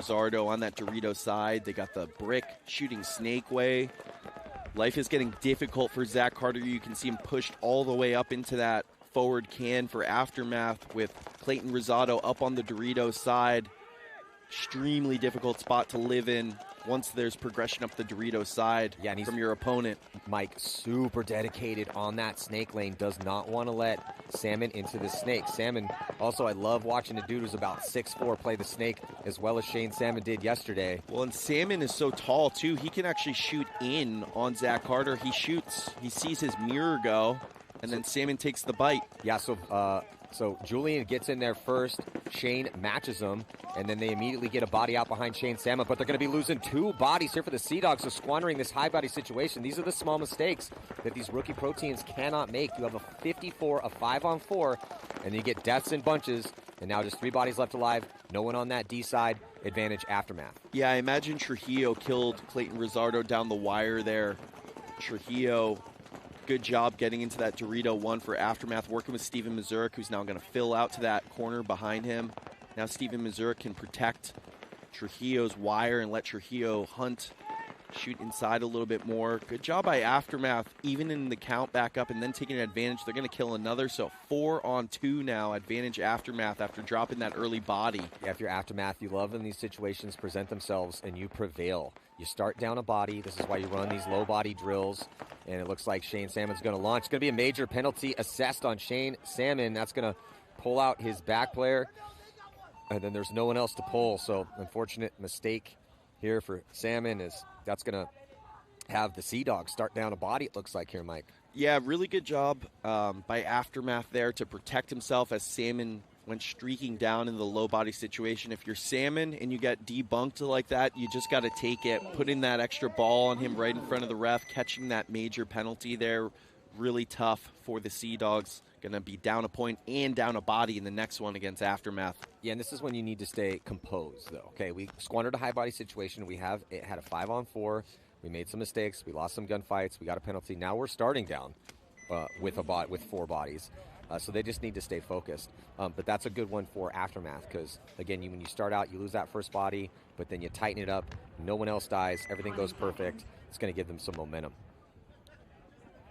Zardo on that Dorito side. They got the brick shooting snake way. Life is getting difficult for Zach Carter. You can see him pushed all the way up into that forward can for Aftermath with Clayton Rosado up on the Dorito side. Extremely difficult spot to live in once there's progression up the Dorito side from your opponent. Mike, super dedicated on that snake lane, does not want to let Salmon into the snake. Salmon, also, I love watching a dude who's about 6'4" play the snake as well as Shane Salmon did yesterday. Well, and Salmon is so tall, too. He can actually shoot in on Zach Carter. He shoots, he sees his mirror go, and then Salmon takes the bite. Yeah, so Julian gets in there first. Shane matches him, and then they immediately get a body out behind Shane Salmon, but they're going to be losing 2 bodies here for the Sea Dogs, so squandering this high body situation. These are the small mistakes that these rookie pro teams cannot make. You have a 54, a 5-on-4, and you get deaths in bunches, and now just 3 bodies left alive. No one on that D side. Advantage Aftermath. Yeah, I imagine Trujillo killed Clayton Rosado down the wire there. Trujillo, good job getting into that Dorito one for Aftermath, working with Steven Mazurek, who's now going to fill out to that corner behind him. Now Steven Mazurek can protect Trujillo's wire and let Trujillo hunt, shoot inside a little bit more. Good job by Aftermath, even in the count back up and then taking advantage. They're going to kill another, so 4-on-2 now. Advantage Aftermath after dropping that early body. Yeah, if you're Aftermath, you love when these situations present themselves and you prevail. You start down a body. This is why you run these low body drills. And it looks like Shane Salmon's going to launch. It's going to be a major penalty assessed on Shane Salmon. That's going to pull out his back player. And then there's no one else to pull. So unfortunate mistake here for Salmon is that's going to have the Sea Dogs start down a body, it looks like here, Mike. Yeah, really good job by Aftermath there to protect himself as Salmon went streaking down in the low body situation. If you're Salmon and you get debunked like that, you just got to take it, put in that extra ball on him right in front of the ref, catching that major penalty there. Really tough for the Sea Dogs. Going to be down a point and down a body in the next one against Aftermath. Yeah, and this is when you need to stay composed, though. Okay, we squandered a high body situation. It had a 5-on-4. We made some mistakes. We lost some gunfights. We got a penalty. Now we're starting down with 4 bodies. So they just need to stay focused. But that's a good one for Aftermath because, again, when you start out, you lose that first body, but then you tighten it up. No one else dies. Everything goes perfect. It's going to give them some momentum.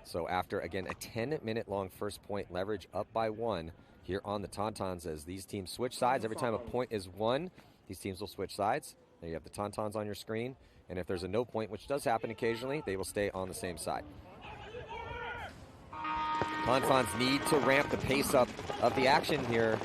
So after, again, a 10-minute-long first point leverage up by 1 here on the Tauntauns as these teams switch sides. Every time a point is won, these teams will switch sides. There you have the Tauntauns on your screen. And if there's a no point, which does happen occasionally, they will stay on the same side. Tauntauns need to ramp the pace up of the action here.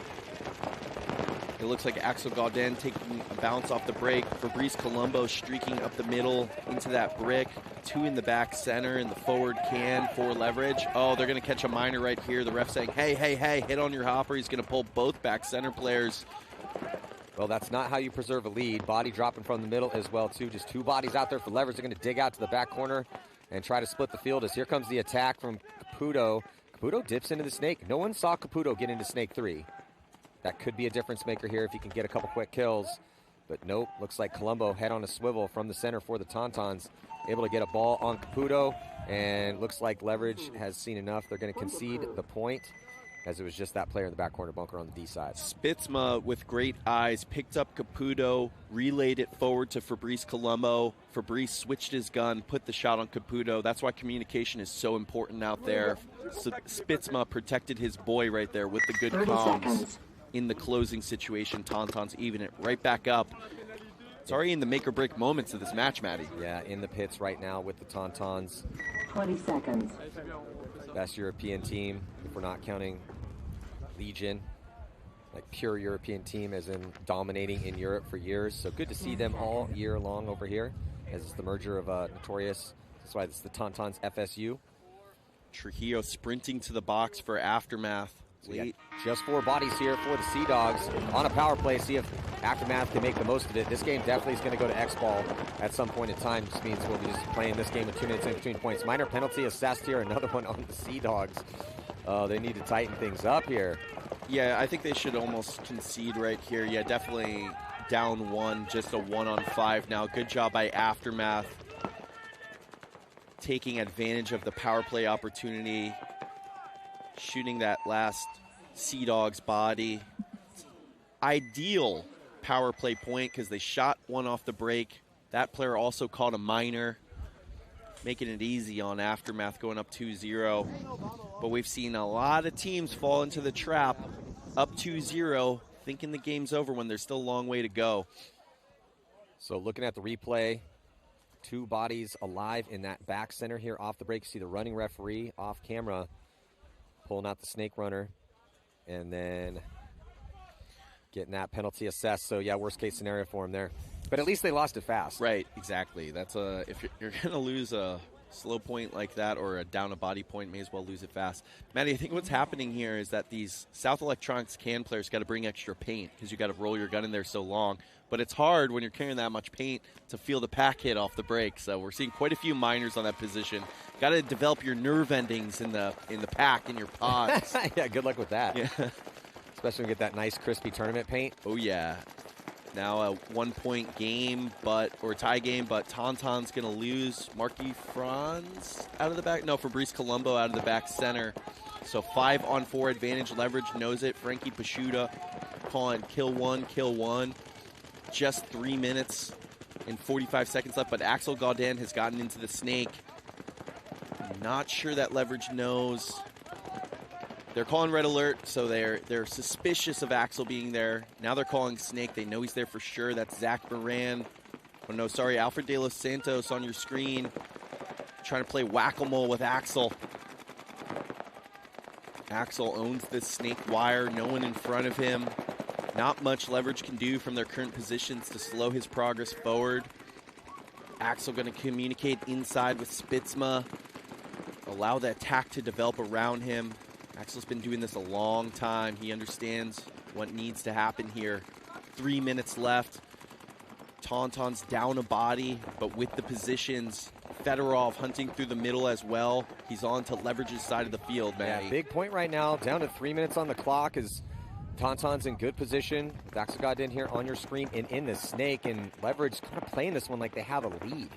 It looks like Axel Gaudin taking a bounce off the break. Fabrice Colombo streaking up the middle into that brick. 2 in the back center in the forward can for leverage. Oh, they're going to catch a minor right here. The ref saying, hey, hit on your hopper. He's going to pull both back center players. Well, that's not how you preserve a lead. Body dropping from the middle as well, too. Just 2 bodies out there for leverage. They're going to dig out to the back corner and try to split the field as here comes the attack from Caputo. Caputo dips into the snake. No one saw Caputo get into snake 3. That could be a difference maker here if he can get a couple quick kills. But nope, looks like Colombo head on a swivel from the center for the Tauntauns. Able to get a ball on Caputo, and looks like leverage has seen enough. They're going to concede the point as it was just that player in the back corner bunker on the D side. Spitzma, with great eyes, picked up Caputo, relayed it forward to Fabrice Colombo. Fabrice switched his gun, put the shot on Caputo. That's why communication is so important out there. So Spitzma protected his boy right there with the good comms. In the closing situation, Tauntauns even it right back up. It's already in the make-or-break moments of this match, Maddie. Yeah, in the pits right now with the Tauntauns. 20 seconds. Best European team, if we're not counting Legion. Like pure European team as in dominating in Europe for years. So good to see them all year long over here as it's the merger of Notorious. That's why it's the Tauntauns FSU. Trujillo sprinting to the box for Aftermath. So just 4 bodies here for the Sea Dogs on a power play. See if Aftermath can make the most of it. This game definitely is going to go to X-Ball at some point in time. Just means we'll be just playing this game with 2 minutes in between points. Minor penalty assessed here. Another one on the Sea Dogs. They need to tighten things up here. Yeah, I think they should almost concede right here. Yeah, definitely down 1, just a 1-on-5 now. Good job by Aftermath. Taking advantage of the power play opportunity. Shooting that last Sea Dog's body. Ideal power play point because they shot one off the break. That player also called a minor, making it easy on Aftermath, going up 2-0. But we've seen a lot of teams fall into the trap, up 2-0, thinking the game's over when there's still a long way to go. So looking at the replay, 2 bodies alive in that back center here off the break. You see the running referee off camera pulling out the snake runner and then getting that penalty assessed. So, yeah, worst case scenario for him there. But at least they lost it fast. Right, exactly. That's if you're going to lose a slow point like that or a down a body point, may as well lose it fast. Maddie, I think what's happening here is that these South Electronics can players got to bring extra paint because you got to roll your gun in there so long. But it's hard when you're carrying that much paint to feel the pack hit off the break. So we're seeing quite a few minors on that position. Got to develop your nerve endings in the pack, in your pods. Yeah, good luck with that. Yeah. Especially when you get that nice crispy tournament paint. Oh, yeah. Now a 1-point game, or tie game, but Tauntaun's going to lose. Marky Franz out of the back. No, Fabrice Colombo out of the back center. So 5-on-4 advantage. Leverage knows it. Frankie Pashuta calling kill one. Just 3 minutes and 45 seconds left, but Axel Gaudin has gotten into the snake. Not sure that Leverage knows. They're calling red alert, so they're suspicious of Axel being there. Now they're calling snake. They know he's there for sure. That's Zach Moran. Oh, no, sorry, Alfred De Los Santos on your screen. Trying to play whack-a-mole with Axel. Axel owns this snake wire. No one in front of him. Not much Leverage can do from their current positions to slow his progress forward. Axel going to communicate inside with Spitzma. Allow the attack to develop around him. Axel's been doing this a long time. He understands what needs to happen here. 3 minutes left. Tauntaun's down a body, but with the positions, Fedorov hunting through the middle as well. He's on to Leverage's side of the field, man. Yeah, big point right now. Down to 3 minutes on the clock is Tauntaun's in good position. Axel Gaudin here on your screen and in the snake, and Leverage kind of playing this one like they have a lead.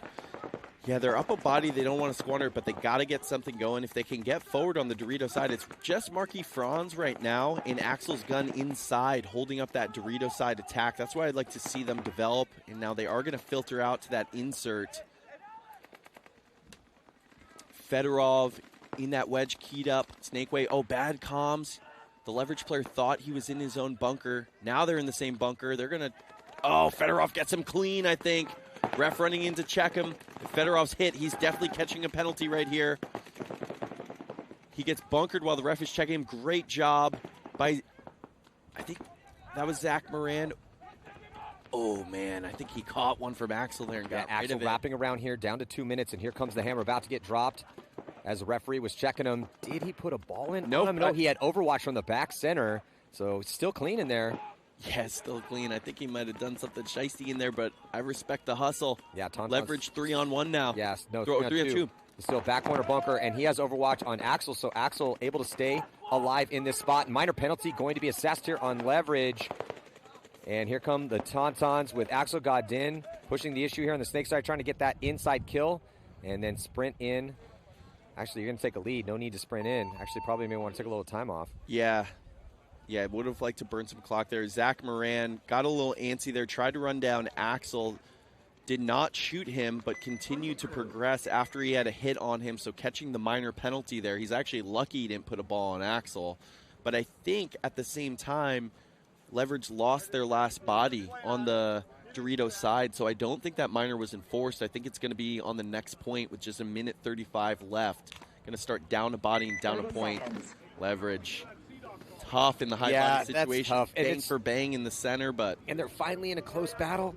Yeah, they're up a body. They don't want to squander it, but they got to get something going. If they can get forward on the Dorito side, it's just Marky Franz right now in Axel's gun inside, holding up that Dorito side attack. That's why I'd like to see them develop, and now they are going to filter out to that insert. Fedorov in that wedge, keyed up. Snake way. Oh, bad comms. The Leverage player thought he was in his own bunker. Now they're in the same bunker. They're going to... Oh, Fedorov gets him clean, I think. Ref running in to check him. If Fedorov's hit, he's definitely catching a penalty right here. He gets bunkered while the ref is checking him. Great job by... I think that was Zach Moran. Oh, man. I think he caught one from Axel there and got rid Axel of it. wrapping around here, down to 2 minutes, and here comes the hammer about to get dropped. As the referee was checking him, did he put a ball in? Nope. No, he had Overwatch from the back center, so still clean in there. Yeah, still clean. I think he might have done something shiesty in there, but I respect the hustle. Yeah, Tauntaun's... Leverage 3-on-1 now. Yes, no, 3-on-2. Still back corner bunker, and he has Overwatch on Axel, so Axel able to stay alive in this spot. Minor penalty going to be assessed here on Leverage. And here come the Tauntauns with Axel Gaudin pushing the issue here on the snake side, trying to get that inside kill, and then sprint in. Actually, you're going to take a lead. No need to sprint in. Actually, probably may want to take a little time off. Yeah, I would have liked to burn some clock there. Zach Moran got a little antsy there, tried to run down Axel, did not shoot him, but continued to progress after he had a hit on him, so catching the minor penalty there. He's actually lucky he didn't put a ball on Axel. But I think at the same time, Leverage lost their last body on the Dorito side, so I don't think that minor was enforced. I think it's going to be on the next point with just 1:35 left. Going to start down a body and down a point. Leverage. Tough in the high body situation. That's tough. Bang for bang in the center, but... And they're finally in a close battle.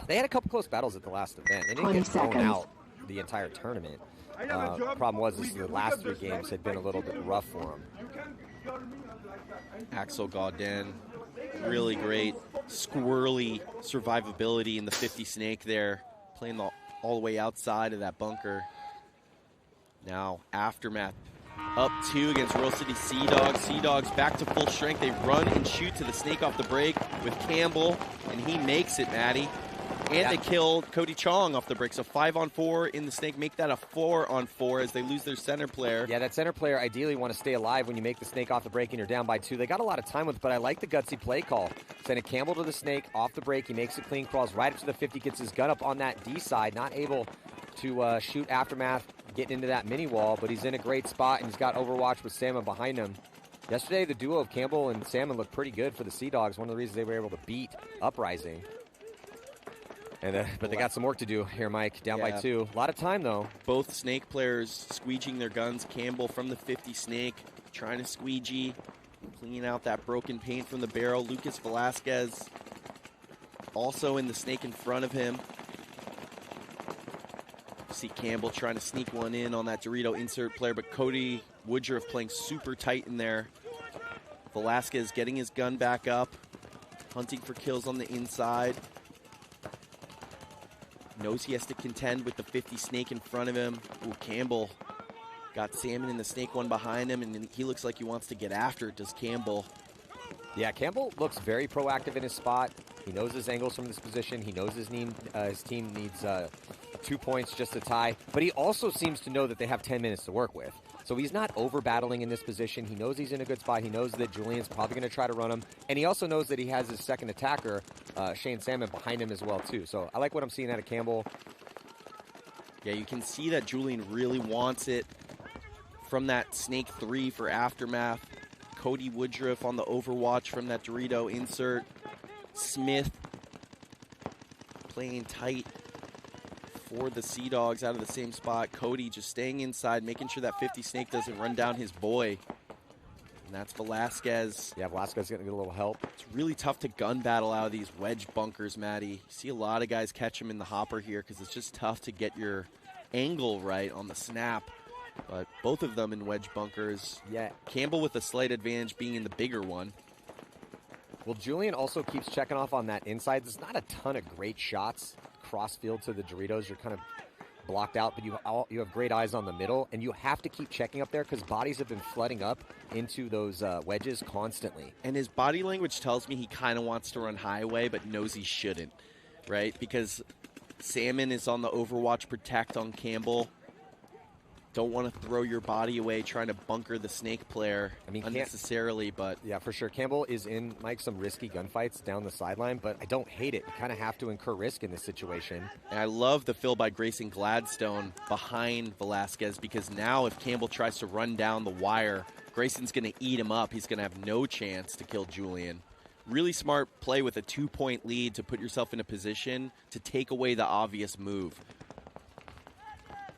They had a couple close battles at the last event. They didn't get thrown out the entire tournament. Problem was the last 3 games had been a little bit rough for them. Axel Gaudin, really great, squirrely survivability in the 50 snake there, playing all the way outside of that bunker. Now, Aftermath up 2 against Royal City Sea Dogs. Sea Dogs back to full strength. They run and shoot to the snake off the break with Campbell, and he makes it, Maddie. And they killed Cody Chong off the break. So 5-on-4 in the snake. Make that a 4-on-4 as they lose their center player. Yeah, that center player ideally want to stay alive when you make the snake off the break and you're down by 2. They got a lot of time with it, but I like the gutsy play call. Sending Campbell to the snake off the break. He makes it clean, crawls right up to the 50, gets his gun up on that D side, not able to shoot Aftermath, getting into that mini wall, but he's in a great spot and he's got Overwatch with Salmon behind him. Yesterday, the duo of Campbell and Salmon looked pretty good for the Sea Dogs. One of the reasons they were able to beat Uprising. And but they got some work to do here, Mike. Down by 2. A lot of time, though. Both snake players squeegeeing their guns. Campbell from the 50 snake, trying to squeegee, clean out that broken paint from the barrel. Lucas Velasquez also in the snake in front of him. See Campbell trying to sneak one in on that Dorito insert player, but Cody Woodruff playing super tight in there. Velasquez getting his gun back up, hunting for kills on the inside. Knows he has to contend with the 50 snake in front of him. Ooh, Campbell got Salmon in the snake one behind him, and he looks like he wants to get after it, does Campbell. Yeah, Campbell looks very proactive in his spot. He knows his angles from this position. He knows his team needs 2 points just to tie. But he also seems to know that they have 10 minutes to work with. So he's not over-battling in this position. He knows he's in a good spot. He knows that Julian's probably going to try to run him. And he also knows that he has his second attacker, Shane Salmon, behind him as well, too. So I like what I'm seeing out of Campbell. Yeah, you can see that Julian really wants it from that Snake 3 for Aftermath. Cody Woodruff on the Overwatch from that Dorito insert. Smith playing tight for the Sea Dogs out of the same spot. Cody just staying inside, making sure that 50 snake doesn't run down his boy. And that's Velasquez. Yeah, Velasquez getting a little help. It's really tough to gun battle out of these wedge bunkers, Maddie. You see a lot of guys catch him in the hopper here because it's just tough to get your angle right on the snap. But both of them in wedge bunkers. Yeah. Campbell with a slight advantage being in the bigger one. Well, Julian also keeps checking off on that inside. There's not a ton of great shots cross field to the Doritos. You're kind of blocked out, but you have great eyes on the middle, and you have to keep checking up there because bodies have been flooding up into those wedges constantly. And his body language tells me he kind of wants to run highway, but knows he shouldn't, right? Because Salmon is on the Overwatch protect on Campbell. Don't want to throw your body away trying to bunker the snake player unnecessarily, but... Yeah, for sure. Campbell is in, Mike, some risky gunfights down the sideline, but I don't hate it. You kind of have to incur risk in this situation. And I love the fill by Grayson Gladstone behind Velasquez because now if Campbell tries to run down the wire, Grayson's going to eat him up. He's going to have no chance to kill Julian. Really smart play with a 2-point lead to put yourself in a position to take away the obvious move.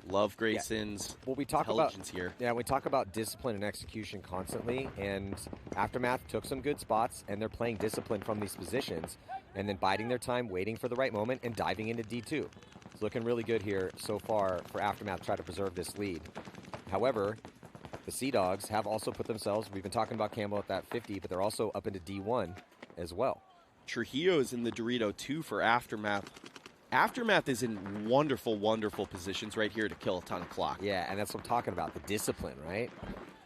Love Grayson's intelligence here. Yeah, we talk about discipline and execution constantly, and Aftermath took some good spots, and they're playing discipline from these positions, and then biding their time, waiting for the right moment, and diving into D2. It's looking really good here so far for Aftermath to try to preserve this lead. However, the Sea Dogs have also put themselves, we've been talking about Campbell at that 50, but they're also up into D1 as well. Trujillo's in the Dorito 2 for Aftermath. Aftermath is in wonderful, wonderful positions right here to kill a ton of clock. Yeah, and that's what I'm talking about, the discipline, right?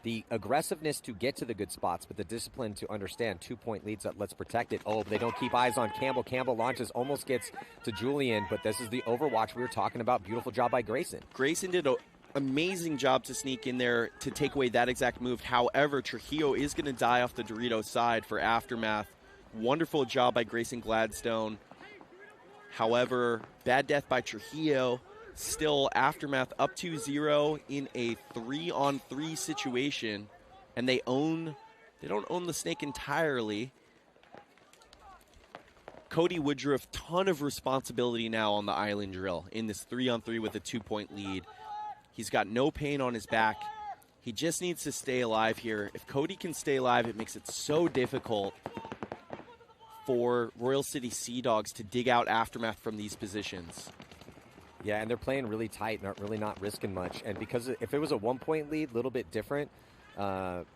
The aggressiveness to get to the good spots, but the discipline to understand 2-point leads that let's protect it. Oh, they don't keep eyes on Campbell. Campbell launches, almost gets to Julian, but this is the Overwatch we were talking about. Beautiful job by Grayson. Grayson did an amazing job to sneak in there to take away that exact move. However, Trujillo is going to die off the Dorito side for Aftermath. Wonderful job by Grayson Gladstone. However, bad death by Trujillo. Still, Aftermath up 2-0 in a 3-on-3 situation. And they don't own the snake entirely. Cody Woodruff, ton of responsibility now on the island drill in this 3-on-3 with a 2-point lead. He's got no pain on his back. He just needs to stay alive here. If Cody can stay alive, it makes it so difficult for Royal City Sea Dogs to dig out Aftermath from these positions. Yeah, and they're playing really tight, not risking much. And because if it was a 1-point lead, a little bit different. But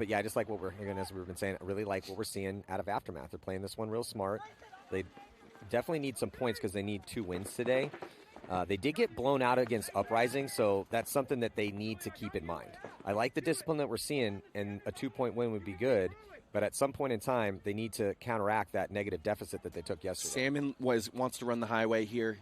yeah, just like what as we've been saying, I really like what we're seeing out of Aftermath. They're playing this one real smart. They definitely need some points because they need 2 wins today. They did get blown out against Uprising, so that's something that they need to keep in mind. I like the discipline that we're seeing, and a 2-point win would be good. But at some point in time, they need to counteract that negative deficit that they took yesterday. Salmon wants to run the highway here.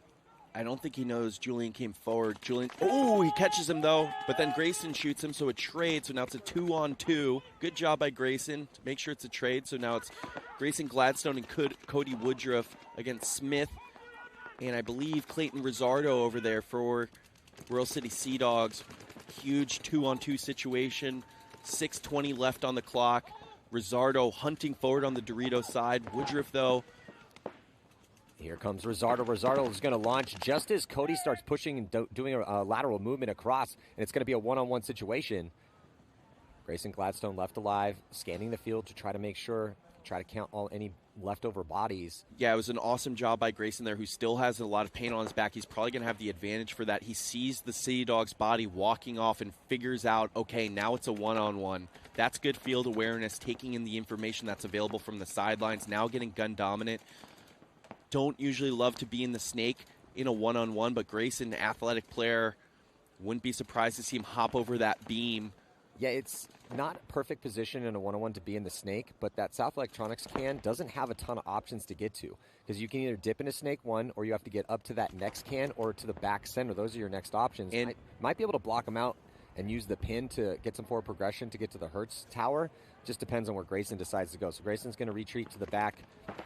I don't think he knows Julian came forward. Julian, oh, he catches him though, but then Grayson shoots him, so a trade. So now it's a 2-on-2. Good job by Grayson to make sure it's a trade. So now it's Grayson Gladstone and Cody Woodruff against Smith, and I believe Clayton Rizzardo over there for Royal City Sea Dogs. Huge 2-on-2 situation. 6:20 left on the clock. Rizzardo hunting forward on the Dorito side. Woodruff though. Here comes Rizzardo. Rizzardo is going to launch just as Cody starts pushing and doing a lateral movement across, and it's going to be a one-on-one situation. Grayson Gladstone left alive, scanning the field to try to make sure, try to count any leftover bodies. Yeah, it was an awesome job by Grayson there, who still has a lot of paint on his back. He's probably going to have the advantage for that. He sees the Sea Dog's body walking off and figures out, okay, now it's a one-on-one. That's good field awareness, taking in the information that's available from the sidelines, now getting gun dominant. Don't usually love to be in the snake in a one-on-one, but Grayson, athletic player, wouldn't be surprised to see him hop over that beam. Yeah, it's not a perfect position in a one-on-one to be in the snake, but that South Electronics can doesn't have a ton of options to get to, because you can either dip into snake one, or you have to get up to that next can or to the back center. Those are your next options. And might be able to block them out and use the pin to get some forward progression to get to the Hertz tower. Just depends on where Grayson decides to go. So Grayson's going to retreat to the back.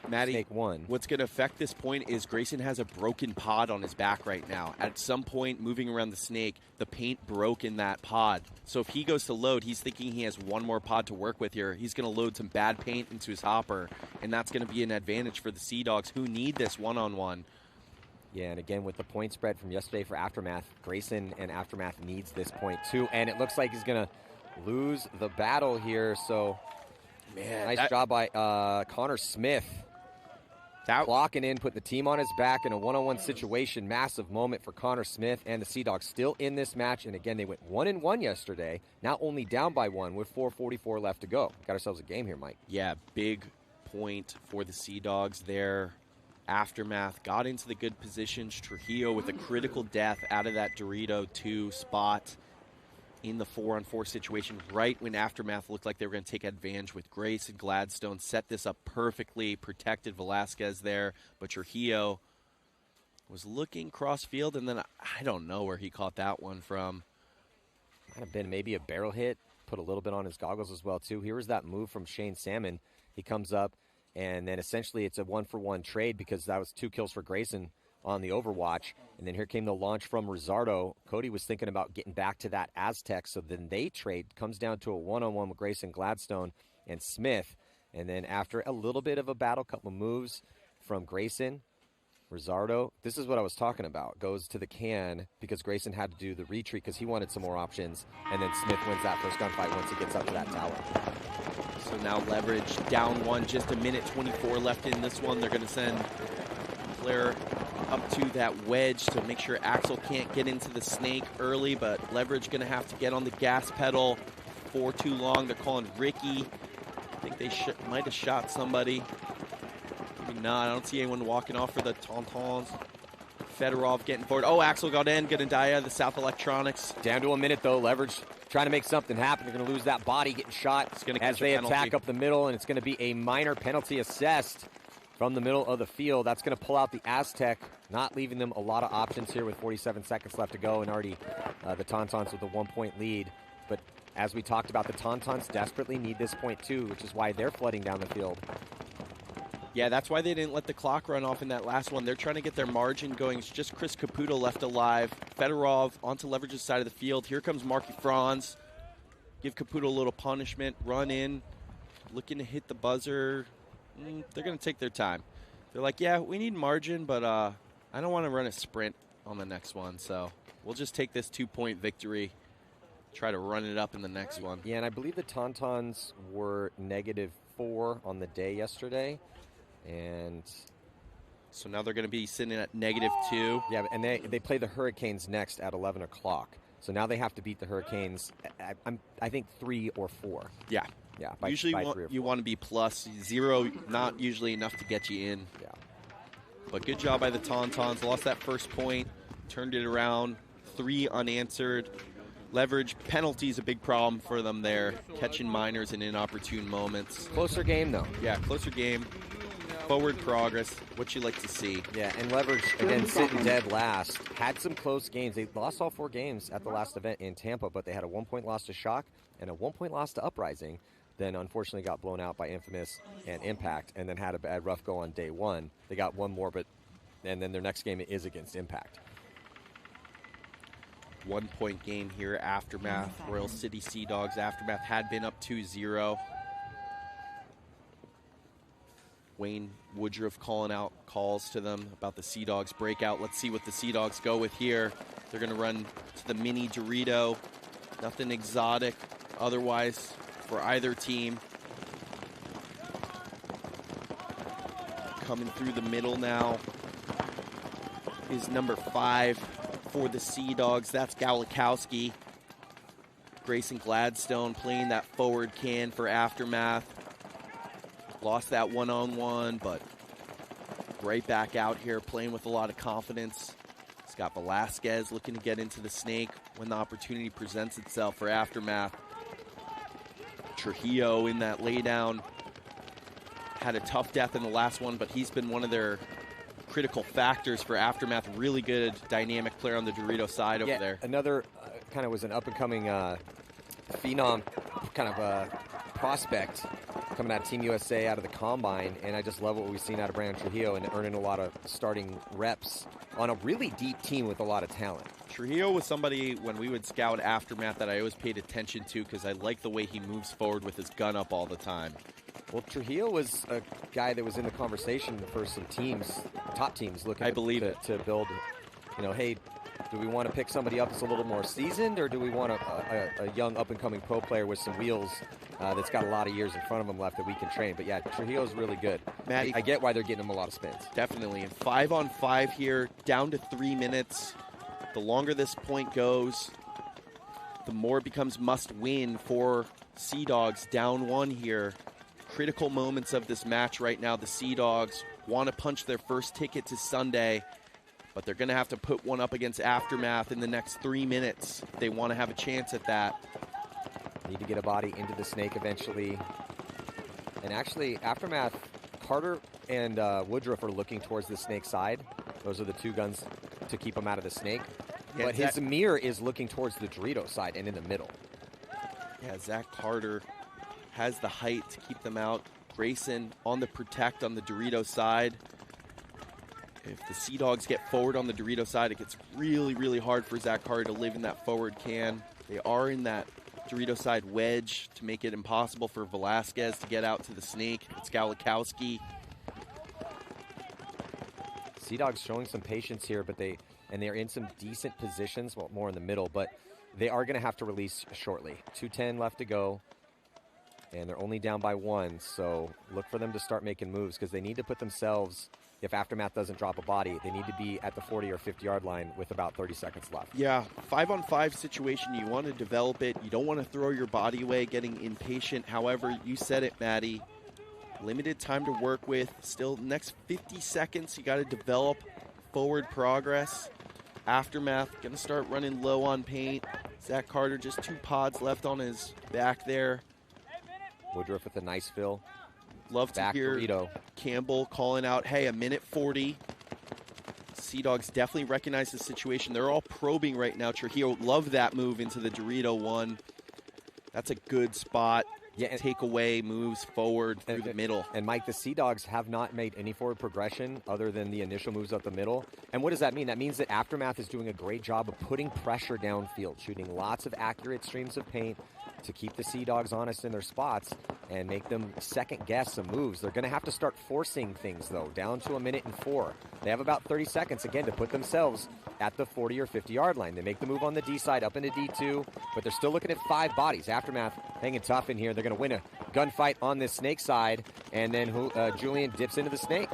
Maddie, snake one. What's going to affect this point is Grayson has a broken pod on his back right now. At some point, moving around the snake, the paint broke in that pod. So if he goes to load, he's thinking he has one more pod to work with here. He's going to load some bad paint into his hopper, and that's going to be an advantage for the Sea Dogs, who need this one-on-one. Yeah, and again, with the point spread from yesterday for Aftermath, Grayson and Aftermath needs this point too, and it looks like he's going to lose the battle here. So, man, nice job by Connor Smith. Blocking in, putting the team on his back in a one-on-one situation. Massive moment for Connor Smith and the Sea Dogs still in this match. And again, they went 1-1 yesterday. Now only down by 1 with 4:44 left to go. Got ourselves a game here, Mike. Yeah, big point for the Sea Dogs there. Aftermath got into the good positions. Trujillo with a critical death out of that Dorito 2 spot in the 4-on-4 situation, right when Aftermath looked like they were going to take advantage with Grace and Gladstone. Set this up perfectly, protected Velasquez there, but Trujillo was looking cross-field, and then I don't know where he caught that one from. Might have been maybe a barrel hit, put a little bit on his goggles as well, too. Here was that move from Shane Salmon. He comes up, and then essentially it's a one-for-one trade because that was 2 kills for Grayson on the Overwatch. And then here came the launch from Rizzardo. Cody was thinking about getting back to that Aztec, so then they trade. Comes down to a one-on-one with Grayson Gladstone and Smith. And then after a little bit of a battle, couple of moves from Grayson, Rizzardo, this is what I was talking about, goes to the can because Grayson had to do the retreat because he wanted some more options. And then Smith wins that first gunfight once he gets up to that tower. So now Leverage down 1, just a minute 24 left in this one. They're going to send Claire up to that wedge to make sure Axel can't get into the snake early, but Leverage going to have to get on the gas pedal for too long. They're calling Ricky. I think they might have shot somebody. Maybe not. I don't see anyone walking off for the Tauntauns. Fedorov getting forward. Oh, Axel got in. Going to die out of the South Electronics. Down to a minute, though. Leverage trying to make something happen. They're going to lose that body, getting shot it's gonna as they attack up the middle, and it's going to be a minor penalty assessed from the middle of the field. That's going to pull out the Aztec, not leaving them a lot of options here with 47 seconds left to go, and already the Tauntauns with a 1-point lead. But as we talked about, the Tauntauns desperately need this point too, which is why they're flooding down the field. Yeah, that's why they didn't let the clock run off in that last one. They're trying to get their margin going. It's just Chris Caputo left alive. Fedorov onto Leverage's side of the field. Here comes Marky Franz. Give Caputo a little punishment. Run in. Looking to hit the buzzer. They're going to take their time. They're like, yeah, we need margin, but I don't want to run a sprint on the next one. So we'll just take this 2-point victory. Try to run it up in the next one. Yeah, and I believe the Tauntauns were -4 on the day yesterday. And so now they're going to be sitting at -2. Yeah, and they play the Hurricanes next at 11 o'clock. So now they have to beat the Hurricanes, I think 3 or 4. Yeah. Yeah. Usually you want to be +0, not usually enough to get you in. Yeah. But good job by the Tauntauns. Lost that first point, turned it around, 3 unanswered. Leverage penalties a big problem for them there, catching minors in inopportune moments. Closer game, though. Yeah, closer game. Forward progress, what you like to see. Yeah, and Leverage, again, sitting dead last. Had some close games. They lost all 4 games at the last event in Tampa, but they had a 1-point loss to Shock and a 1-point loss to Uprising. Then, unfortunately, got blown out by Infamous and Impact, and then had a bad rough go on day 1. They got 1 more, and then their next game is against Impact. 1-point game here, Aftermath. Royal City Sea Dogs. Aftermath had been up 2-0. Wayne Woodruff calling out calls to them about the Sea Dogs breakout. Let's see what the Sea Dogs go with here. They're going to run to the mini Dorito. Nothing exotic otherwise for either team. Coming through the middle now is number 5 for the Sea Dogs. That's Galikowski. Grayson Gladstone playing that forward can for Aftermath. Lost that one-on-one, but right back out here playing with a lot of confidence. Scott Velasquez looking to get into the snake when the opportunity presents itself for Aftermath. Trujillo in that laydown. Had a tough death in the last one, but he's been one of their critical factors for Aftermath. Really good dynamic player on the Dorito side over there. Another kind of was an up-and-coming phenom kind of prospect coming out of Team USA out of the Combine, and I just love what we've seen out of Brandon Trujillo and earning a lot of starting reps on a really deep team with a lot of talent. Trujillo was somebody, when we would scout Aftermath, that I always paid attention to because I like the way he moves forward with his gun up all the time. Well, Trujillo was a guy that was in the conversation for some teams, top teams, looking to build, hey, do we want to pick somebody up that's a little more seasoned, or do we want a young up-and-coming pro player with some wheels that's got a lot of years in front of him left that we can train? But yeah, Trujillo's really good. Maddie, I get why they're getting him a lot of spins. Definitely. And 5-on-5 here, down to 3 minutes. The longer this point goes, the more it becomes must-win for Sea Dogs. Down 1 here. Critical moments of this match right now. The Sea Dogs want to punch their first ticket to Sunday, but they're going to have to put one up against Aftermath in the next 3 minutes if they want to have a chance at that. Need to get a body into the snake eventually. And actually, Aftermath, Carter and Woodruff are looking towards the snake side. Those are the 2 guns to keep him out of the snake. Yeah, but his mirror is looking towards the Dorito side and in the middle. Yeah, Zach Carter has the height to keep them out. Grayson on the protect on the Dorito side. If the Sea Dogs get forward on the Dorito side, it gets really, really hard for Zach Carter to live in that forward can. They are in that Dorito side wedge to make it impossible for Velasquez to get out to the snake. It's Galikowski. Sea Dogs showing some patience here, but they're in some decent positions, well, more in the middle, but they are going to have to release shortly. 2:10 left to go, and they're only down by 1, so look for them to start making moves because they need to put themselves, if Aftermath doesn't drop a body, they need to be at the 40 or 50-yard line with about 30 seconds left. Yeah, 5-on-5 situation, you want to develop it. You don't want to throw your body away getting impatient. However, you said it, Maddie. Limited time to work with. Still, next 50 seconds, you got to develop forward progress. Aftermath going to start running low on paint. Zach Carter just 2 pods left on his back there. Woodruff with a nice fill. Love to hear Dorito. Campbell calling out, hey, a minute 40. Sea Dogs definitely recognize the situation. They're all probing right now. Trujillo, love that move into the Dorito 1. That's a good spot. Yeah, take away moves forward through the middle. And Mike, the Sea Dogs have not made any forward progression other than the initial moves up the middle. And what does that mean? That means that Aftermath is doing a great job of putting pressure downfield, shooting lots of accurate streams of paint to keep the Sea Dogs honest in their spots and make them second guess some moves. They're going to have to start forcing things, though, down to 1:04. They have about 30 seconds, again, to put themselves at the 40 or 50-yard line. They make the move on the D side up into D2, but they're still looking at 5 bodies. Aftermath hanging tough in here. They're going to win a gunfight on this snake side, and then Julian dips into the snake.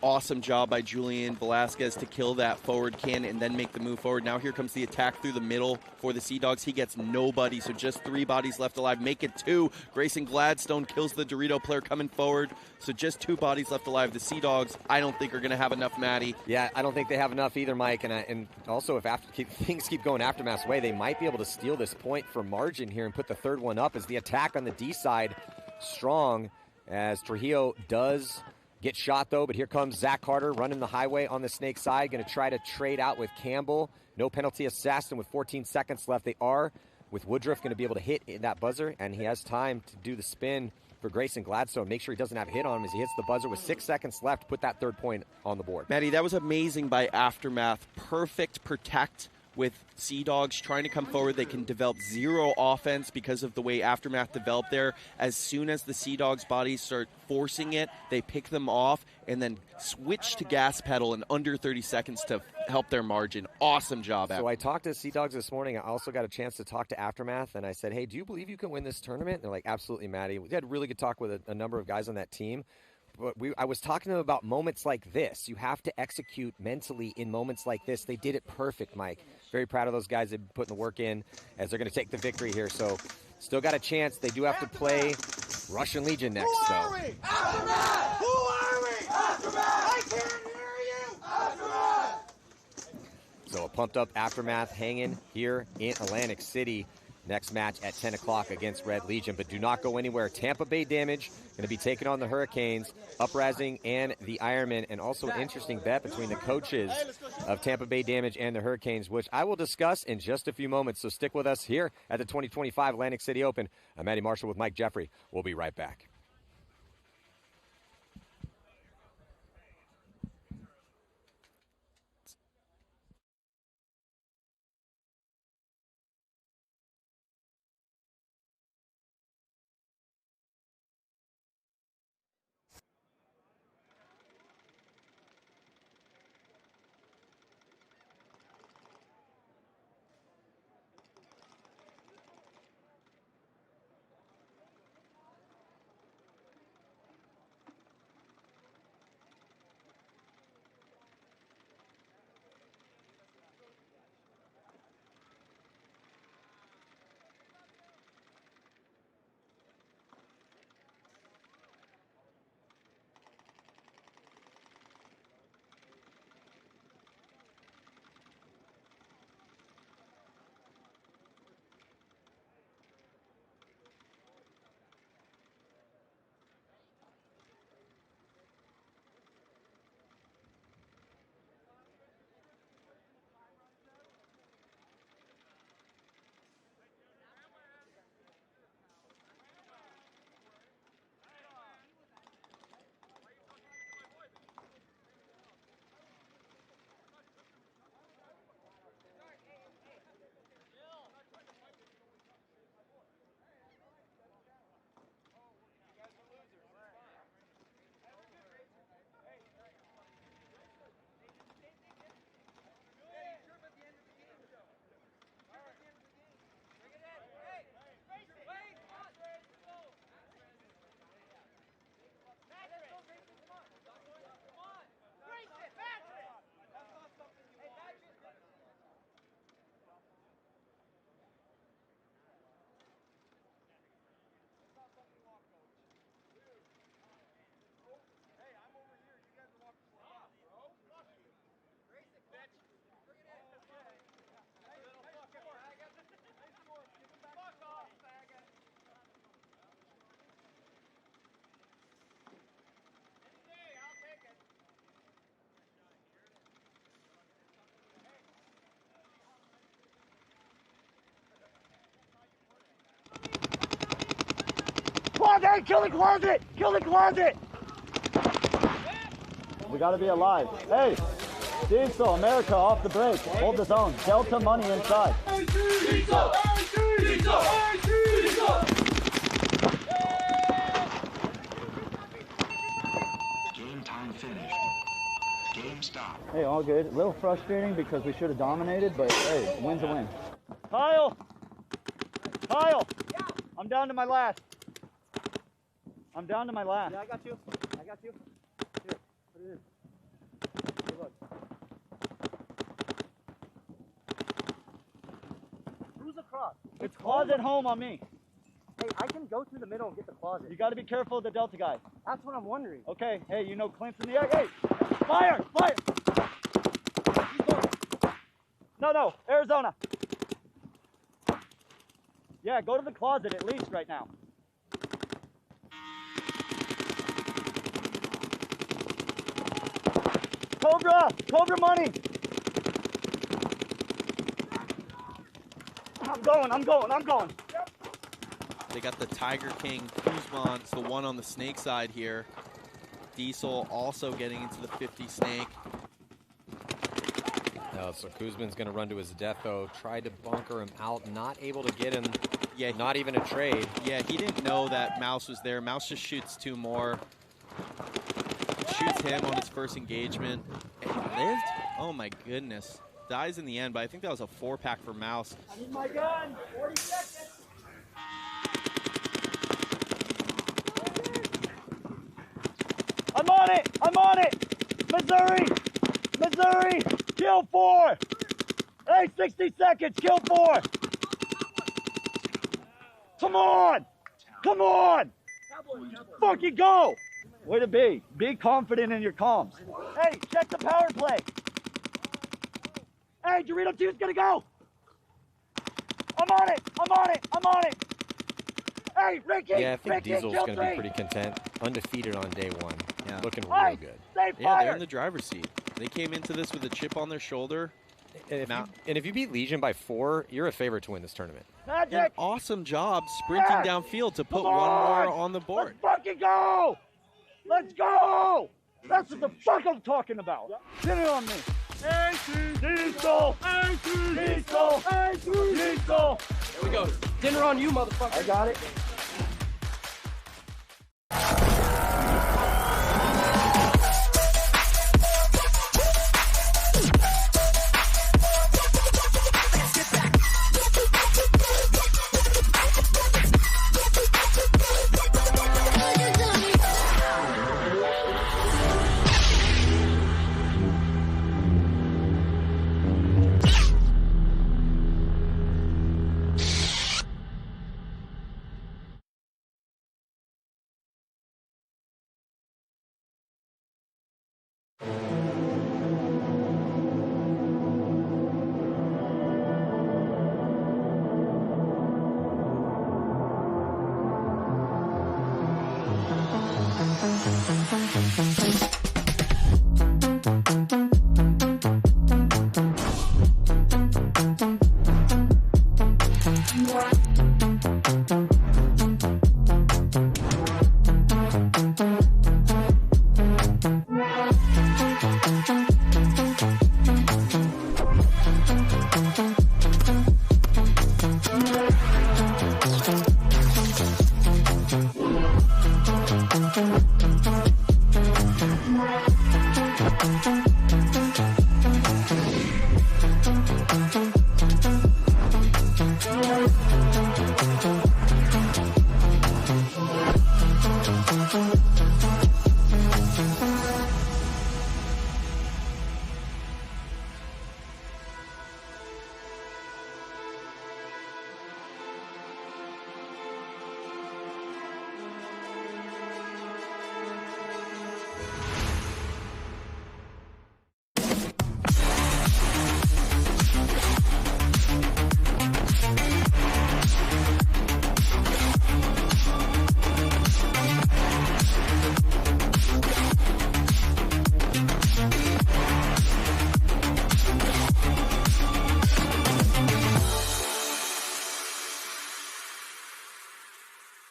Awesome job by Julian Velasquez to kill that forward can and then make the move forward. Now here comes the attack through the middle for the Sea Dogs. He gets nobody, so just 3 bodies left alive. Make it 2. Grayson Gladstone kills the Dorito player coming forward, so just 2 bodies left alive. The Sea Dogs, I don't think are going to have enough, Maddie. Yeah, I don't think they have enough either, Mike. And also, if things keep going Aftermath's way, they might be able to steal this point for margin here and put the 3rd one up as the attack on the D side strong, as Trujillo does get shot, though, but here comes Zach Carter running the highway on the Snake side, going to try to trade out with Campbell. No penalty assassin with 14 seconds left. They are, with Woodruff, going to be able to hit in that buzzer, and he has time to do the spin for Grayson Gladstone. Make sure he doesn't have a hit on him as he hits the buzzer with 6 seconds left. Put that 3rd point on the board. Maddie, that was amazing by Aftermath. Perfect protect with Sea Dogs trying to come forward. They can develop 0 offense because of the way Aftermath developed there. As soon as the Sea Dogs bodies start forcing it, they pick them off and then switch to gas pedal in under 30 seconds to help their margin. Awesome job. So I talked to Sea Dogs this morning. I also got a chance to talk to Aftermath, and I said, hey, do you believe you can win this tournament? And they're like, absolutely, Maddie. We had a really good talk with a number of guys on that team. But I was talking to them about moments like this. You have to execute mentally in moments like this. They did it perfect, Mike. Very proud of those guys. They've been putting the work in as they're going to take the victory here. So still got a chance. They do have to play Russian Legion next. Who are we? Aftermath! Who are we? Aftermath! I can't hear you! Aftermath! So a pumped up Aftermath hanging here in Atlantic City. Next match at 10 o'clock against Red Legion. But do not go anywhere. Tampa Bay Damage going to be taking on the Hurricanes, Uprising, and the Ironmen. And also an interesting bet between the coaches of Tampa Bay Damage and the Hurricanes, which I will discuss in just a few moments. So stick with us here at the 2025 Atlantic City Open. I'm Matty Marshall with Mike Jeffrey. We'll be right back. Closet! Kill the closet! Kill the closet! We gotta be alive. Hey, Diesel, America off the break. Hold the zone. Delta money inside. Diesel! Diesel! Diesel! Game time finished. Game stop. Hey, all good. A little frustrating because we should have dominated, but hey, win's a win. Kyle! Kyle! I'm down to my last. I'm down to my last. Yeah, I got you. I got you. Here, put it in. It's closet home on me. Hey, I can go through the middle and get the closet. You got to be careful of the Delta guy. That's what I'm wondering. Okay, hey, you know Clint's in the air. Hey, fire, fire. No, Arizona. Yeah, go to the closet at least right now. Cobra money. I'm going. They got the Tiger King Kuzma. It's the one on the snake side here. Diesel also getting into the 50 snake. So Kuzman's going to run to his death, though. Tried to bunker him out, not able to get him. Yeah, not even a trade. Yeah, he didn't know that Mouse was there. Mouse just shoots 2 more. Shoots him on his first engagement. And he lived? Oh my goodness. Dies in the end, but I think that was a 4-pack for Mouse. I need my gun. 40 seconds. I'm on it. Missouri. Kill 4. Hey, 60 seconds. Kill 4. Come on. Fucking go. Way to be. Be confident in your comms. Hey, check the power play. Hey, Dorito 2's gonna go. I'm on it. Hey, Ricky. Yeah, I think Ricky, Diesel's kill going to be 3. pretty content. Undefeated on day 1. Yeah. Looking Hey, real good. stay Yeah, fired. they're in the driver's seat. They came into this with a chip on their shoulder. And if you beat Legion by 4, you're a favorite to win this tournament. An Magic. awesome job sprinting Yes. downfield to put Come one on. more on the board. Let's fucking go. Let's go. That's what the fuck I'm talking about. Get it on me. Diesel. Here we go. Dinner on you, motherfucker. I got it.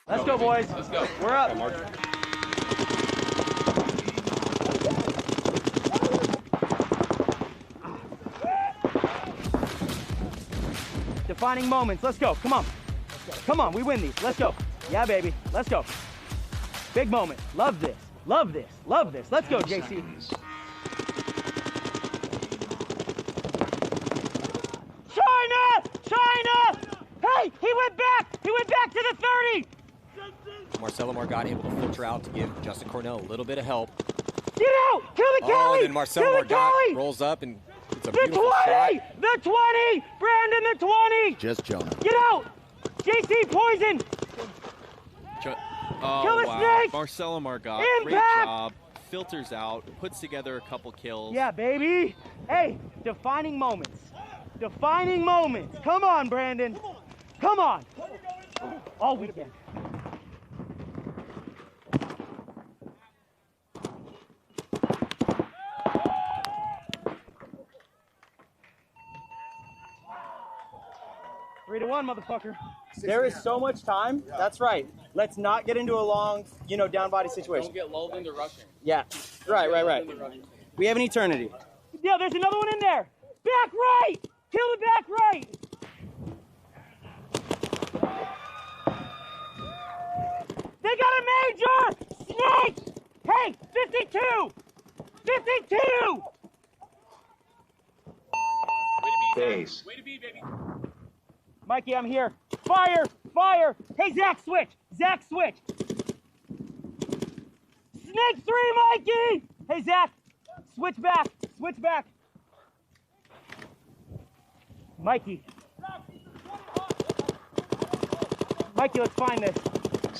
Let's go, boys. Let's go. We're up. Defining moments. Let's go. Come on. Come on. We win these. Let's go. Yeah, baby. Let's go. Big moment. Love this. Love this. Love this. Let's go, JC. China! Hey, he went back. He went back to the 30. Marcelo Margot able to filter out to give Justin Cornell a little bit of help. Get out! Kill the Kelly! And then Marcelo Margot rolls up and it's a beautiful shot. The 20! Brandon, the 20! Just Jonah. Get out! JC poison! Oh, Kill the wow. snake! Marcelo Margot, great Impact! job. Filters out, puts together a couple kills. Yeah, baby. Hey, defining moments. Defining moments. Come on, Brandon. Come on. All weekend. Three to one, motherfucker. There is so much time. That's right. Let's not get into a long, down body situation. Don't get lulled into rushing. Yeah. Right. We have an eternity. Yeah, there's another one in there. Back right! Kill the back right! They got a major! Snake! Hey, 52! 52! Base. Way to be, baby. Mikey, I'm here. Fire! Fire! Hey, Zach, switch! Zach, switch! Snake 3, Mikey! Hey, Zach, switch back! Switch back! Mikey, let's find this.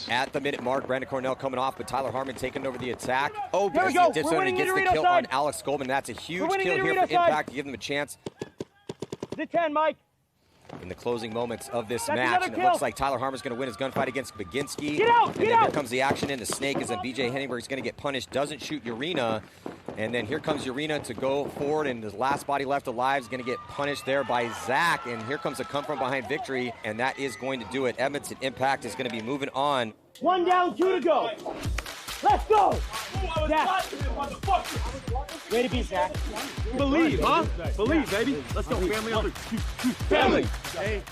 At the minute mark, Brandon Cornell coming off, but Tyler Harmon taking over the attack. Oh, Here we Bessie go. dips We're on and winning gets the Dorito kill side. on Alex Goldman. That's a huge winning kill the here Dorito for side. Impact to give them a chance The 10, Mike. in the closing moments of this That's match. another And it kill. looks like Tyler Harmon's going to win his gunfight against Baginski. Get out, and get then here out. comes the action in. The snake is in BJ Henningberg's going to get punished. Doesn't shoot Urena. And then here comes Urena to go forward, and the last body left alive is going to get punished there by Zach. And here comes a come from behind victory, and that is going to do it. Edmonton Impact is going to be moving on. 1 down, 2 to go. Let's go. Zach. Way to be, Zach. Believe, huh? Believe, baby. Let's go, family. Family. Hey.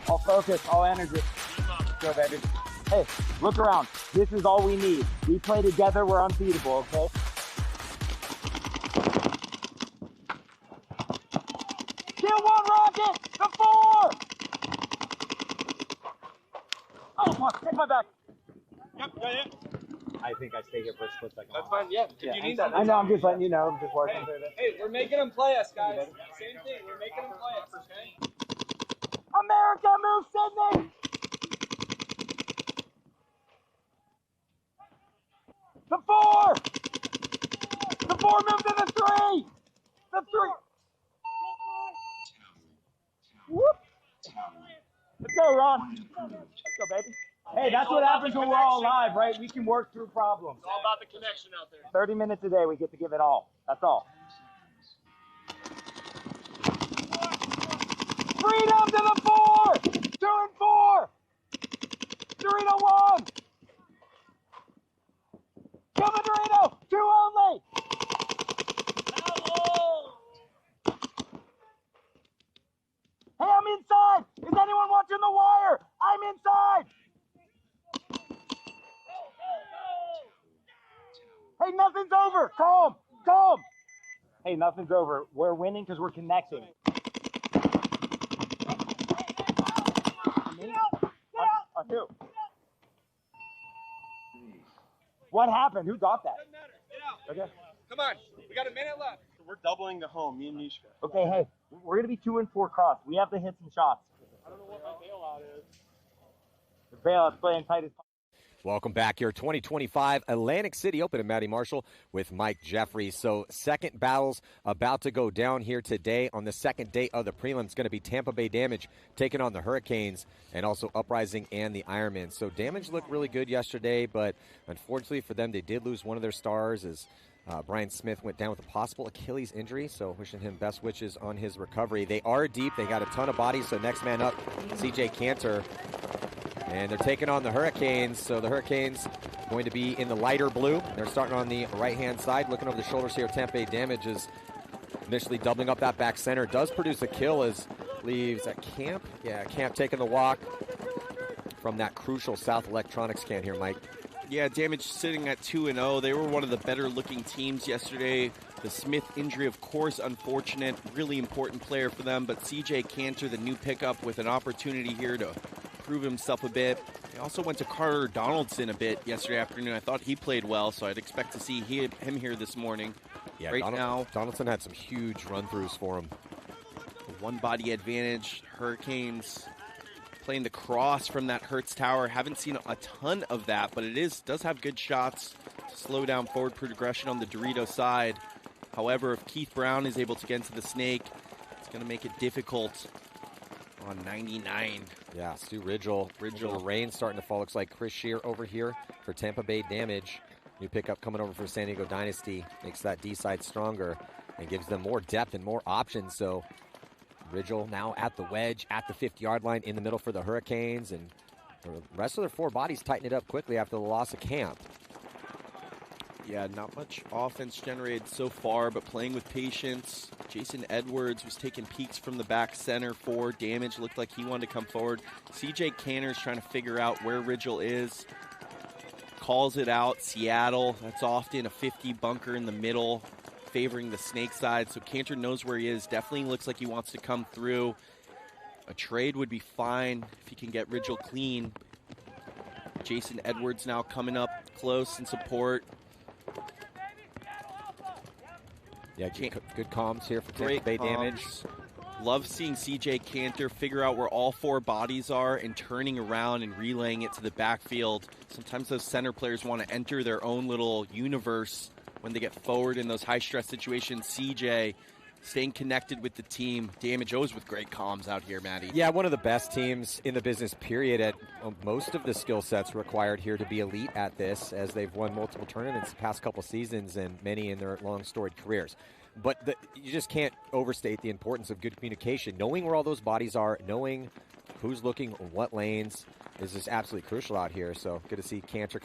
All focus, all energy. Go, baby. Hey, look around. This is all we need. We play together, we're unbeatable, okay? Kill 1 rocket! The 4! Oh, come on, take my back. Yep, yeah. I think I stay here for a split second. That's fine, yeah. If you need that. I know, I'm just letting you know. I'm just working through this. Hey, we're making them play us, guys. Same thing. We're making them play us, okay? America, move Sydney! The 4! The 4 moved to the 3! The 3! Whoop! Let's go, Ron. Let's go, baby. Hey, that's what happens when we're all alive, right? We can work through problems. It's all about the connection out there. 30 minutes a day, we get to give it all. That's all. Freedom to the 4! 2 and 4! Dorito 1! Come on, Dorito! 2 only! Hey, I'm inside! Is anyone watching the wire? I'm inside! Hey, nothing's over! Calm! Calm! Hey, nothing's over. We're winning because we're connecting. On who? What happened? Who got that? Okay. Come on. We got a minute left. We're doubling the home, me and Mishka. Okay, hey, we're going to be 2 and 4 cross. We have to hit some shots. I don't know what my bailout is. The bailout's playing tight as. Welcome back here, 2025 Atlantic City Open at Matty Marshall with Mike Jeffries. So second battles about to go down here today on the second day of the prelims. Going to be Tampa Bay Damage taking on the Hurricanes and also Uprising and the Ironmen. So Damage looked really good yesterday, but unfortunately for them, they did lose one of their stars as Brian Smith went down with a possible Achilles injury, so wishing him best wishes on his recovery. They are deep. They got a ton of bodies, so next man up, CJ Cantor. And they're taking on the Hurricanes, so the Hurricanes going to be in the lighter blue. They're starting on the right-hand side, looking over the shoulders here. Tampa Bay Damage is initially doubling up that back center. Does produce a kill as leaves at Camp. Yeah, Camp taking the walk from that crucial South Electronics can here, Mike. Yeah, Damage sitting at 2-0. They were one of the better-looking teams yesterday. The Smith injury, of course, unfortunate. Really important player for them, but CJ Cantor, the new pickup, with an opportunity here to prove himself a bit. He also went to Carter Donaldson a bit yesterday afternoon. I thought he played well, so I'd expect to see him here this morning. Yeah, right now, Donaldson had some huge run-throughs for him. One body advantage. Hurricanes playing the cross from that Hertz tower. Haven't seen a ton of that, but it does have good shots to slow down forward progression on the Dorito side. However, if Keith Brown is able to get into the snake, it's going to make it difficult on 99. Yeah, Stu Ridgel. Rain starting to fall. Looks like Chris Shear over here for Tampa Bay Damage. New pickup coming over for San Diego Dynasty. Makes that D side stronger and gives them more depth and more options. So Ridgel now at the wedge, at the 50-yard line in the middle for the Hurricanes. And the rest of their 4 bodies tighten it up quickly after the loss of Camp. Yeah, not much offense generated so far, but playing with patience. Jason Edwards was taking peeks from the back center for Damage. Looked like he wanted to come forward. CJ Cantor's trying to figure out where Ridgel is. Calls it out. Seattle, that's often a 50 bunker in the middle, favoring the snake side. So Cantor knows where he is. Definitely looks like he wants to come through. A trade would be fine if he can get Ridgel clean. Jason Edwards now coming up close in support. Yeah, good comms here for Tampa Bay Damage. Love seeing CJ Cantor figure out where all 4 bodies are and turning around and relaying it to the backfield. Sometimes those center players want to enter their own little universe when they get forward in those high-stress situations. CJ staying connected with the team. Damage always with great comms out here, Matty. Yeah, one of the best teams in the business, period, at most of the skill sets required here to be elite at this, as they've won multiple tournaments the past couple seasons and many in their long storied careers. But you just can't overstate the importance of good communication. Knowing where all those bodies are, knowing who's looking what lanes is just absolutely crucial out here. So good to see Cantor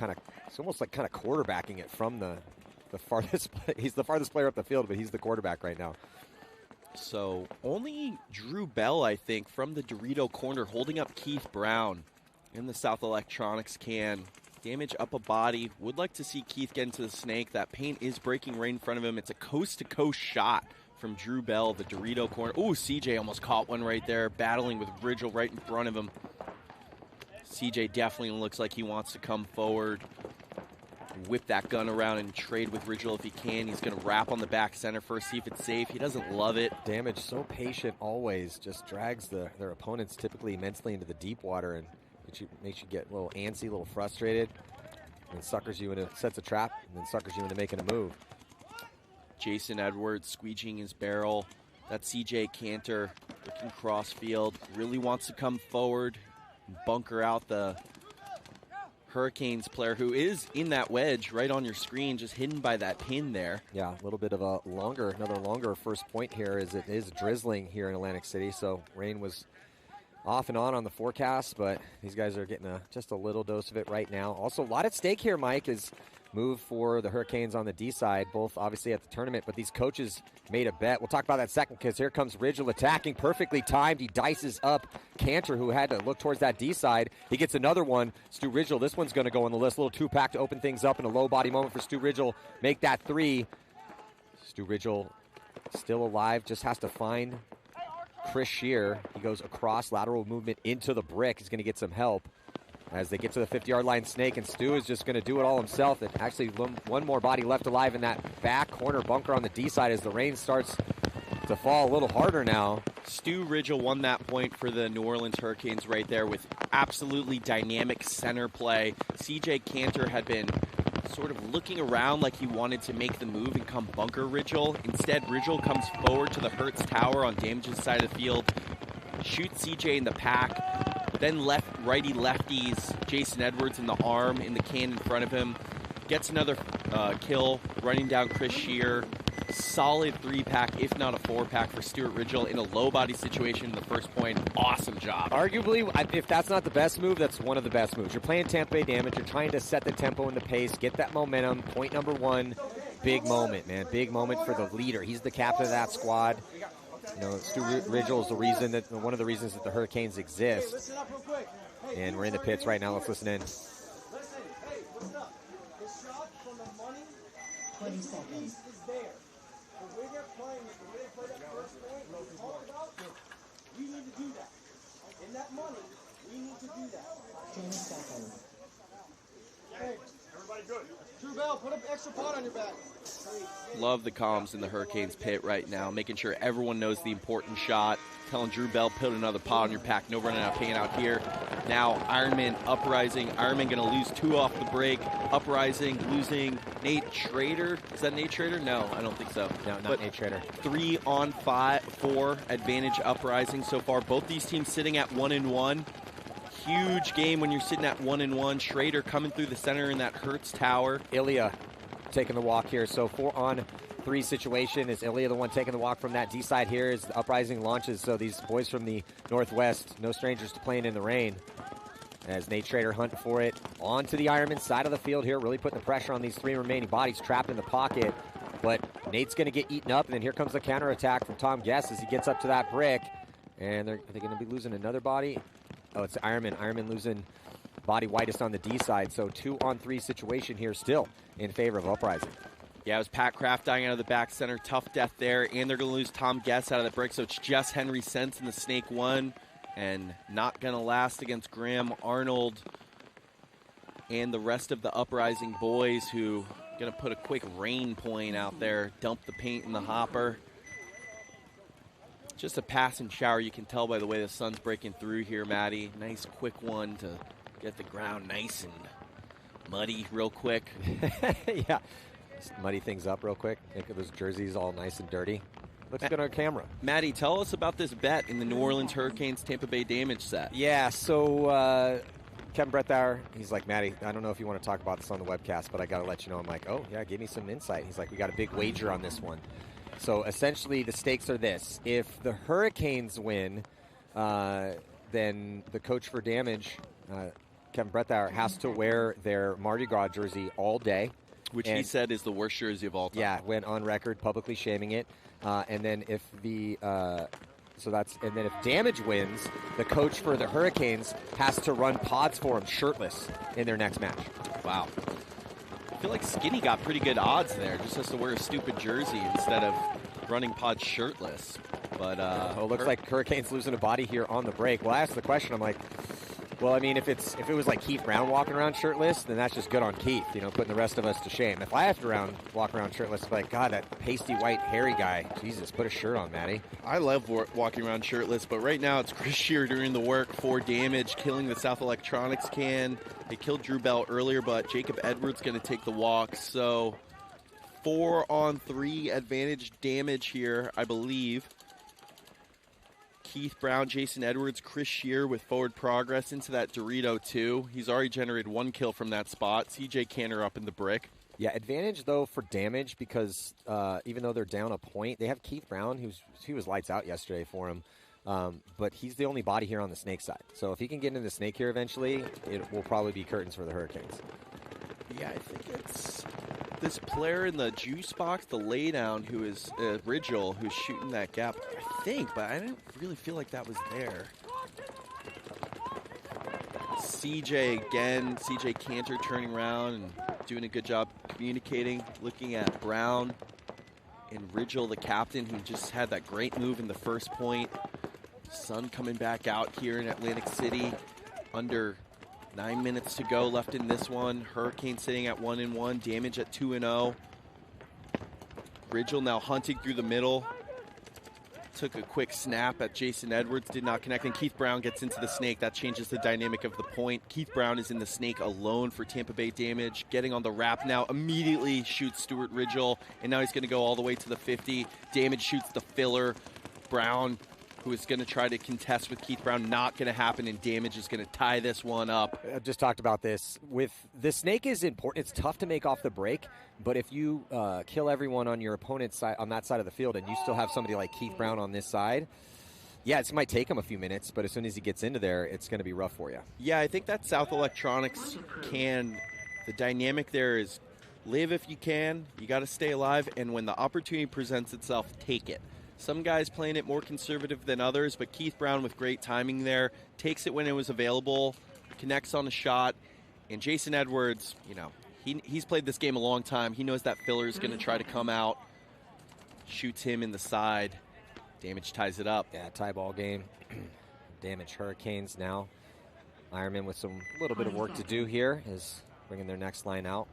it's almost like kind of quarterbacking it from the farthest. He's the farthest player up the field, but he's the quarterback right now. So only Drew Bell, I think, from the Dorito corner holding up Keith Brown in the South Electronics can. Damage up a body. Would like to see Keith get into the snake. That paint is breaking right in front of him. It's a coast-to-coast shot from Drew Bell, the Dorito corner. Ooh, CJ almost caught one right there, battling with Ridgel right in front of him. CJ definitely looks like he wants to come forward, whip that gun around and trade with Ridgel if he can. He's going to wrap on the back center first, see if it's safe. He doesn't love it. Damage so patient always, just drags their opponents typically immensely into the deep water and makes you get a little antsy, a little frustrated, and suckers you into, sets a trap, and then suckers you into making a move. Jason Edwards squeegeeing his barrel. That's CJ Cantor looking cross field. Really wants to come forward and bunker out the Hurricanes player who is in that wedge right on your screen, just hidden by that pin there. Yeah, a little bit of another longer first point here as it is drizzling here in Atlantic City. So rain was off and on the forecast, but these guys are getting just a little dose of it right now. Also, a lot at stake here, Mike, is move for the Hurricanes on the D side, both obviously at the tournament, but these coaches made a bet. We'll talk about that second because here comes Ridgel attacking, perfectly timed. He dices up Cantor, who had to look towards that D side. He gets another one. Stu Ridgel, this one's going to go on the list. Little two-pack to open things up in a low body moment for Stu Ridgel. Make that 3. Stu Ridgel still alive, just has to find Chris Shear. He goes across, lateral movement into the brick. He's going to get some help as they get to the 50-yard line. Snake, and Stu is just going to do it all himself. And actually one more body left alive in that back corner bunker on the D side as the rain starts to fall a little harder now. Stu Ridgel won that point for the New Orleans Hurricanes right there with absolutely dynamic center play. CJ Cantor had been sort of looking around like he wanted to make the move and come bunker Ridgel. Instead, Ridgel comes forward to the Hertz Tower on Damage's side of the field, shoots CJ in the pack, then righty lefties Jason Edwards in the arm in the can in front of him, gets another kill, running down Chris Shear. Solid 3-pack, if not a 4-pack for Stuart Ridgel in a low body situation in the first point. Awesome job. Arguably, if that's not the best move, that's one of the best moves. You're playing Tampa Bay Damage. You're trying to set the tempo and the pace, get that momentum. Point number 1, big moment, man. Big moment for the leader. He's the captain of that squad. You know, Stu Ridgel is one of the reasons that the Hurricanes exist. And we're in the pits right now. Let's listen in. Listen, hey, listen up. The shot from the money 20 seconds. is there. The way they're playing it, the way they play that first point, what we talked about, we need to do that. In that money, we need to do that. 10 seconds. Hey, everybody good. Drew Bell, put an extra pot on your back. Love the comms in the Hurricanes pit right now, making sure everyone knows the important shot. Telling Drew Bell, put another pot on your pack. No running out, paying out here. Now Ironman uprising. Ironman going to lose 2 off the break. Uprising, losing Nate Schrader. Is that Nate Schrader? No, I don't think so. No, not Nate Schrader. 3 on 4 advantage uprising so far. Both these teams sitting at 1-1. Huge game when you're sitting at 1-1. Schrader coming through the center in that Hertz Tower. Ilya taking the walk here. So 4 on 3 situation. Is Ilya the one taking the walk from that D side here as the uprising launches? So these boys from the Northwest, no strangers to playing in the rain. As Nate Schrader hunt for it. Onto the Ironman side of the field here, really putting the pressure on these 3 remaining bodies trapped in the pocket. But Nate's going to get eaten up, and then here comes the counterattack from Tom Guess as he gets up to that brick. And are they going to be losing another body? Oh, it's Ironman. Ironman losing body widest on the D side. So 2 on 3 situation here still in favor of Uprising. Yeah, it was Pat Kraft dying out of the back center. Tough death there. And they're going to lose Tom Guess out of the brick. So it's just Henry Sense in the Snake 1. And not going to last against Graham Arnold and the rest of the Uprising boys who going to put a quick rain point out there. Dump the paint in the hopper. Just a pass and shower. You can tell by the way the sun's breaking through here, Maddie. Nice quick one to get the ground nice and muddy real quick. Yeah. Just muddy things up real quick. Make those jerseys all nice and dirty. Looks good on camera. Maddie, tell us about this bet in the New Orleans Hurricanes Tampa Bay Damage set. Yeah, so Kevin Brettauer, he's like, Maddie, I don't know if you want to talk about this on the webcast, but I got to let you know. I'm like, oh, yeah, give me some insight. He's like, we got a big wager on this one. So essentially the stakes are this. If the Hurricanes win, then the coach for Damage, Kevin Brettauer, has to wear their Mardi Gras jersey all day. Which he said is the worst jersey of all time. Yeah, went on record publicly shaming it. And then if if Damage wins, the coach for the Hurricanes has to run pods for him shirtless in their next match. Wow. I feel like Skinny got pretty good odds there. Just has to wear a stupid jersey instead of running pods shirtless. But it looks like Hurricanes losing a body here on the break. Well, I asked the question. I'm like, well, I mean, if it was like Keith Brown walking around shirtless, then that's just good on Keith, putting the rest of us to shame. If I have to walk around shirtless, it's like, God, that pasty white hairy guy. Jesus, put a shirt on, Matty. I love walking around shirtless, but right now it's Chris Shear doing the work for Damage, killing the South Electronics can. They killed Drew Bell earlier, but Jacob Edwards going to take the walk. So 4 on 3 advantage Damage here, I believe. Keith Brown, Jason Edwards, Chris Shear with forward progress into that Dorito too. He's already generated 1 kill from that spot. CJ Cantor up in the brick. Yeah, advantage, though, for damage because even though they're down a point, they have Keith Brown, he was lights out yesterday for him. But he's the only body here on the snake side. So if he can get into the snake here eventually, it will probably be curtains for the Hurricanes. Yeah, I think it's this player in the juice box, the laydown, who is Rigel, who's shooting that gap, I think, but I didn't really feel like that was there. CJ again, CJ Cantor turning around and doing a good job communicating, looking at Brown and Rigel, the captain, who just had that great move in the first point. Sun coming back out here in Atlantic City. Under 9 minutes to go left in this one. Hurricane sitting at 1-1, damage at 2-0. Rigel now hunting through the middle. Took a quick snap at Jason Edwards, did not connect, and Keith Brown gets into the snake. That changes the dynamic of the point. Keith Brown is in the snake alone for Tampa Bay damage. Getting on the wrap now, immediately shoots Stuart Rigel, and now he's going to go all the way to the 50. Damage shoots the filler. Brown, who is going to try to contest with Keith Brown, not going to happen, and damage is going to tie this one up. I just talked about this. With the snake is important. It's tough to make off the break, but if you kill everyone on your opponent's side, on that side of the field, and you still have somebody like Keith Brown on this side, yeah, it might take him a few minutes, but as soon as he gets into there, it's going to be rough for you. Yeah, I think that South Electronics the dynamic there is live if you can, you got to stay alive, and when the opportunity presents itself, take it. Some guys playing it more conservative than others, but Keith Brown with great timing there, takes it when it was available, connects on a shot, and Jason Edwards, you know, he's played this game a long time. He knows that filler is going to try to come out, shoots him in the side. Damage ties it up. Yeah, tie ball game. Damage Hurricanes now. Ironman with some little bit of work to do here is bringing their next line out.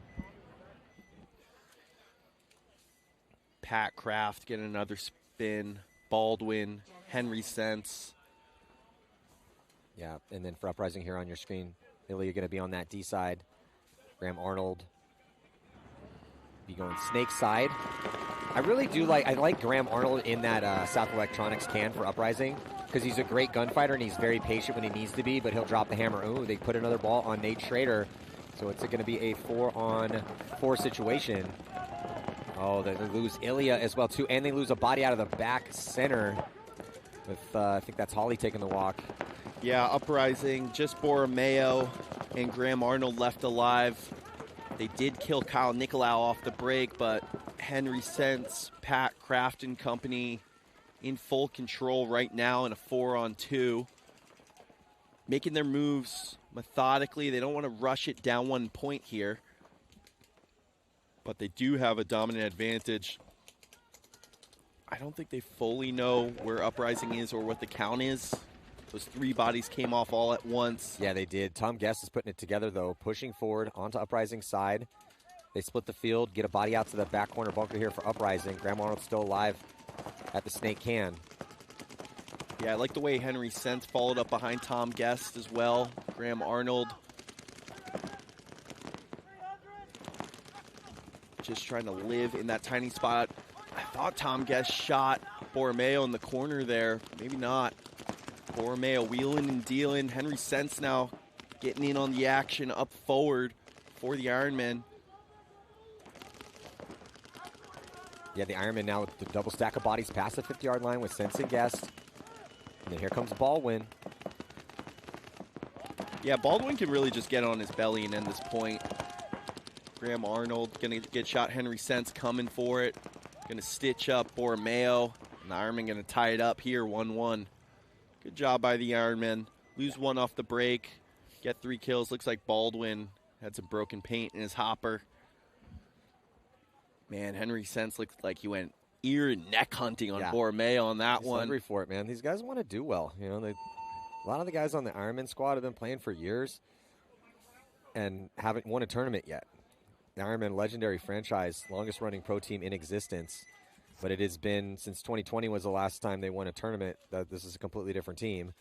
Pat Kraft getting another spin. Baldwin, Henry Sense. Yeah, and then for Uprising here on your screen, Ilya going to be on that D side. Graham Arnold be going snake side. I really do like Graham Arnold in that South Electronics can for Uprising because he's a great gunfighter and he's very patient when he needs to be, but he'll drop the hammer. Ooh, they put another ball on Nate Schrader, so it's going to be a 4-on-4 situation. Oh, they lose Ilya as well, too, and they lose a body out of the back center with, I think that's Holly taking the walk. Yeah, Uprising, just Borromeo and Graham Arnold left alive. They did kill Kyle Nicolau off the break, but Henry Sense, Pat Kraft and company in full control right now in a 4-on-2. Making their moves methodically. They don't want to rush it down 1 point here. But they do have a dominant advantage. I don't think they fully know where Uprising is or what the count is. Those 3 bodies came off all at once. Yeah, they did. Tom Guest is putting it together, though, pushing forward onto Uprising's side. They split the field, get a body out to the back corner bunker here for Uprising. Graham Arnold's still alive at the snake can. Yeah, I like the way Henry Sense followed up behind Tom Guest as well. Graham Arnold just trying to live in that tiny spot. I thought Tom Guest shot Borromeo in the corner there. Maybe not. Borromeo wheeling and dealing. Henry Sense now getting in on the action up forward for the Ironman. Yeah, the Ironman now with the double stack of bodies past the 50-yard line with Sense and Guest. And then here comes Baldwin. Yeah, Baldwin can really just get on his belly and end this point. Graham Arnold going to get shot. Henry Sense coming for it. Going to stitch up Borromeo. And the Ironman going to tie it up here, 1-1. Good job by the Ironman. Lose 1 off the break. Get 3 kills. Looks like Baldwin had some broken paint in his hopper. Man, Henry Sense looked like he went ear and neck hunting on Borromeo on that one. Hungry for it, man. These guys want to do well. You know, a lot of the guys on the Ironman squad have been playing for years and haven't won a tournament yet. The Ironman legendary franchise, longest running pro team in existence, but it has been since 2020 was the last time they won a tournament. That this is a completely different team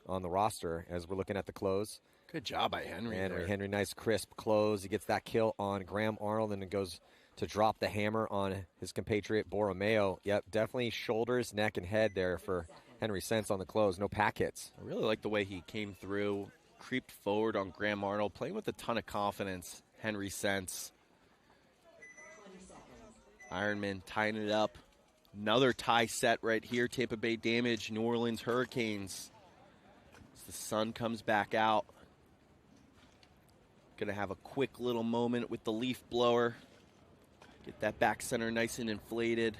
on the roster as we're looking at the close. Good job by Henry. Henry, nice crisp close. He gets that kill on Graham Arnold and it goes to drop the hammer on his compatriot Borromeo. Yep, definitely shoulders, neck, and head there for Henry Sense on the close, no pack hits. I really like the way he came through, creeped forward on Graham Arnold, playing with a ton of confidence. Henry Sense. Ironman tying it up. Another tie set right here. Tampa Bay Damage, New Orleans Hurricanes. As the sun comes back out. Gonna have a quick little moment with the leaf blower. Get that back center nice and inflated.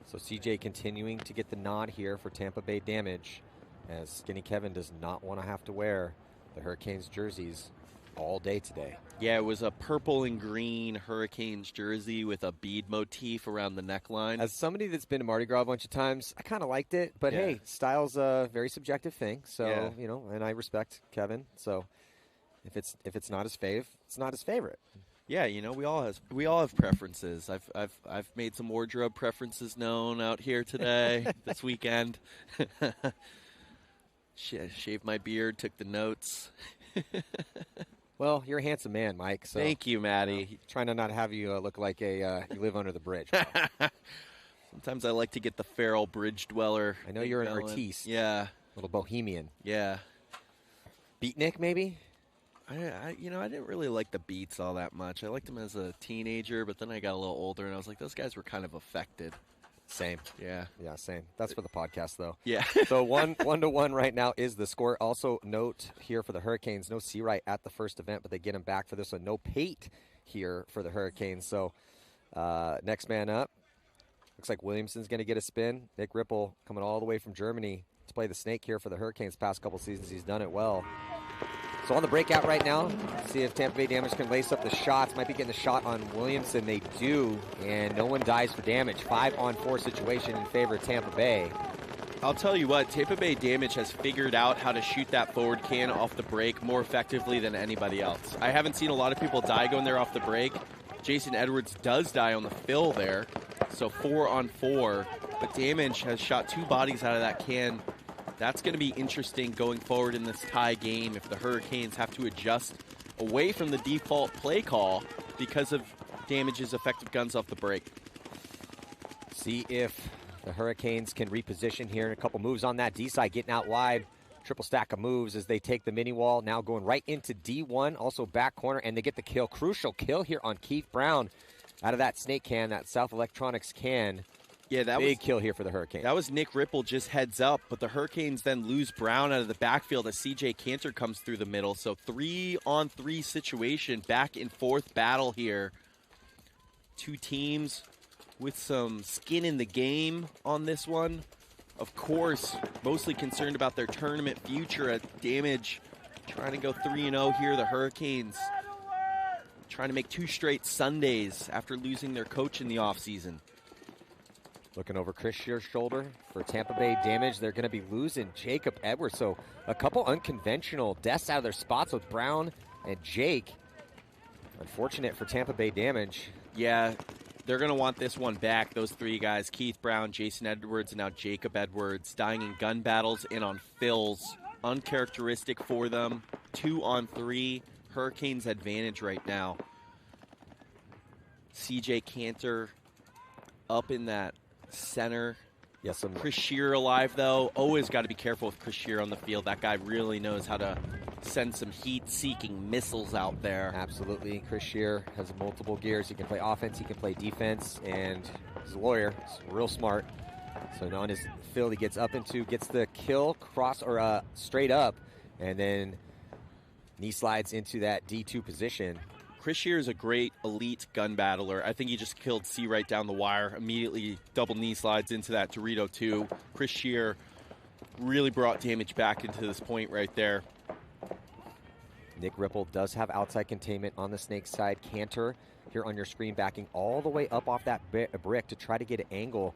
So CJ continuing to get the nod here for Tampa Bay Damage, as Skinny Kevin does not want to have to wear the Hurricanes jerseys all day today. Yeah, it was a purple and green Hurricanes jersey with a bead motif around the neckline. As somebody that's been to Mardi Gras a bunch of times, I kind of liked it, but Yeah. hey, style's a very subjective thing. So Yeah. you know, and I respect Kevin. So if it's not his fave, it's not his favorite. Yeah, you know, we all have preferences. I've made some wardrobe preferences known out here today, this weekend. Shaved my beard, took the notes. Well, you're a handsome man, Mike. So Thank you, Maddie. trying to not have you look like you live under the bridge. Sometimes I like to get the feral bridge dweller. I know you're an going. artiste. Yeah, Little bohemian. yeah. Beatnik, maybe? I didn't really like the Beats all that much. I liked them as a teenager, but then I got a little older, and I was like, those guys were kind of affected. Same. Yeah. Yeah, same. That's for the podcast, though. Yeah. So 1-1 right now is the score. Also, note here for the Hurricanes, no Seawright at the first event, but they get him back for this one. No Pate here for the Hurricanes. So next man up. Looks like Williamson's going to get a spin. Nick Ripple coming all the way from Germany to play the snake here for the Hurricanes. Past couple seasons, he's done it well. So on the breakout right now, see if Tampa Bay Damage can lace up the shots. Might be getting the shot on Williamson. They do, and no one dies for damage. 5-on-4 situation in favor of Tampa Bay. I'll tell you what, Tampa Bay Damage has figured out how to shoot that forward can off the break more effectively than anybody else. I haven't seen a lot of people die going there off the break. Jason Edwards does die on the fill there, so 4-on-4. But Damage has shot 2 bodies out of that can. That's going to be interesting going forward in this tie game if the Hurricanes have to adjust away from the default play call because of Damage's effective guns off the break. See if the Hurricanes can reposition here. A couple moves on that D side, getting out wide. Triple stack of moves as they take the mini wall. Now going right into D1, also back corner, and they get the kill. Crucial kill here on Keith Brown out of that snake can, that South Electronics can. Yeah, that big kill here for the Hurricanes. That was Nick Ripple just heads up, but the Hurricanes then lose Brown out of the backfield as CJ Cantor comes through the middle. So 3-on-3 situation, back and forth battle here. 2 teams with some skin in the game on this one. Of course, mostly concerned about their tournament future at Damage. Trying to go 3-0 here, the Hurricanes. Trying to make 2 straight Sundays after losing their coach in the offseason. Looking over Chris Shear's shoulder for Tampa Bay Damage. They're going to be losing Jacob Edwards. So a couple unconventional deaths out of their spots with Brown and Jake. Unfortunate for Tampa Bay Damage. Yeah, they're going to want this one back. Those 3 guys, Keith Brown, Jason Edwards, and now Jacob Edwards, dying in gun battles and on fills. Uncharacteristic for them. 2-on-3. Hurricanes advantage right now. CJ Cantor up in that center. Yes, Chris Shear alive, though. Always got to be careful with Chris Shear on the field. That guy really knows how to send some heat-seeking missiles out there. Absolutely. Chris Shear has multiple gears. He can play offense, he can play defense, and he's a lawyer. He's real smart. So on his field, he gets the kill, cross, or straight up, and then knee slides into that D2 position. Chris Shear is a great elite gun battler. I think he just killed Seawright down the wire, immediately double knee slides into that Dorito 2. Chris Shear really brought Damage back into this point right there. Nick Ripple does have outside containment on the snake side. Cantor here on your screen backing all the way up off that brick to try to get an angle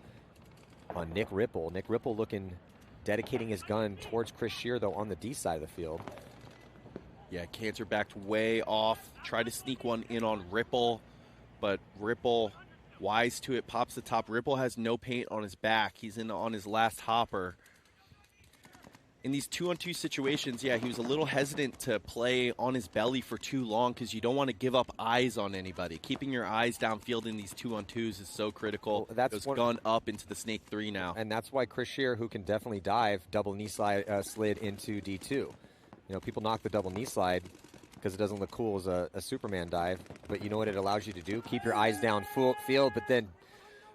on Nick Ripple. Nick Ripple dedicating his gun towards Chris Shear, though, on the D side of the field. Yeah, Cantor backed way off. Tried to sneak one in on Ripple, but Ripple, wise to it, pops the top. Ripple has no paint on his back. He's on his last hopper. in these 2-on-2 situations, yeah, he was a little hesitant to play on his belly for too long because you don't want to give up eyes on anybody. Keeping your eyes downfield in these 2-on-2s is so critical. Well, that's gone up into the Snake 3 now. And that's why Chris Shear, who can definitely dive, double knee slide, slid into D2. You know, people knock the double knee slide because it doesn't look cool as a Superman dive. But you know what it allows you to do? Keep your eyes down field, but then,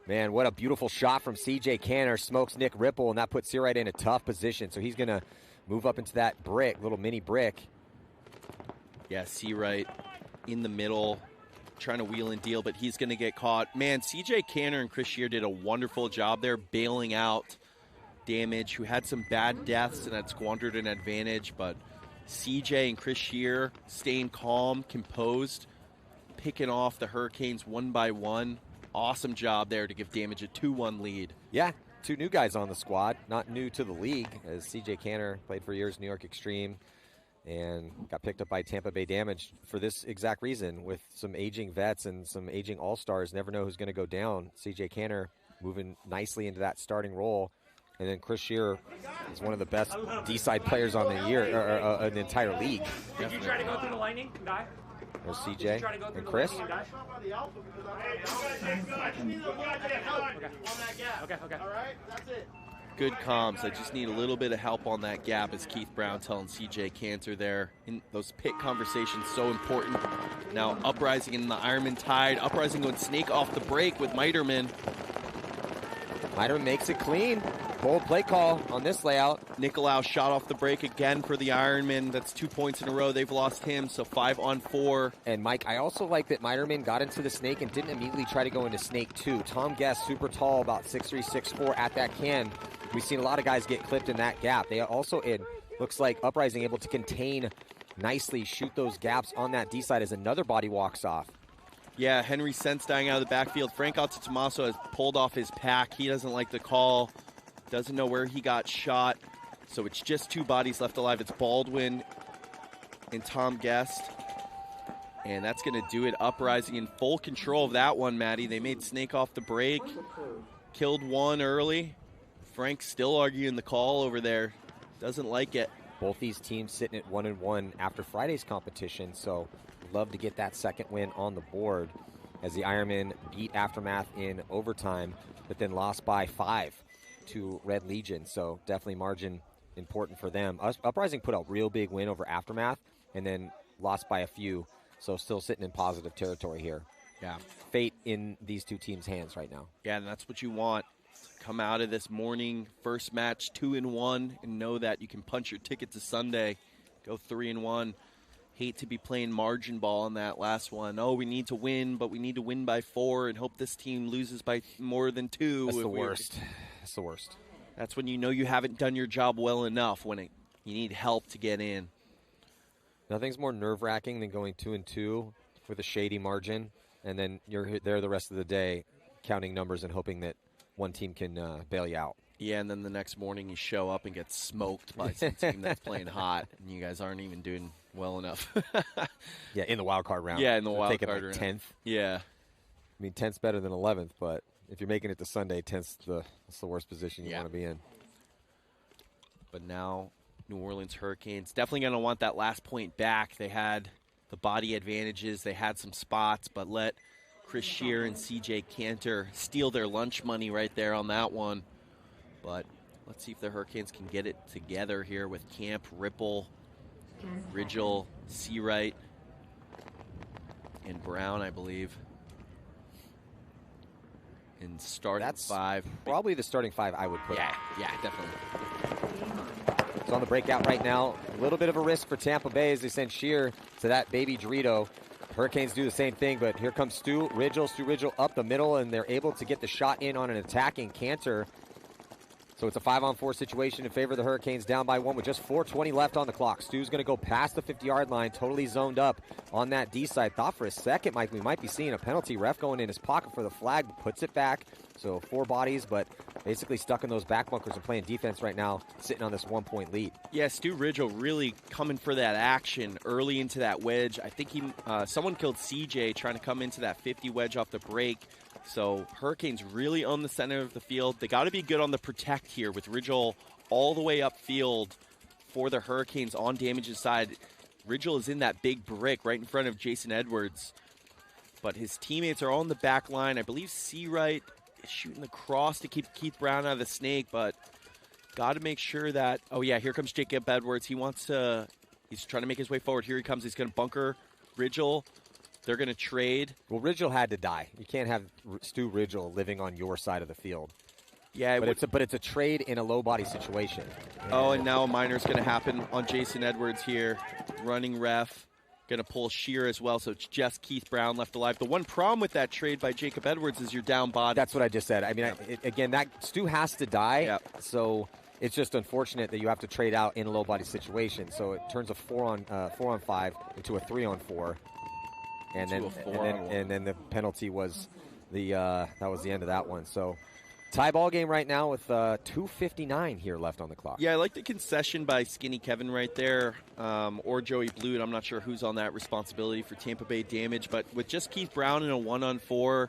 man, what a beautiful shot from C.J. Canner. Smokes Nick Ripple, and that puts Seawright in a tough position. So he's going to move up into that brick, little mini brick. Yeah, Seawright in the middle, trying to wheel and deal, but he's going to get caught. Man, C.J. Canner and Chris Shear did a wonderful job there bailing out Damage, who had some bad deaths and had squandered an advantage, but C.J. and Chris Shear staying calm, composed, picking off the Hurricanes one by one. Awesome job there to give Damage a 2-1 lead. Yeah, 2 new guys on the squad, not new to the league, as C.J. Canner played for years New York Extreme and got picked up by Tampa Bay Damage for this exact reason. With some aging vets and some aging all-stars, never know who's going to go down. C.J. Canner moving nicely into that starting role. And then Chris Shear is one of the best D-side players on the year, or the entire league. Did you try to go through the lightning and die? There's CJ and Chris. Okay. Good comms. I just need a little bit of help on that gap, as Keith Brown telling CJ Cantor there. In those pit conversations, so important. Now Uprising in the Ironman Tide. Uprising going Snake off the break with Miterman. Miterman makes it clean. Bold play call on this layout. Nicolau shot off the break again for the Ironman. That's 2 points in a row. They've lost him, so 5-on-4. And Mike, I also like that Miterman got into the Snake and didn't immediately try to go into Snake 2. Tom Guest, super tall, about 6'3", 6'4", at that can. We've seen a lot of guys get clipped in that gap. They also, it looks like Uprising able to contain nicely, shoot those gaps on that D side as another body walks off. Yeah, Henry Sense dying out of the backfield. Frank Altatomaso has pulled off his pack. He doesn't like the call. Doesn't know where he got shot. So it's just 2 bodies left alive. It's Baldwin and Tom Guest. And that's going to do it. Uprising in full control of that one, Maddie. They made Snake off the break. Killed one early. Frank's still arguing the call over there. Doesn't like it. Both these teams sitting at 1-1 after Friday's competition. So love to get that second win on the board as the Ironmen beat Aftermath in overtime, but then lost by 5 to Red Legion. So definitely margin important for them. Uprising put a real big win over Aftermath and then lost by a few. So still sitting in positive territory here. Yeah. Fate in these 2 teams' hands right now. Yeah, and that's what you want. Come out of this morning, first match 2-1, and know that you can punch your ticket to Sunday. Go 3-1. Hate to be playing margin ball on that last one. Oh, we need to win, but we need to win by 4 and hope this team loses by more than 2. That's the worst. That's the worst. That's when you know you haven't done your job well enough, when you need help to get in. Nothing's more nerve-wracking than going 2-2 with a shady margin, and then you're there the rest of the day counting numbers and hoping that one team can bail you out. Yeah, and then the next morning you show up and get smoked by some team that's playing hot, and you guys aren't even doing well enough. Yeah, in the wild card round. Yeah, in the wild taking card like round. 10th. Yeah. I mean, 10th's better than 11th, but if you're making it to Sunday, 10th's that's the worst position you want to be in. But now New Orleans Hurricanes definitely going to want that last point back. They had the body advantages. They had some spots, but let Chris Shear and C.J. Cantor steal their lunch money right there on that one. But let's see if the Hurricanes can get it together here with Camp, Ripple, Ridgel, Seawright, and Brown, I believe. And starting 5. Probably the starting 5 I would put out. Yeah, definitely. It's on the breakout right now. A little bit of a risk for Tampa Bay as they send Shear to that baby Dorito. Hurricanes do the same thing, but here comes Stu Ridgel up the middle, and they're able to get the shot in on an attacking Cantor. So it's a 5-on-4 situation in favor of the Hurricanes, down by 1 with just 4:20 left on the clock. Stu's going to go past the 50-yard line, totally zoned up on that D side. Thought for a second, Mike, we might be seeing a penalty. Ref going in his pocket for the flag, puts it back. So 4 bodies, but basically stuck in those back bunkers and playing defense right now, sitting on this 1-point lead. Yeah, Stu Ridgel really coming for that action early into that wedge. I think someone killed CJ trying to come into that 50 wedge off the break. So Hurricanes really on the center of the field. They got to be good on the protect here with Ridgel all the way upfield for the Hurricanes on Damage's side. Ridgel is in that big brick right in front of Jason Edwards. But his teammates are all in the back line. I believe Seawright is shooting the cross to keep Keith Brown out of the snake, but got to make sure that, oh yeah, here comes Jacob Edwards. He's trying to make his way forward. Here he comes. He's going to bunker Ridgel. They're going to trade. Well, Ridgel had to die. You can't have Stu Ridgel living on your side of the field. Yeah, but it's a trade in a low body situation. Oh, and now a minor's going to happen on Jason Edwards here. Running ref. Going to pull Shear as well, so it's just Keith Brown left alive. The one problem with that trade by Jacob Edwards is you're down body. That's what I just said. I mean, again, that Stu has to die, so it's just unfortunate that you have to trade out in a low body situation. So it turns a 4-on-5 into a 3-on-4, and then the penalty was that was the end of that one. So tie ball game right now with 2:59 here left on the clock. Yeah, I like the concession by Skinny Kevin right there, or Joey Blute. I'm not sure who's on that responsibility for Tampa Bay Damage, but with just Keith Brown in a 1-on-4,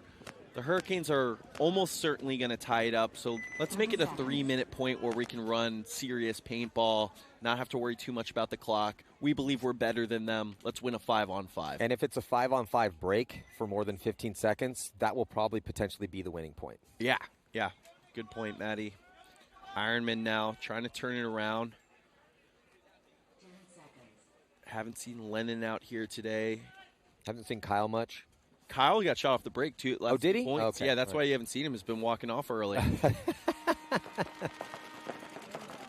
the Hurricanes are almost certainly going to tie it up. So let's make it a 3-minute point where we can run serious paintball, not have to worry too much about the clock. We believe we're better than them. Let's win a 5-on-5. And if it's a 5-on-5 break for more than 15 seconds, that will probably potentially be the winning point. Yeah. Yeah, good point, Maddie. Ironman now trying to turn it around. Haven't seen Lennon out here today. Haven't seen Kyle much. Kyle got shot off the break, too. Oh, did he? Points. Okay. Yeah, that's why you haven't seen him. He's been walking off early.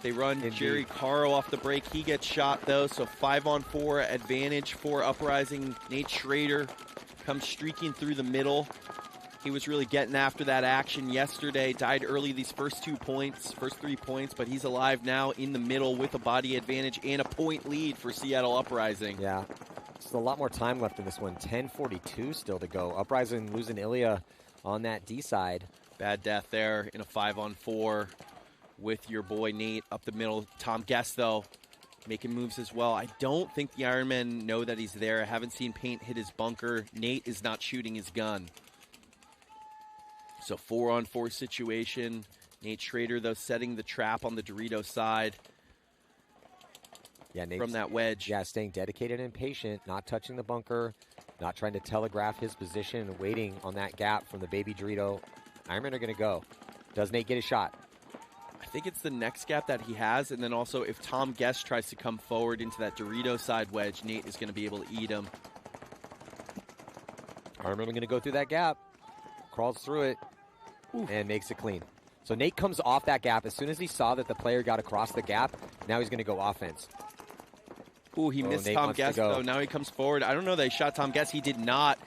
They run Jerry Caro off the break. He gets shot, though, so 5-on-4 advantage for Uprising. Nate Schrader comes streaking through the middle. He was really getting after that action yesterday. Died early these first 3 points, but he's alive now in the middle with a body advantage and a point lead for Seattle Uprising. Yeah. There's a lot more time left in this one. 10:42 still to go. Uprising losing Ilya on that D side. Bad death there in a 5-on-4 with your boy Nate up the middle. Tom Guest, though, making moves as well. I don't think the Ironmen know that he's there. I haven't seen Paint hit his bunker. Nate is not shooting his gun. So 4-on-4 situation. Nate Schrader, though, setting the trap on the Dorito side. Yeah, Nate's, from that wedge. Yeah, staying dedicated and patient, not touching the bunker, not trying to telegraph his position and waiting on that gap from the baby Dorito. Ironmen are going to go. Does Nate get a shot? I think it's the next gap that he has, and then also if Tom Guest tries to come forward into that Dorito side wedge, Nate is going to be able to eat him. Ironmen are going to go through that gap, crawls through it, and makes it clean. So Nate comes off that gap. As soon as he saw that the player got across the gap, now he's going to go offense. Ooh, he missed Tom Guest, though. Now he comes forward. I don't know that he shot Tom Guest. He did not.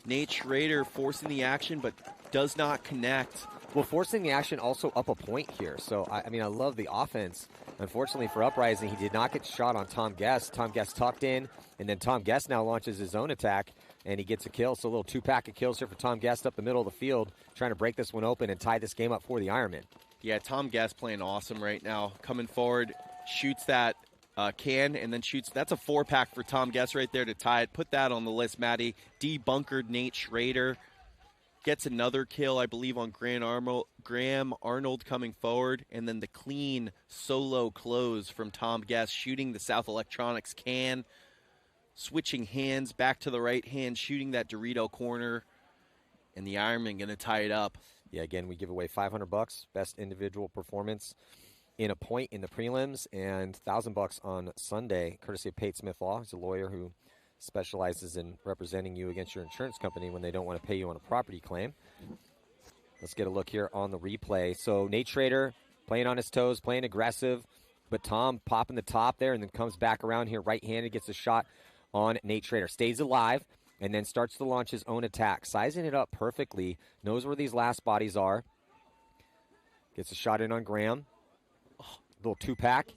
Nate Schrader forcing the action, but does not connect. Well, forcing the action also up a point here. So, I mean, I love the offense. Unfortunately for Uprising, he did not get shot on Tom Guest. Tom Guest tucked in, and then Tom Guest now launches his own attack, and he gets a kill. So a little two-pack of kills here for Tom Guest up the middle of the field, trying to break this one open and tie this game up for the Ironmen. Yeah, Tom Guest playing awesome right now. Coming forward, shoots that can, and then shoots. That's a 4-pack for Tom Guest right there to tie it. Put that on the list, Maddie. Debunkered Nate Schrader. Gets another kill, I believe, on Graham Arnold coming forward. And then the clean solo close from Tom Guest, shooting the South Electronics can. Switching hands back to the right hand, shooting that Dorito corner. And the Ironman going to tie it up. Yeah, again, we give away $500, best individual performance in a point in the prelims, and $1,000 on Sunday, courtesy of Pate Smith Law. He's a lawyer who specializes in representing you against your insurance company when they don't want to pay you on a property claim. Let's get a look here on the replay. So Nate Schrader playing on his toes, playing aggressive, but Tom popping the top there and then comes back around here right-handed, gets a shot on Nate Schrader. Stays alive and then starts to launch his own attack, sizing it up perfectly, knows where these last bodies are. Gets a shot in on Graham. Little 2-pack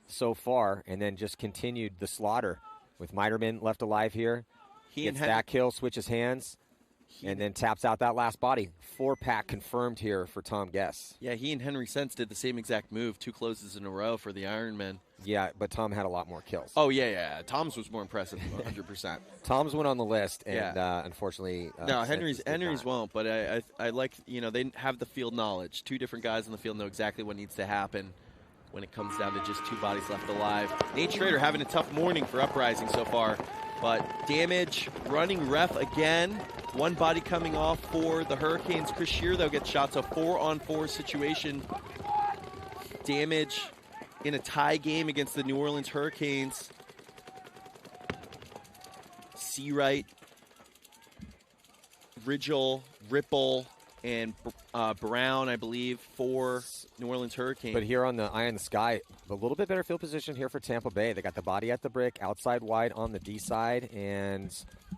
so far, and then just continued the slaughter with Miterman left alive here. Gets that kill, switches hands, and then taps out that last body. 4-pack confirmed here for Tom Guest. Yeah, he and Henry Sense did the same exact move, 2 closes in a row for the Ironmen. Yeah, but Tom had a lot more kills. Oh, yeah. Tom's was more impressive, 100%. Tom's went on the list, and unfortunately... no, Henry's won't, but I like, they have the field knowledge. 2 different guys in the field know exactly what needs to happen. when it comes down to just 2 bodies left alive. Nate Schrader having a tough morning for Uprising so far, but Damage running ref again. 1 body coming off for the Hurricanes. Chris Shear, though, gets shot, so 4-on-4 situation. Damage in a tie game against the New Orleans Hurricanes. Seawright, Ridgel, Ripple, and Brown, I believe, for New Orleans Hurricanes. But here on the eye in the sky, a little bit better field position here for Tampa Bay. They got the body at the brick, outside wide on the D side, and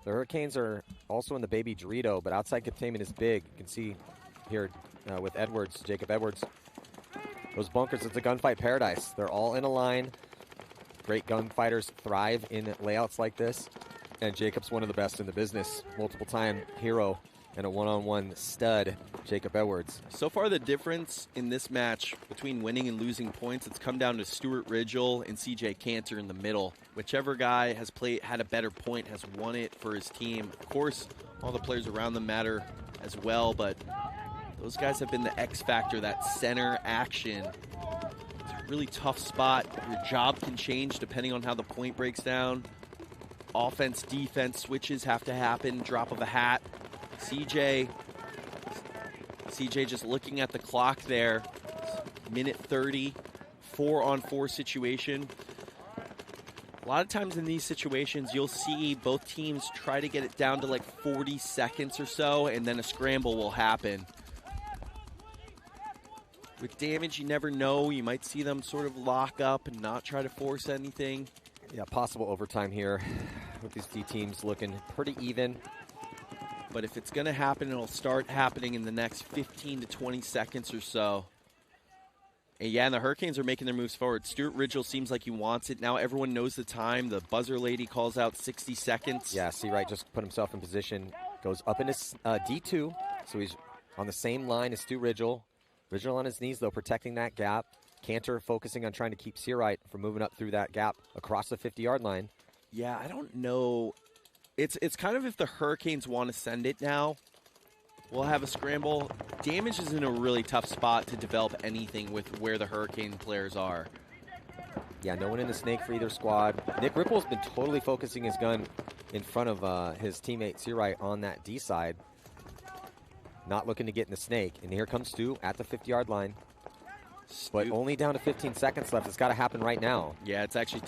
the Hurricanes are also in the baby Dorito, but outside containment is big. You can see here with Edwards, Jacob Edwards. Those bunkers, it's a gunfight paradise. They're all in a line. Great gunfighters thrive in layouts like this, and Jacob's one of the best in the business. Multiple-time hero and a one-on-one stud, Jacob Edwards. So far, the difference in this match between winning and losing points, it's come down to Stuart Ridgel and CJ Cantor in the middle. Whichever guy has had a better point has won it for his team. Of course, all the players around them matter as well, but those guys have been the X factor, that center action. It's a really tough spot. Your job can change depending on how the point breaks down. Offense, defense, switches have to happen, drop of a hat. CJ just looking at the clock there. Minute 30, 4-on-4 situation. A lot of times in these situations, you'll see both teams try to get it down to like 40 seconds or so, and then a scramble will happen. With Damage, you never know. You might see them sort of lock up and not try to force anything. Yeah, possible overtime here with these D teams looking pretty even. But if it's going to happen, it'll start happening in the next 15 to 20 seconds or so. And yeah, and the Hurricanes are making their moves forward. Stuart Ridgel seems like he wants it. Now everyone knows the time. The buzzer lady calls out 60 seconds. Yeah, Seawright just put himself in position. Goes up into D2, so he's on the same line as Stu Ridgel. Ridgel on his knees, though, protecting that gap. Cantor focusing on trying to keep Seawright from moving up through that gap across the 50-yard line. Yeah, I don't know. It's kind of if the Hurricanes want to send it now, we'll have a scramble. Damage is in a really tough spot to develop anything with where the Hurricane players are. Yeah, no one in the snake for either squad. Nick Ripple's been totally focusing his gun in front of his teammate Seawright on that D side. Not looking to get in the snake. And here comes Stu at the 50-yard line. But only down to 15 seconds left. It's got to happen right now. Yeah, it's actually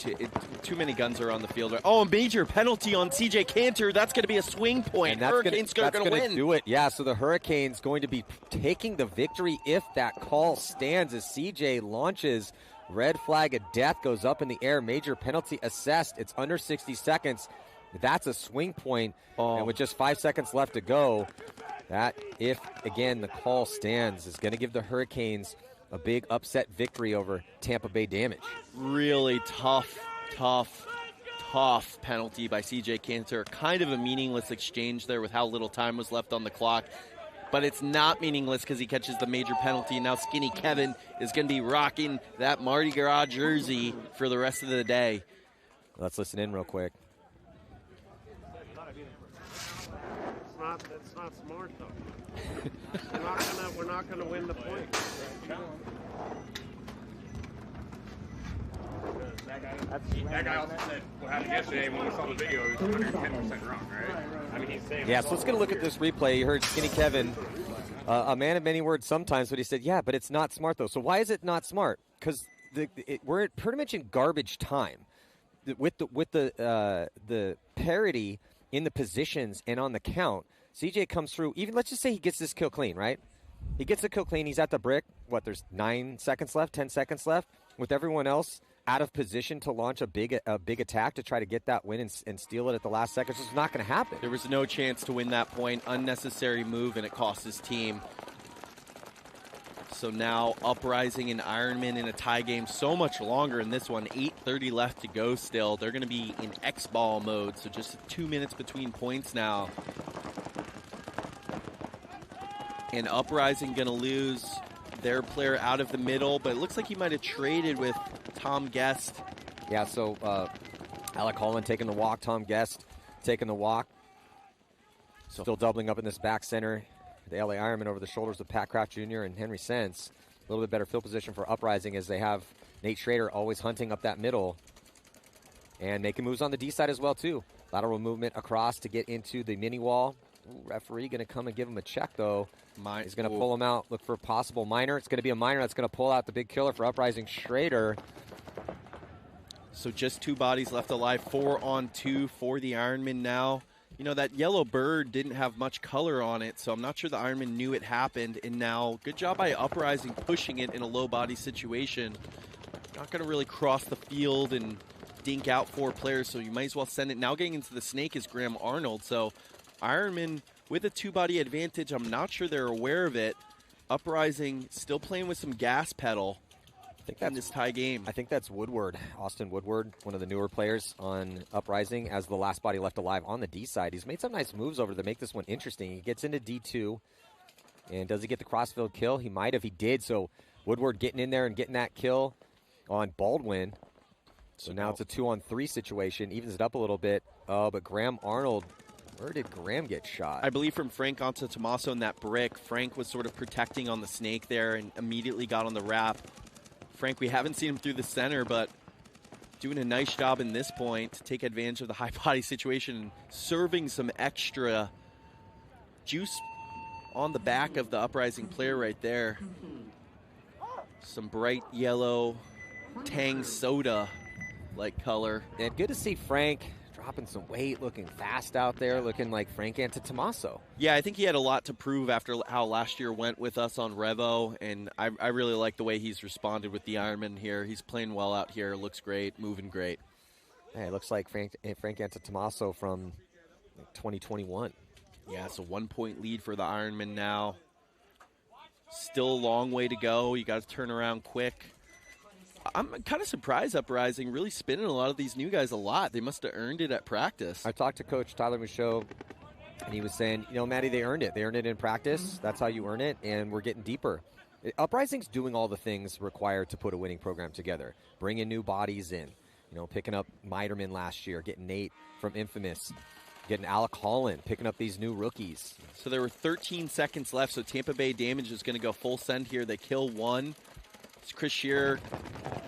too many guns are on the field. Oh, a major penalty on CJ Cantor. That's going to be a swing point. And that's Hurricanes going to win. Do it. Yeah, so the Hurricanes going to be taking the victory if that call stands as CJ launches. Red flag of death goes up in the air. Major penalty assessed. It's under 60 seconds. That's a swing point. And with just 5 seconds left to go, that, if, again, the call stands, is going to give the Hurricanes a big upset victory over Tampa Bay Damage. Really tough penalty by CJ Cantor. Kind of a meaningless exchange there with how little time was left on the clock. But it's not meaningless because he catches the major penalty. Now Skinny Kevin is going to be rocking that Mardi Gras jersey for the rest of the day. Let's listen in real quick. That's not smart, though. We're not gonna win the point. That guy also said what happened yesterday when we saw the video. He was 110% wrong, right? I mean, he's saying. Yeah, so let's get a look at this replay. You heard Skinny Kevin, a man of many words sometimes, but he said, yeah, but it's not smart, though. So why is it not smart? Because we're pretty much in garbage time. With the parity in the positions and on the count, CJ comes through. Even let's just say he gets this kill clean, right? He gets the kill clean. He's at the brick. What? There's 9 seconds left, 10 seconds left. With everyone else out of position to launch a big attack to try to get that win and steal it at the last second, it's just not going to happen. There was no chance to win that point. Unnecessary move, and it cost his team. So now Uprising and Ironman in a tie game, so much longer in this one. 8:30 left to go still. They're going to be in X-ball mode, so just 2 minutes between points now. And Uprising going to lose their player out of the middle, but it looks like he might have traded with Tom Guest. Yeah, so Alec Holland taking the walk, Tom Guest taking the walk. Still doubling up in this back center. The LA Ironman over the shoulders of Pat Kraft Jr. and Henry Sense. A little bit better field position for Uprising as they have Nate Schrader always hunting up that middle and making moves on the D side as well, too. Lateral movement across to get into the mini wall. Ooh, referee going to come and give him a check, though. He's going to pull him out, look for a possible minor. It's going to be a minor that's going to pull out the big killer for Uprising Schrader. So just 2 bodies left alive, 4 on 2 for the Ironman now. You know, that yellow bird didn't have much color on it, so I'm not sure the Ironman knew it happened. And now, good job by Uprising pushing it in a low body situation. Not going to really cross the field and dink out 4 players, so you might as well send it. Now getting into the snake is Graham Arnold, so Ironman with a 2-body advantage. I'm not sure they're aware of it. Uprising still playing with some gas pedal. I think that's this tie game. I think that's Woodward, Austin Woodward, one of the newer players on Uprising, as the last body left alive on the D side. He's made some nice moves over to make this one interesting. He gets into D2, and does he get the crossfield kill? He might have. He did. So Woodward getting in there and getting that kill on Baldwin. So now it's a 2-on-3 situation. Evens it up a little bit. Oh, but Graham Arnold, where did Graham get shot? I believe from Frank onto Tommaso in that brick. Frank was sort of protecting on the snake there and immediately got on the wrap. Frank, we haven't seen him through the center, but doing a nice job in this point to take advantage of the high body situation and serving some extra juice on the back of the Uprising player right there. Some bright yellow Tang soda-like color. And good to see Frank dropping some weight, looking fast out there, looking like Frank Antetomaso. Yeah, I think he had a lot to prove after how last year went with us on Revo, and I really like the way he's responded with the Ironman here. He's playing well out here, looks great, moving great. Hey, it looks like Frank Antetomaso from 2021. Yeah, it's a 1-point lead for the Ironman now. Still a long way to go. You got to turn around quick. I'm kind of surprised Uprising really spinning a lot of these new guys a lot. They must have earned it at practice. I talked to Coach Tyler Michaud, and he was saying, you know, Maddie, they earned it. They earned it in practice. That's how you earn it, and we're getting deeper. Uprising's doing all the things required to put a winning program together. Bringing new bodies in. You know, picking up Meiderman last year, getting Nate from Infamous, getting Alec Holland, picking up these new rookies. So there were 13 seconds left, so Tampa Bay Damage is going to go full send here. They kill 1. Chris Shearer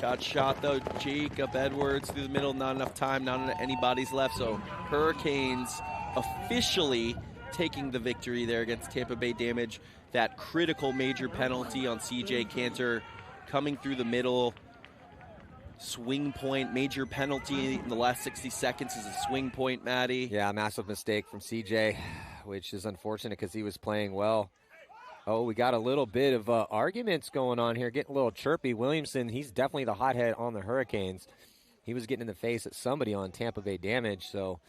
got shot, though. Jacob Edwards through the middle, not enough time, not any bodies left. So Hurricanes officially taking the victory there against Tampa Bay Damage. That critical major penalty on CJ Cantor coming through the middle. Swing point, major penalty in the last 60 seconds is a swing point, Maddie. Yeah, massive mistake from CJ, which is unfortunate because he was playing well. Oh, we got a little bit of arguments going on here, getting a little chirpy. Williamson, he's definitely the hothead on the Hurricanes. He was getting in the face at somebody on Tampa Bay Damage. So,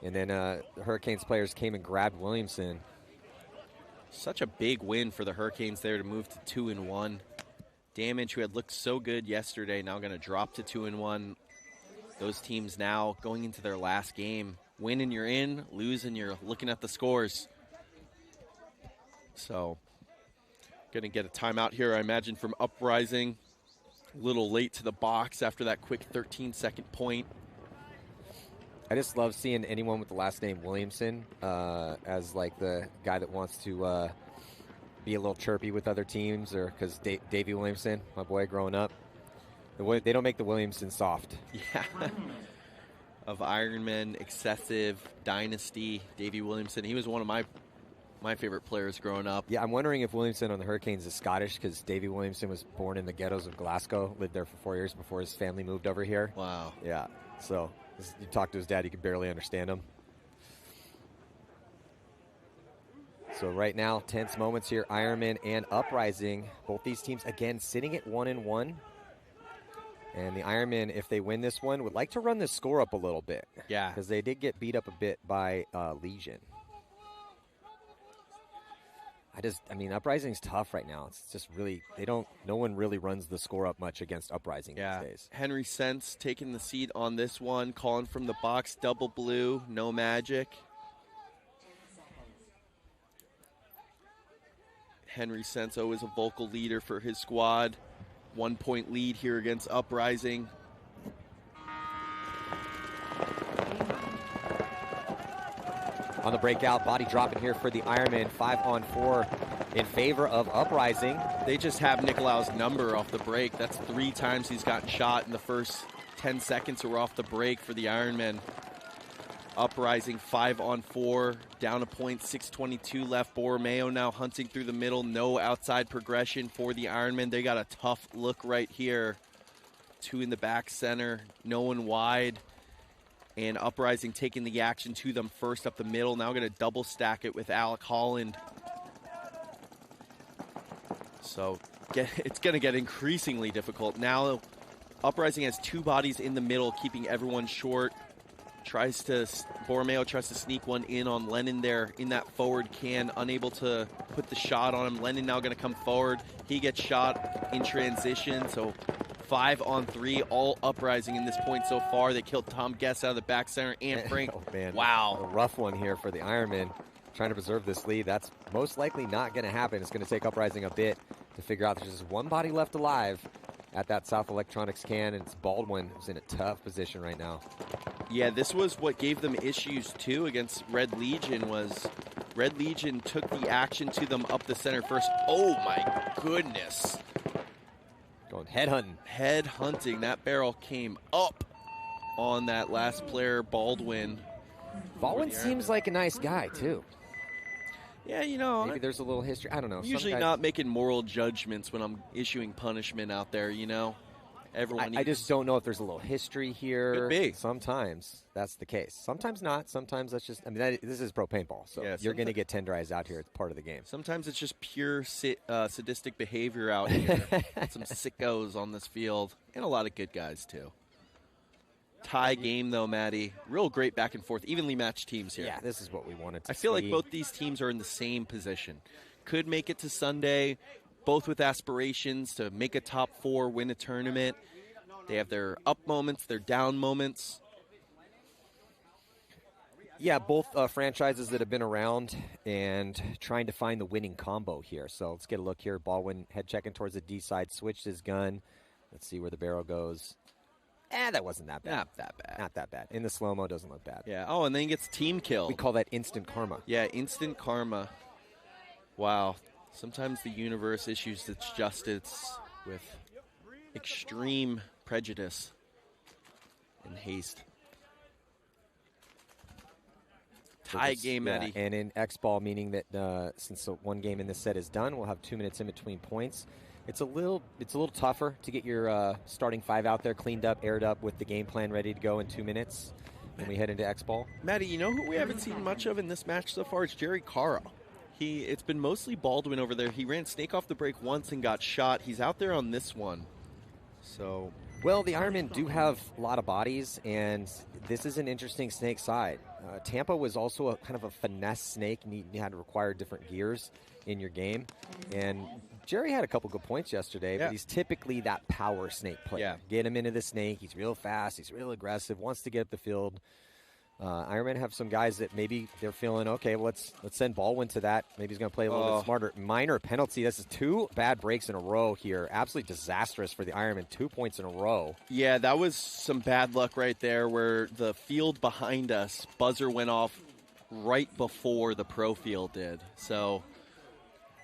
and then the Hurricanes players came and grabbed Williamson. Such a big win for the Hurricanes there to move to 2-1. Damage, who had looked so good yesterday, now going to drop to 2-1. Those teams now going into their last game. Win and you're in, lose and you're looking at the scores. So, going to get a timeout here, I imagine, from Uprising. A little late to the box after that quick 13-second point. I just love seeing anyone with the last name Williamson as like the guy that wants to be a little chirpy with other teams, or because Davey Williamson, my boy growing up, they don't make the Williamson soft. Yeah. Of Ironman, Excessive, Dynasty, Davey Williamson. He was one of my favorite players growing up. Yeah, I'm wondering if Williamson on the Hurricanes is Scottish, because Davey Williamson was born in the ghettos of Glasgow, lived there for 4 years before his family moved over here. Wow. Yeah, so you talk to his dad, you can barely understand him. So right now, tense moments here, Ironman and Uprising. Both these teams, again, sitting at 1-1. And the Ironman, if they win this one, would like to run this score up a little bit. Yeah. Because they did get beat up a bit by Legion. I mean, Uprising's tough right now. It's just really, no one really runs the score up much against Uprising these days. Henry Sense taking the seat on this one, calling from the box, double blue, no magic. Henry Sense always a vocal leader for his squad. 1-point lead here against Uprising. On the breakout, body dropping here for the Ironman, 5-on-4. in favor of Uprising. They just have Nicolao's number off the break. That's 3 times he's gotten shot in the first 10 seconds were off the break for the Ironmen. Uprising 5-on-4, down a point, 6:22 left. Borromeo now hunting through the middle. No outside progression for the Ironmen. They got a tough look right here. 2 in the back center, no one wide. And Uprising taking the action to them first up the middle. Now going to double stack it with Alec Holland. So it's going to get increasingly difficult. Now Uprising has 2 bodies in the middle, keeping everyone short. Borromeo tries to sneak one in on Lennon there in that forward can, unable to put the shot on him. Lennon now going to come forward. He gets shot in transition, so 5-on-3, all Uprising in this point so far. They killed Tom Guess out of the back center and Frank. Oh, man. Wow. A rough one here for the Ironmen, trying to preserve this lead. That's most likely not going to happen. It's going to take Uprising a bit to figure out there's just 1 body left alive at that South Electronics can, and it's Baldwin who's in a tough position right now. Yeah, this was what gave them issues, too, against Red Legion, was Red Legion took the action to them up the center first. Oh, my goodness. Going headhunting. Headhunting. That barrel came up on that last player, Baldwin. Baldwin seems like a nice guy, too. Yeah, you know. Maybe there's a little history. I don't know. I'm usually not making moral judgments when I'm issuing punishment out there, you know. Everyone I just don't know if there's a little history here. Could be. Sometimes that's the case. Sometimes not. Sometimes that's just, I mean, this is pro paintball, so Yeah, you're going to get tenderized out here. It's part of the game. Sometimes it's just pure sadistic behavior out here. Some sickos on this field, and a lot of good guys, too. Tie game, though, Maddie. Real great back and forth, evenly matched teams here. Yeah, this is what we wanted to I feel see. like both these teams are in the same position. Could make it to Sunday, both with aspirations to make a top 4, win a tournament. They have their up moments, their down moments. Yeah, both franchises that have been around and trying to find the winning combo here. So let's get a look here. Baldwin head checking towards the D side, switched his gun. Let's see where the barrel goes. That wasn't that bad. Not that bad. Not that bad. In the slow-mo, doesn't look bad. Yeah. Oh, and then he gets team kill. We call that instant karma. Yeah, instant karma. Wow. Sometimes the universe issues its justice with extreme prejudice and haste. Tie game, Eddie. And in X-Ball, meaning that since one game in this set is done, we'll have 2 minutes in between points. It's a little tougher to get your starting 5 out there cleaned up, aired up with the game plan ready to go in 2 minutes when we head into X-Ball. Maddie, you know who we haven't seen much of in this match so far is Jerry Caro. It's been mostly Baldwin over there. He ran snake off the break once and got shot. He's out there on this one. So, well, the Ironmen do have a lot of bodies, and this is an interesting snake side. Tampa was also a kind of a finesse snake, and you had to require different gears in your game. And Jerry had a couple good points yesterday, but he's typically that power snake player. Yeah. Get him into the snake. He's real fast. He's real aggressive. Wants to get up the field. Ironmen have some guys that maybe they're feeling, okay, well, let's send Baldwin to that. Maybe he's going to play a little bit smarter. Minor penalty. This is 2 bad breaks in a row here. Absolutely disastrous for the Ironmen. 2 points in a row. Yeah, that was some bad luck right there where the field behind us, buzzer went off right before the pro field did. So,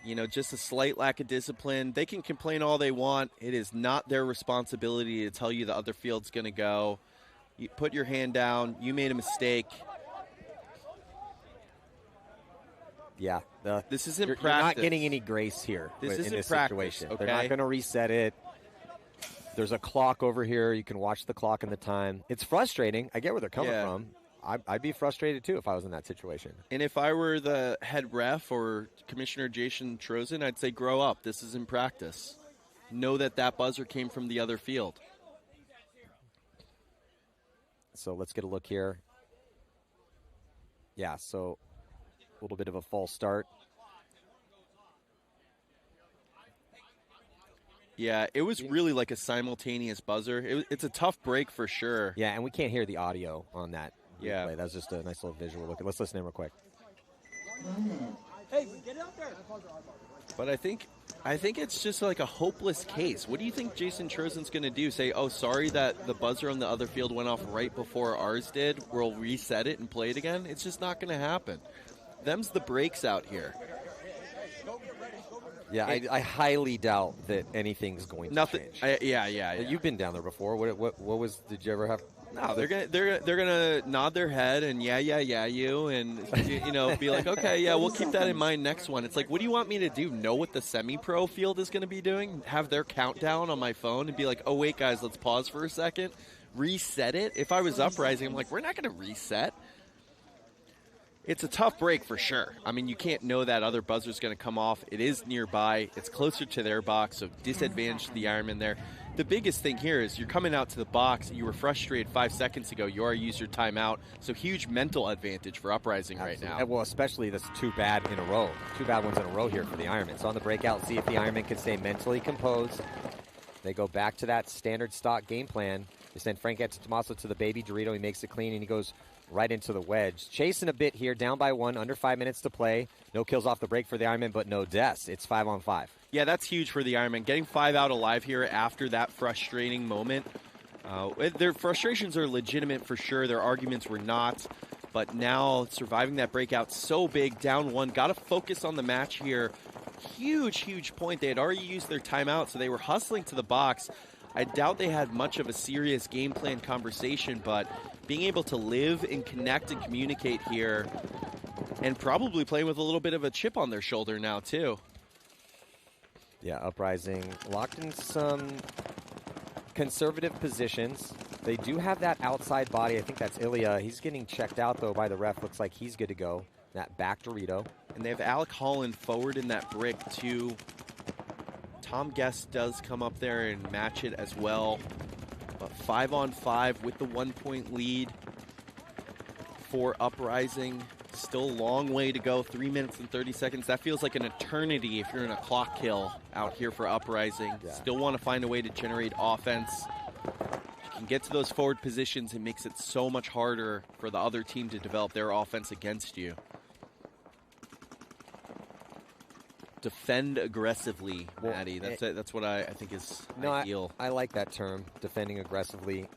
you know, just a slight lack of discipline. They can complain all they want. It is not their responsibility to tell you the other field's going to go. You put your hand down. You made a mistake. Yeah. This isn't practice. You're not getting any grace here in this situation. Okay? They're not going to reset it. There's a clock over here. You can watch the clock and the time. It's frustrating. I get where they're coming from. I'd be frustrated, too, if I was in that situation. And if I were the head ref or Commissioner Jason Trozen, I'd say grow up. This is in practice. Know that buzzer came from the other field. So let's get a look here. Yeah, so a little bit of a false start. Yeah, it was really like a simultaneous buzzer. It's a tough break for sure. Yeah, and we can't hear the audio on that Yeah. replay. That was just a nice little visual look. Let's listen in real quick. Hey, get out there. But I think it's just like a hopeless case. What do you think Jason Trozen's going to do? Say, oh, sorry that the buzzer on the other field went off right before ours did. We'll reset it and play it again. It's just not going to happen. Them's the breaks out here. Yeah, I highly doubt that anything's going to change. Yeah. You've been down there before. What was? Did you ever have? No, they're gonna nod their head and yeah you and be like, okay, yeah, we'll keep that in mind next one. It's like, what do you want me to do? Know what the semi-pro field is going to be doing? Have their countdown on my phone and be like, oh wait guys, let's pause for a second, reset it. If I was Uprising, I'm like, we're not going to reset. It's a tough break for sure. I mean, you can't know that other buzzer's going to come off. It is nearby. It's closer to their box, so disadvantage to the Ironman there. The biggest thing here is you're coming out to the box. You were frustrated 5 seconds ago. You already used your timeout. So huge mental advantage for Uprising right now. Well, especially that's 2 bad in a row. 2 bad ones in a row here for the Ironman. So on the breakout, see if the Ironman can stay mentally composed. They go back to that standard stock game plan. They send Frank Tommaso to the baby Dorito. He makes it clean, and he goes right into the wedge. Chasing a bit here, down by 1, under 5 minutes to play. No kills off the break for the Ironman, but no deaths. It's 5-on-5. Yeah, that's huge for the Ironman. Getting 5 out alive here after that frustrating moment. Their frustrations are legitimate for sure. Their arguments were not. But now surviving that breakout so big, down 1. Got to focus on the match here. Huge point. They had already used their timeout, so they were hustling to the box. I doubt they had much of a serious game plan conversation, but being able to live and connect and communicate here and probably playing with a little bit of a chip on their shoulder now, too. Yeah, Uprising locked in some conservative positions. They do have that outside body. I think that's Ilya. He's getting checked out, though, by the ref. Looks like he's good to go. That back Dorito. And they have Alec Holland forward in that brick, too. Tom Guest does come up there and match it as well. But 5-on-5 with the 1-point lead for Uprising. Still a long way to go, 3 minutes and 30 seconds. That feels like an eternity if you're in a clock kill out here for Uprising. Yeah. Still want to find a way to generate offense. If you can get to those forward positions, it makes it so much harder for the other team to develop their offense against you. Defend aggressively, Maddie. That's what I think is ideal. I like that term, defending aggressively.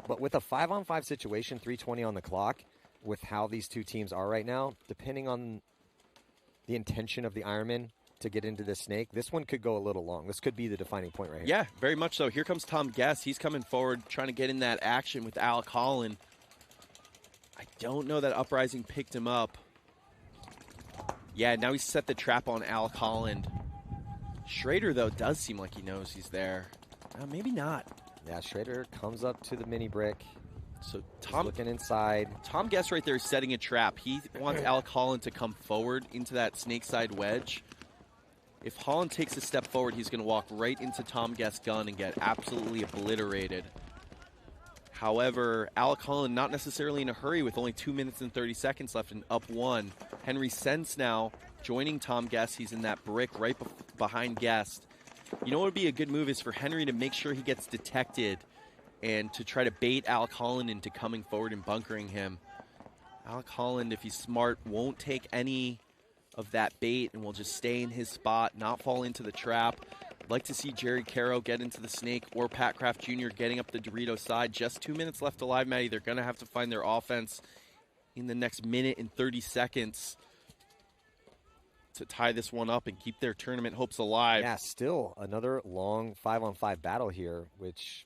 But with a 5-on-5 situation, 3:20 on the clock, with how these two teams are right now, depending on the intention of the Ironman to get into this snake, this one could go a little long. This could be the defining point right here. Yeah, very much so. Here comes Tom Guest. He's coming forward, trying to get in that action with Alec Holland. I don't know that Uprising picked him up. Yeah, now he's set the trap on Alec Holland. Schrader, though, does seem like he knows he's there. Maybe not. Yeah, Schrader comes up to the mini brick. So Tom looking inside. Tom Guest right there is setting a trap. He wants Alec Holland to come forward into that snake side wedge. If Holland takes a step forward, he's going to walk right into Tom Guest's gun and get absolutely obliterated. However, Alec Holland not necessarily in a hurry with only 2 minutes and 30 seconds left and up 1. Henry Sense now joining Tom Guest. He's in that brick right behind Guest. You know what would be a good move is for Henry to make sure he gets detected and to try to bait Alec Holland into coming forward and bunkering him. Alec Holland, if he's smart, won't take any of that bait and will just stay in his spot, not fall into the trap. I'd like to see Jerry Caro get into the snake or Pat Kraft Jr. getting up the Dorito side. Just 2 minutes left alive, Maddie. They're going to have to find their offense in the next minute and 30 seconds to tie this one up and keep their tournament hopes alive. Yeah, still another long 5-on-5 battle here, which,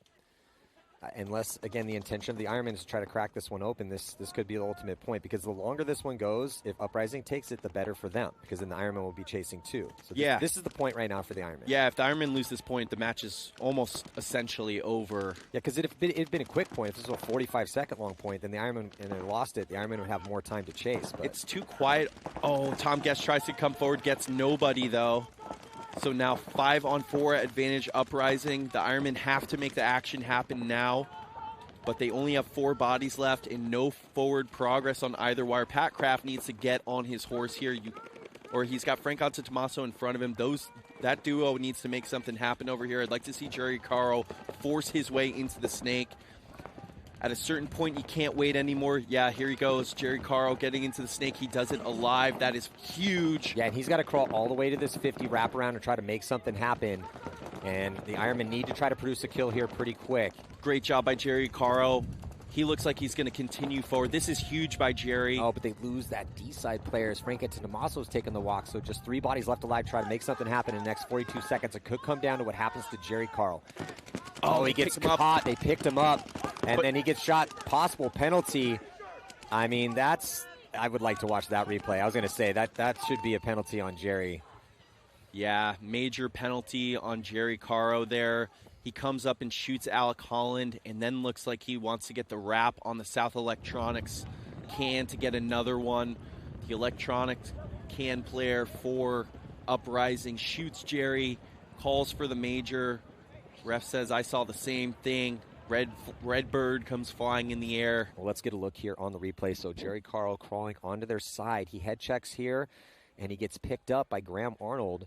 unless, again, the intention of the Ironman is to try to crack this one open, this could be the ultimate point, because the longer this one goes, if Uprising takes it, the better for them, because then the Ironman will be chasing 2. So this is the point right now for the Ironman. Yeah, if the Ironman lose this point, the match is almost essentially over. Yeah, because if it had been a quick point, if this was a 45-second long point, then the Ironman, and they lost it, the Ironman would have more time to chase. But it's too quiet. Oh, Tom Guest tries to come forward, gets nobody, though. So now 5-on-4 advantage Uprising. The Ironmen have to make the action happen now. But they only have 4 bodies left and no forward progress on either wire. Pat Kraft needs to get on his horse here. Or he's got Frank Tommaso in front of him. That duo needs to make something happen over here. I'd like to see Jerry Caro force his way into the snake. At a certain point, you can't wait anymore. Yeah, here he goes. Jerry Caro getting into the snake. He does it alive. That is huge. Yeah, and he's got to crawl all the way to this 50 wraparound and try to make something happen. And the Ironmen need to try to produce a kill here pretty quick. Great job by Jerry Caro. He looks like he's going to continue forward. This is huge by Jerry. Oh, but they lose that D-side player as Frank Antonomaso's taking the walk, so just 3 bodies left alive. Try to make something happen in the next 42 seconds. It could come down to what happens to Jerry Carl. Oh, he gets caught. They picked him up, and then he gets shot. Possible penalty. I mean, I would like to watch that replay. I was going to say that should be a penalty on Jerry. Yeah, major penalty on Jerry Caro there. He comes up and shoots Alec Holland and then looks like he wants to get the wrap on the South Electronics can to get another one. The Electronics can player for Uprising shoots Jerry, calls for the major. Ref says, I saw the same thing. Red bird comes flying in the air. Well, let's get a look here on the replay. So Jerry Carl crawling onto their side. He head checks here, and he gets picked up by Graham Arnold.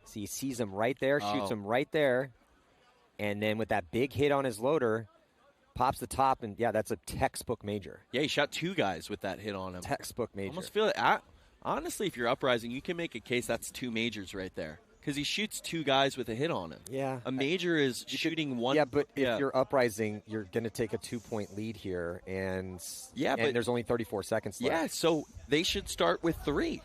So he sees him right there, shoots him right there. And then with that big hit on his loader, pops the top, and yeah, that's a textbook major. Yeah, he shot 2 guys with that hit on him. Textbook major. Almost feel it. Honestly, if you're Uprising, you can make a case that's 2 majors right there. Because he shoots 2 guys with a hit on him. Yeah. A major is shooting 1. Yeah, but if you're Uprising, you're going to take a 2-point lead here, and but there's only 34 seconds left. Yeah, so they should start with 3.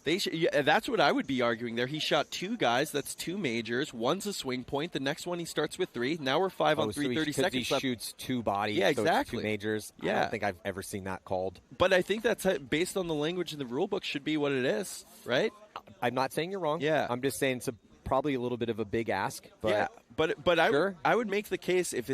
That's what I would be arguing there. He shot 2 guys. That's 2 majors. One's a swing point. The next one he starts with 3. Now we're 5 on 3, 30 seconds left. He shoots 2 bodies. Yeah, so exactly. It's 2 majors. Yeah. I don't think I've ever seen that called. But I think that's based on the language in the rule book should be what it is, right? I'm not saying you're wrong. Yeah. I'm just saying it's probably a little bit of a big ask. But yeah, but sure. I would make the case if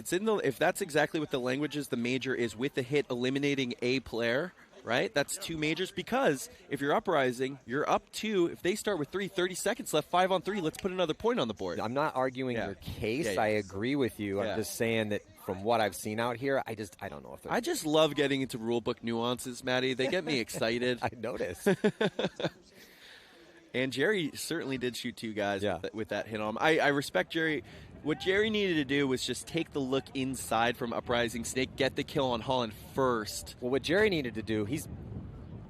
that's exactly what the language is, the major is with the hit eliminating a player. Right? That's 2 majors because if you're Uprising, you're up 2. If they start with 3, 30 seconds left, 5 on 3, let's put another point on the board. I'm not arguing your case. Yeah, I agree with you. I'm just saying that from what I've seen out here, I don't know if I just love getting into rule book nuances, Maddie. They get me excited. I noticed. And Jerry certainly did shoot 2 guys with that hit on him. I respect Jerry. What Jerry needed to do was just take the look inside from Uprising Snake, get the kill on Holland first. Well, what Jerry needed to do, he's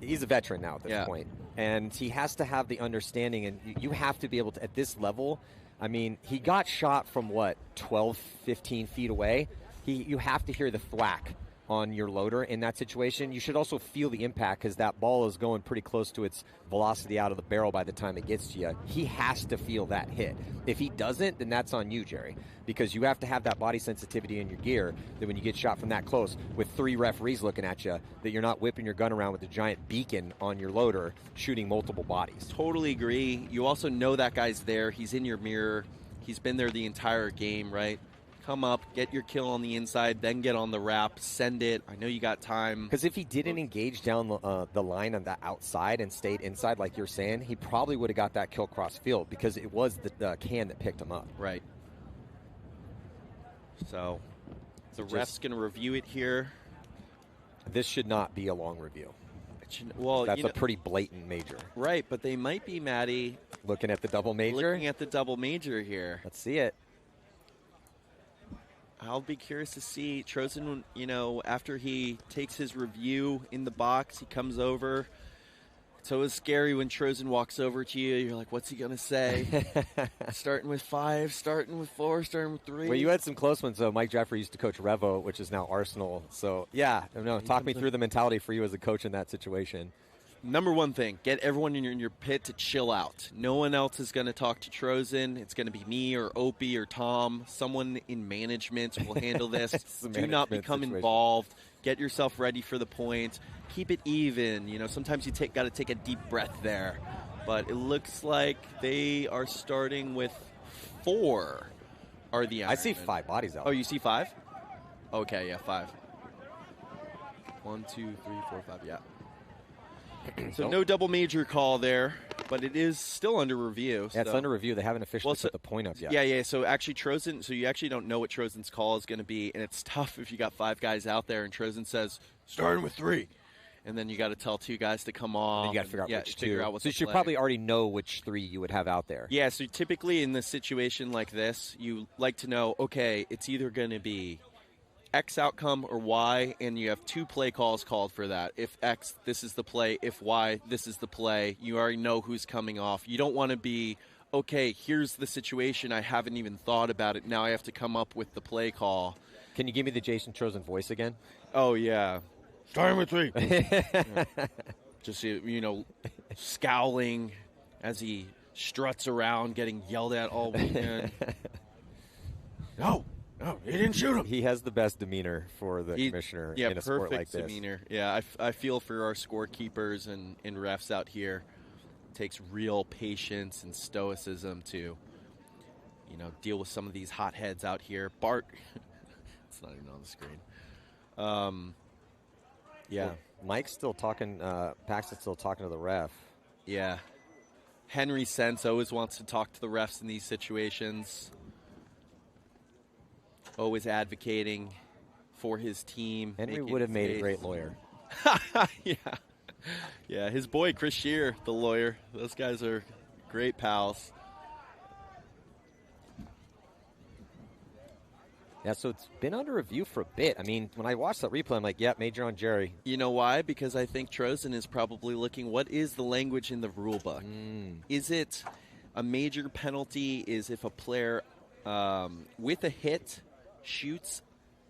a veteran now at this point, and he has to have the understanding, and you have to be able to, at this level, I mean, he got shot from, 12, 15 feet away. You have to hear the thwack on your loader in that situation. You should also feel the impact because that ball is going pretty close to its velocity out of the barrel by the time it gets to you. He has to feel that hit. If he doesn't, then that's on you, Jerry, because you have to have that body sensitivity in your gear that when you get shot from that close with 3 referees looking at you, that you're not whipping your gun around with a giant beacon on your loader shooting multiple bodies. Totally agree. You also know that guy's there. He's in your mirror. He's been there the entire game, right? Come up, get your kill on the inside, then get on the wrap, send it. I know you got time. Because if he didn't engage down the line on the outside and stayed inside like you're saying, he probably would have got that kill cross field because it was the can that picked him up. Right. So the ref's going to review it here. This should not be a long review. Well, that's a pretty blatant major. Right, but they might be, Maddie. Looking at the double major? Looking at the double major here. Let's see it. I'll be curious to see. Trozen, after he takes his review in the box, he comes over. It's always scary when Trozen walks over to you. You're like, what's he going to say? Starting with 5, starting with 4, starting with 3. Well, you had some close ones, though. Mike Jeffrey used to coach Revo, which is now Arsenal. So, yeah, talk me through the mentality for you as a coach in that situation. Number one thing, get everyone in your pit to chill out. No one else is going to talk to Trozen. It's going to be me or Opie or Tom. Someone in management will handle this. Do not become involved. Get yourself ready for the point. Keep it even. Sometimes you got to take a deep breath there. But it looks like they are starting with 4 are the Ironmen. I see 5 bodies out. Oh, you see 5? Okay, yeah, 5. 1, 2, 3, 4, 5, yeah. So no double major call there, but it is still under review. Yeah, it's under review. They haven't officially put the point up yet. Yeah. So actually Trozen, you actually don't know what Trozen's call is going to be, and it's tough if you got 5 guys out there and Trozen says, starting with 3. And then you got to tell 2 guys to come off. And you got to figure out which 2. What so you should probably already know which 3 you would have out there. Yeah, so typically in this situation like this, you like to know, okay, it's either going to be X outcome or Y, and you have 2 play calls called for that. If X, this is the play. If Y, this is the play. You already know who's coming off. You don't want to be, okay, here's the situation. I haven't even thought about it. Now I have to come up with the play call. Can you give me the Jason Trozen voice again? Oh, yeah. Starting with 3. Yeah. Just, scowling as he struts around, getting yelled at all weekend. No, he didn't shoot him. He has the best demeanor for the commissioner in a sport like this. Perfect demeanor. Yeah, I feel for our scorekeepers and refs out here. It takes real patience and stoicism to, deal with some of these hotheads out here. Bart, it's not even on the screen. Yeah. Well, Mike's still talking, Paxton's still talking to the ref. Yeah. Henry Sense always wants to talk to the refs in these situations. Always advocating for his team. Henry would have made a great lawyer. Yeah, his boy Chris Shear, the lawyer. Those guys are great pals. Yeah, so it's been under review for a bit. I mean, when I watched that replay, I'm like, yeah, Major on Jerry. You know why? Because I think Trozen is probably looking, what is the language in the rule book? Is it a major penalty is if a player with a hit shoots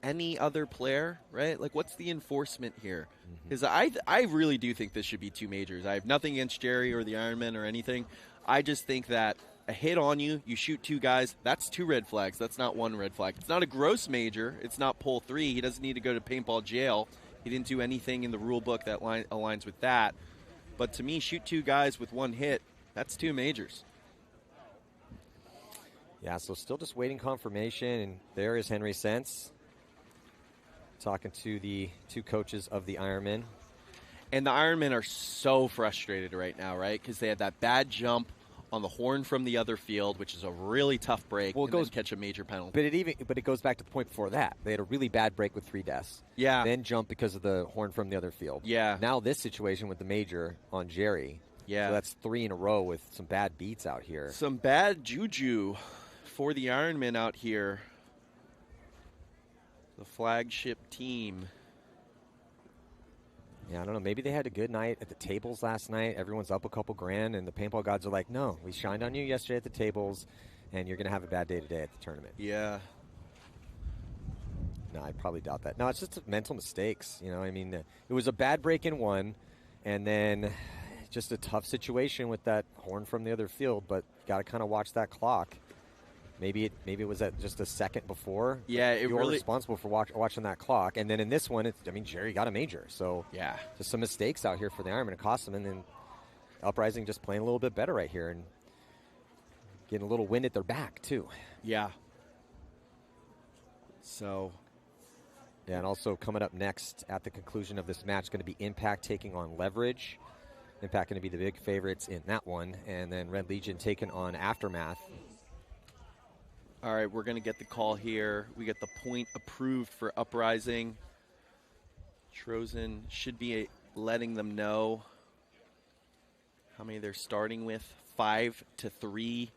any other player, right? Like, what's the enforcement here? Because I really do think this should be 2 majors. I have nothing against Jerry or the Ironman or anything. I just think that a hit on you, you shoot 2 guys, that's 2 red flags. That's not 1 red flag. It's not a gross major. It's not pull 3. He doesn't need to go to paintball jail. He didn't do anything in the rule book that aligns with that. But to me, shoot 2 guys with 1 hit, that's 2 majors. Yeah, so still just waiting confirmation, and there is Henry Sense talking to the 2 coaches of the Ironman. And the Ironmen are so frustrated right now, right? Because they had that bad jump on the horn from the other field, which is a really tough break, and then catch a major penalty. But it goes back to the point before that. They had a really bad break with 3 deaths. Yeah. Then jump because of the horn from the other field. Yeah. Now this situation with the major on Jerry. Yeah. So that's 3 in a row with some bad beats out here. Some bad juju for the Ironmen out here. The flagship team. Yeah, I don't know. Maybe they had a good night at the tables last night. Everyone's up a couple grand, and the paintball gods are like, no, we shined on you yesterday at the tables, and you're going to have a bad day today at the tournament. Yeah. No, I probably doubt that. No, it's just mental mistakes. I mean, it was a bad break in 1, and then just a tough situation with that horn from the other field, but got to kind of watch that clock. Maybe it was at just a second before. Yeah, you're really responsible for watching that clock. And then in this one, Jerry got a major. So yeah, just some mistakes out here for the Ironman. It cost them. And then Uprising just playing a little bit better right here and getting a little wind at their back too. Yeah. So. Yeah, and also coming up next at the conclusion of this match, going to be Impact taking on Leverage. Impact going to be the big favorites in that one. And then Red Legion taking on Aftermath. All right, we're going to get the call here. We get the point approved for Uprising. Trozen should be letting them know how many they're starting with. 5-3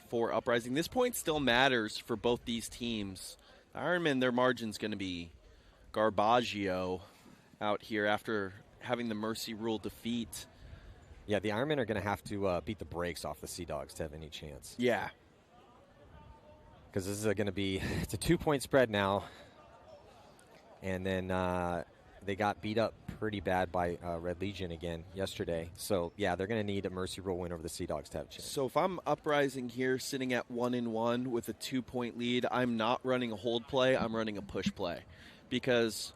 for Uprising. This point still matters for both these teams. The Ironman, their margin's going to be Garbaggio out here after having the Mercy Rule defeat. Yeah, the Ironmen are going to have to beat the brakes off the Sea Dogs to have any chance. Yeah. Because this is going to be, it's a 2-point spread now. And then they got beat up pretty bad by Red Legion again yesterday. So, yeah, they're going to need a Mercy Rule win over the Sea Dogs to have a chance. So if I'm Uprising here sitting at 1-1 with a 2-point lead, I'm not running a hold play. I'm running a push play. Because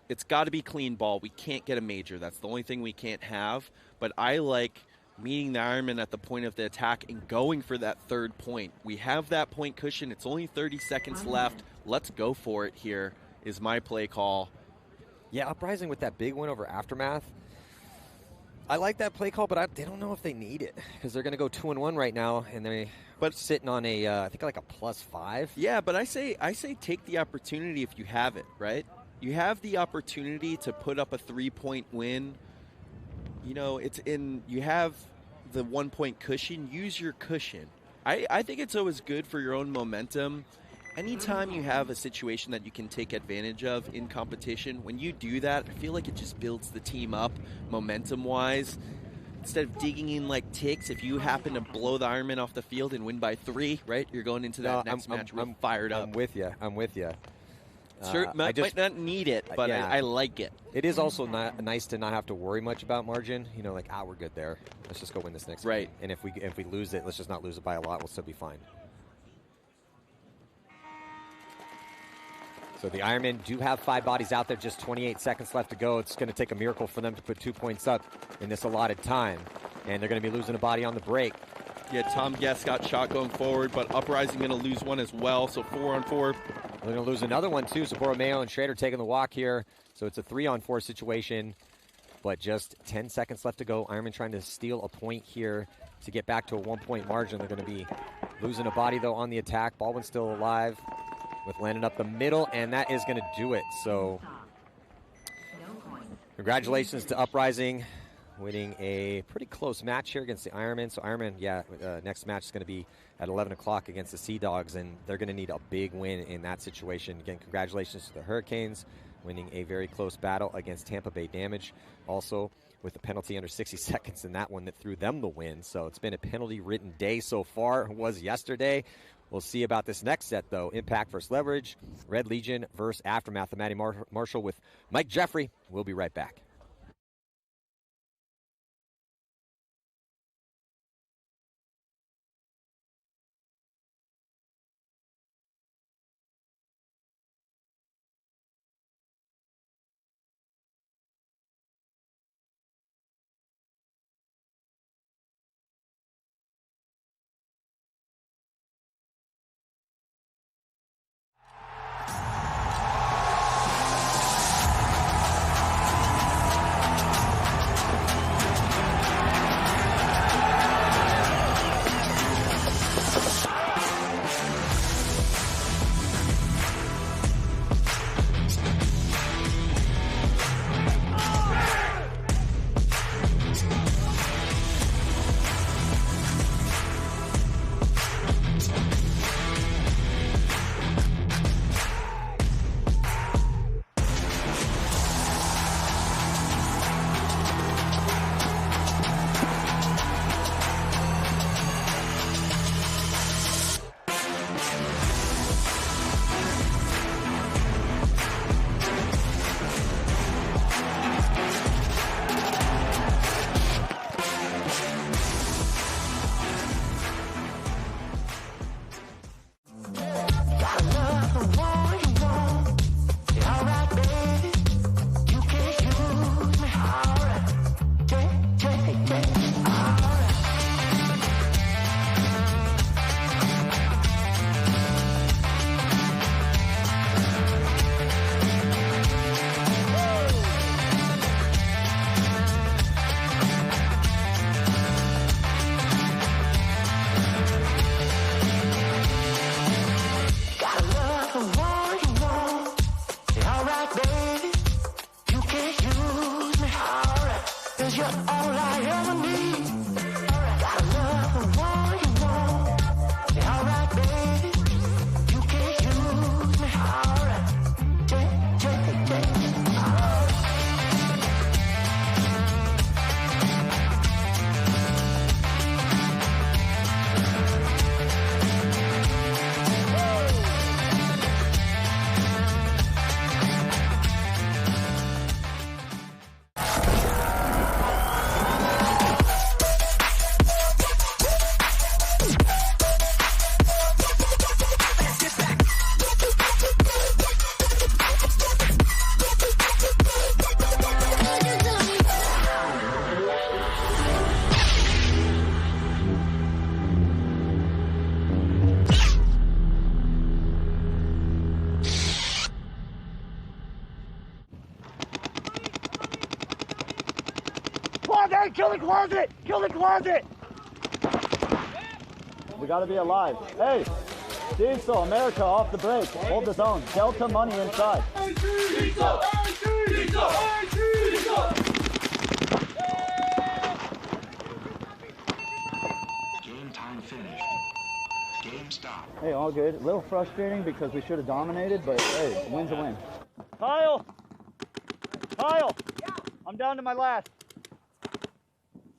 it's got to be clean ball. We can't get a major. That's the only thing we can't have. But I like meeting the Ironman at the point of the attack and going for that 3rd point. We have that point cushion. It's only 30 seconds left. Let's go for it here is my play call. Yeah, Uprising with that big win over Aftermath. I like that play call, but they don't know if they need it because they're going to go 2-1 right now, and they're sitting on I think like a +5. Yeah, but I say take the opportunity if you have it, right? You have the opportunity to put up a 3-point win. You have the 1-point cushion. Use your cushion. I think it's always good for your own momentum. Anytime you have a situation that you can take advantage of in competition, when you do that, I feel like it just builds the team up momentum-wise. Instead of digging in like ticks, if you happen to blow the Ironman off the field and win by 3, right, you're going into that next match real fired up. I'm with you. Sure, might not need it, but yeah. I like it. It is also nice to not have to worry much about margin. You know, like, we're good there. Let's just go win this next game. And if we lose it, let's just not lose it by a lot. We'll still be fine. So the Ironmen do have 5 bodies out there, just 28 seconds left to go. It's going to take a miracle for them to put 2 points up in this allotted time. And they're going to be losing a body on the break. Yeah, Tom Guest got shot going forward, but Uprising going to lose one as well, so 4-on-4. They're going to lose another one, too. So Borromeo and Schrader taking the walk here. So it's a 3-on-4 situation, but just 10 seconds left to go. Ironman trying to steal a point here to get back to a 1-point margin. They're going to be losing a body, though, on the attack. Baldwin's still alive with landing up the middle, and that is going to do it. So congratulations to Uprising, winning a pretty close match here against the Ironmen. So Ironmen, next match is going to be at 11 o'clock against the Sea Dogs, and they're going to need a big win in that situation. Again, congratulations to the Hurricanes, winning a very close battle against Tampa Bay Damage. Also, with the penalty under 60 seconds in that one that threw them the win. So it's been a penalty-ridden day so far. It was yesterday. We'll see about this next set, though. Impact versus Leverage, Red Legion versus Aftermath. The Matty Marshall with Mike Jeffrey. We'll be right back. Kill the closet! Kill the closet! We gotta be alive. Hey! Diesel, America off the break. Hold the zone. Delta money inside. Diesel! Diesel! Game time finished. Game stop. Hey, all good. A little frustrating because we should have dominated, but hey, win's a win. Kyle! Kyle! I'm down to my last.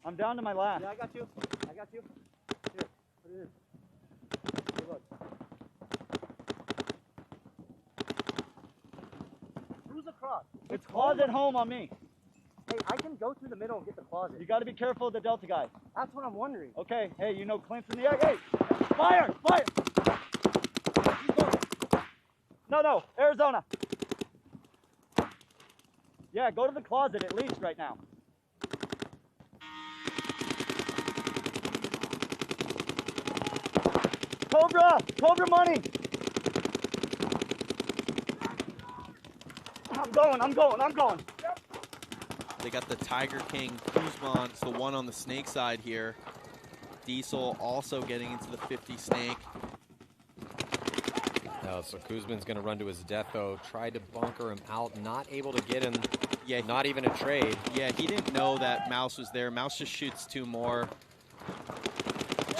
I'm down to my last. Yeah, I got you. I got you. Here, put it in. Good luck. It's closet home on me. Hey, I can go through the middle and get the closet. You got to be careful of the Delta guy. That's what I'm wondering. Okay, hey, you know Clint's in the air. Hey, fire, fire. No, Arizona. Yeah, go to the closet at least right now. Cobra money. I'm going. They got the Tiger King Kuzma. It's the one on the snake side here. Diesel also getting into the 50 snake. So Kuzman's going to run to his death, though. Tried to bunker him out, not able to get him. Yeah, not even a trade. Yeah, he didn't know that Mouse was there. Mouse just shoots 2 more.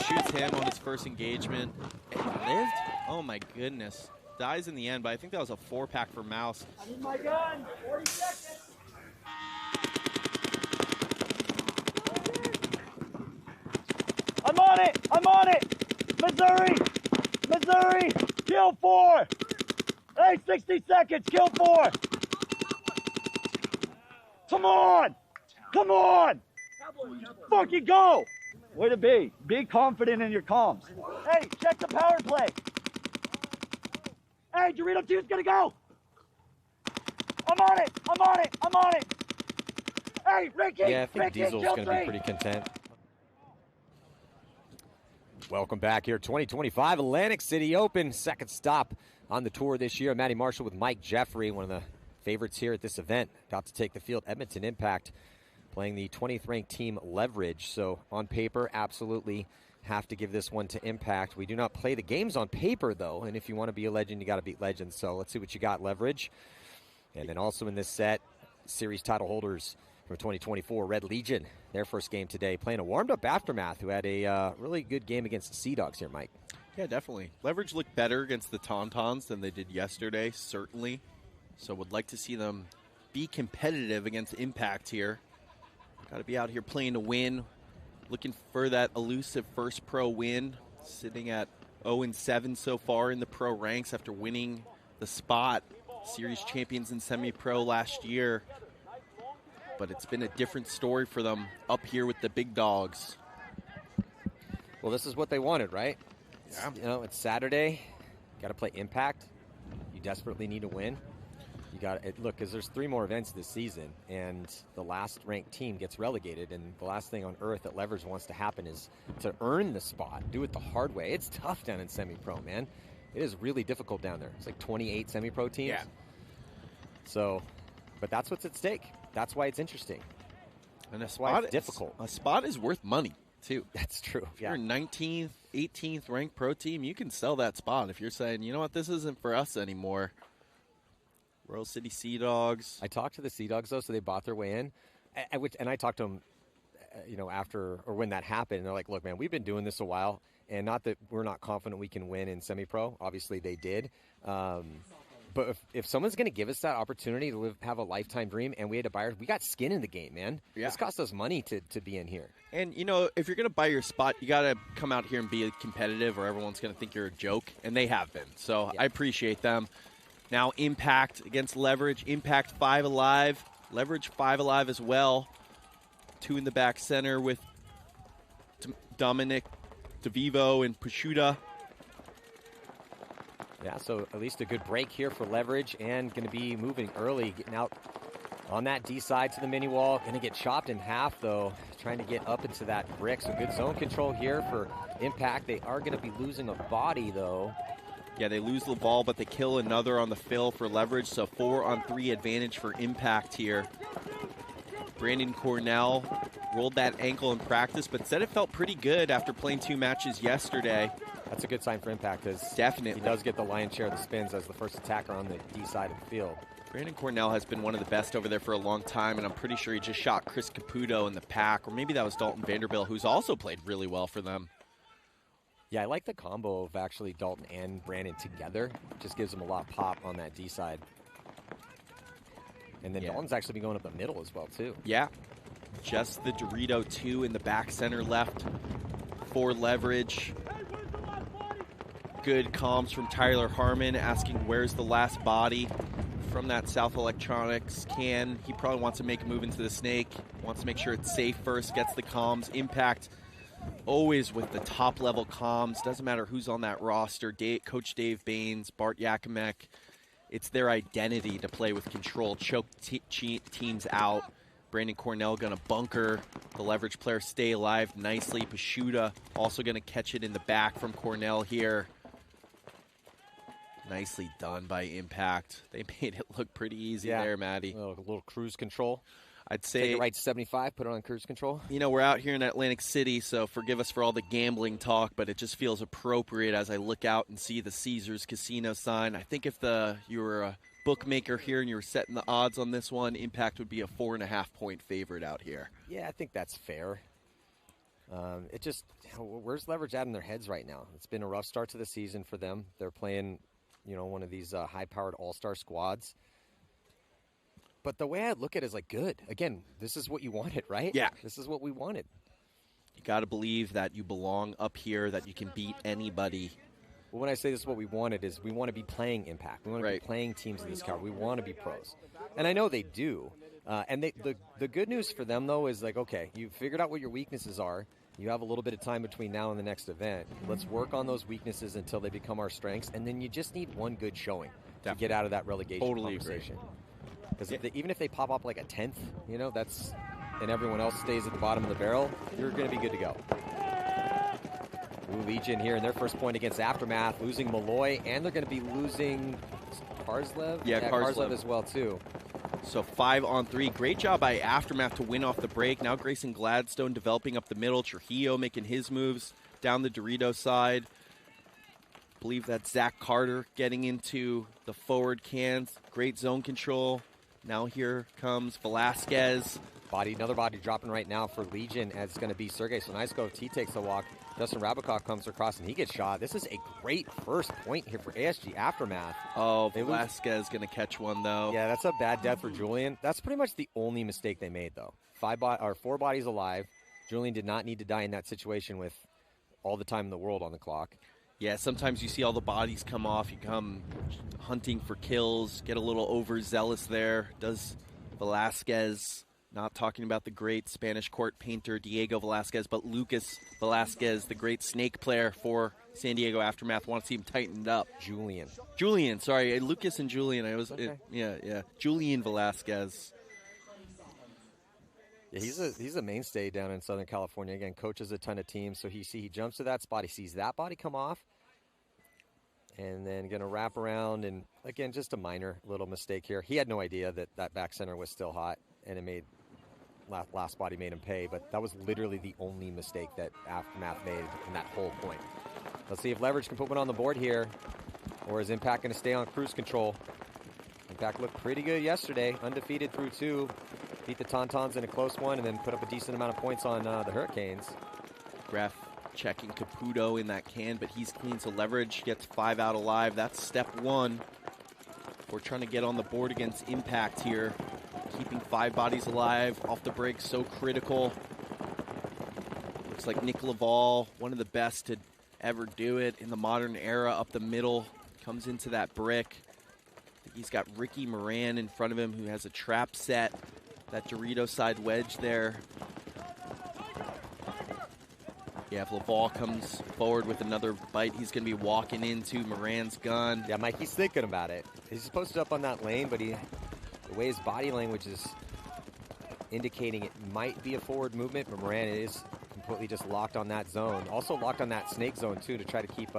Shoots him on his first engagement. And lived? Oh my goodness. Dies in the end, but I think that was a 4-pack for Mouse. I need my gun. 40 seconds. I'm on it. Missouri. Kill 4. Hey, 60 seconds. Kill 4. Come on. Fucking go. Way to be. Be confident in your comms. Hey, check the power play. Hey, Dorito 2's gonna go. I'm on it. Hey, Ricky. Yeah, I think Diesel's kill going to be 3. pretty content. Welcome back here, 2025 Atlantic City Open, second stop on the tour this year. Matty Marshall with Mike Jeffrey, one of the favorites here at this event, about to take the field. Edmonton Impact playing the 20th ranked team Leverage. So on paper, absolutely have to give this one to Impact. We do not play the games on paper, though, and if you want to be a legend, you got to beat legends. So let's see what you got, Leverage. And then also in this set, series title holders from 2024, Red Legion, their first game today, playing a warmed-up Aftermath, who had a really good game against the Sea Dogs here, Mike. Yeah, definitely. Leverage looked better against the Tauntauns than they did yesterday, certainly. So would like to see them be competitive against Impact here. Got to be out here playing to win, looking for that elusive first pro win, sitting at 0-7 so far in the pro ranks after winning the spot, series champions in semi-pro last year. But it's been a different story for them up here with the big dogs. Well, this is what they wanted, right? Yeah. You know, it's Saturday. Got to play Impact. You desperately need to win. You got to look, because there's 3 more events this season, and the last ranked team gets relegated. And the last thing on earth that Leverage wants to happen is to earn the spot, do it the hard way. It's tough down in semi-pro, man. It is really difficult down there. It's like 28 semi-pro teams. Yeah. So, but that's what's at stake. That's why it's interesting. And that's why it's difficult. A spot is worth money, too. That's true. If you're a 19th, 18th ranked pro team, you can sell that spot. If you're saying, you know what, this isn't for us anymore. Royal City Sea Dogs. I talked to the Sea Dogs, though, so they bought their way in. And I talked to them, after or when that happened. And they're like, look, man, we've been doing this a while. And not that we're not confident we can win in semi-pro. Obviously, they did. But if someone's going to give us that opportunity to have a lifetime dream, and we had to buy it, we got skin in the game, man. Yeah. This cost us money to be in here. And, you know, if you're going to buy your spot, you got to come out here and be competitive, or everyone's going to think you're a joke. And they have been. So I appreciate them. Now Impact against Leverage. Impact 5 alive. Leverage 5 alive as well. 2 in the back center with Dominic DeVivo and Pashuta. Yeah, so at least a good break here for Leverage, and going to be moving early, getting out on that D side to the mini wall. Going to get chopped in half, though, trying to get up into that brick. So good zone control here for Impact. They are going to be losing a body, though. Yeah, they lose the ball, but they kill another on the fill for Leverage. So 4-on-3 advantage for Impact here. Brandon Cornell rolled that ankle in practice, but said it felt pretty good after playing 2 matches yesterday. That's a good sign for Impact, because definitely he does get the lion's share of the spins as the first attacker on the D side of the field. Brandon Cornell has been one of the best over there for a long time, and I'm pretty sure he just shot Chris Caputo in the pack, or maybe that was Dalton Vanderbilt, who's also played really well for them. Yeah, I like the combo of actually Dalton and Brandon together. It just gives them a lot of pop on that D side. And then Dalton's actually been going up the middle as well, too. Yeah, just the Dorito 2 in the back center left for Leverage. Good comms from Tyler Harmon asking where's the last body from that South Electronics can. He probably wants to make a move into the snake, wants to make sure it's safe first, gets the comms. Impact always with the top-level comms. Doesn't matter who's on that roster. Coach Dave Baines, Bart Yakimek. It's their identity to play with control, choke teams out. Brandon Cornell going to bunker. The leverage player stay alive nicely. Pashuta also going to catch it in the back from Cornell here. Nicely done by Impact. They made it look pretty easy there, Maddie. A little cruise control. I'd say take it right to 75, put it on cruise control. You know, we're out here in Atlantic City, so forgive us for all the gambling talk, but it just feels appropriate as I look out and see the Caesars Casino sign. I think if you were a bookmaker here and you were setting the odds on this one, Impact would be a 4.5-point favorite out here. Yeah, I think that's fair. Where's Leverage at in their heads right now? It's been a rough start to the season for them. They're playing, one of these high-powered all-star squads. But the way I look at it is like, good. Again, this is what you wanted, right? Yeah. This is what we wanted. You got to believe that you belong up here, that you can beat anybody. Well, when I say this is what we wanted is we want to be playing Impact. We want to be playing teams in this caliber. We want to be pros. And I know they do. And the good news for them, though, is like, okay, you've figured out what your weaknesses are. You have a little bit of time between now and the next event. Let's work on those weaknesses until they become our strengths. And then you just need one good showing to get out of that relegation conversation. Because even if they pop up like a 10th, and everyone else stays at the bottom of the barrel, you're going to be good to go. Legion here in their first point against Aftermath, losing Malloy, and they're going to be losing Karslev? Yeah, Karslev as well, too. So 5-on-3. Great job by Aftermath to win off the break. Now Grayson Gladstone developing up the middle. Trujillo making his moves down the Dorito side. I believe that's Zach Carter getting into the forward cans. Great zone control. Now here comes Velasquez. Another body dropping right now for Legion, as it's going to be Sergey Sonaiskov. He takes a walk. Justin Rabakov comes across and he gets shot. This is a great first point here for ASG Aftermath. Oh, Velasquez going to catch one, though. Yeah, that's a bad death for Julian. That's pretty much the only mistake they made, though. 4 bodies alive. Julian did not need to die in that situation with all the time in the world on the clock. Yeah, sometimes you see all the bodies come off. You come hunting for kills, get a little overzealous there. Does Velasquez, not talking about the great Spanish court painter Diego Velasquez, but Lucas Velasquez, the great snake player for San Diego Aftermath. Want to see him tightened up. Julian, sorry. Lucas and Julian. Julian Velasquez. Yeah, he's a mainstay down in Southern California. Again, coaches a ton of teams. So he jumps to that spot. He sees that body come off. And then going to wrap around. And, again, just a minor little mistake here. He had no idea that back center was still hot. And it made last body made him pay. But that was literally the only mistake that Aftermath made in that whole point. Let's see if Leverage can put one on the board here. Or is Impact going to stay on cruise control? Impact looked pretty good yesterday. Undefeated through 2. Beat the Tauntauns in a close one and then put up a decent amount of points on the Hurricanes. Graf checking Caputo in that can, but he's clean, so Leverage gets 5 out alive. That's step 1. We're trying to get on the board against Impact here. Keeping 5 bodies alive off the break, so critical. Looks like Nick Laval, one of the best to ever do it in the modern era, up the middle, comes into that brick. He's got Ricky Moran in front of him who has a trap set. That Dorito side wedge there. Yeah, if Laval comes forward with another bite, he's going to be walking into Moran's gun. Yeah, Mike, he's thinking about it. He's posted up on that lane, but the way his body language is indicating it might be a forward movement, but Moran is completely just locked on that zone. Also locked on that snake zone, too, to try to keep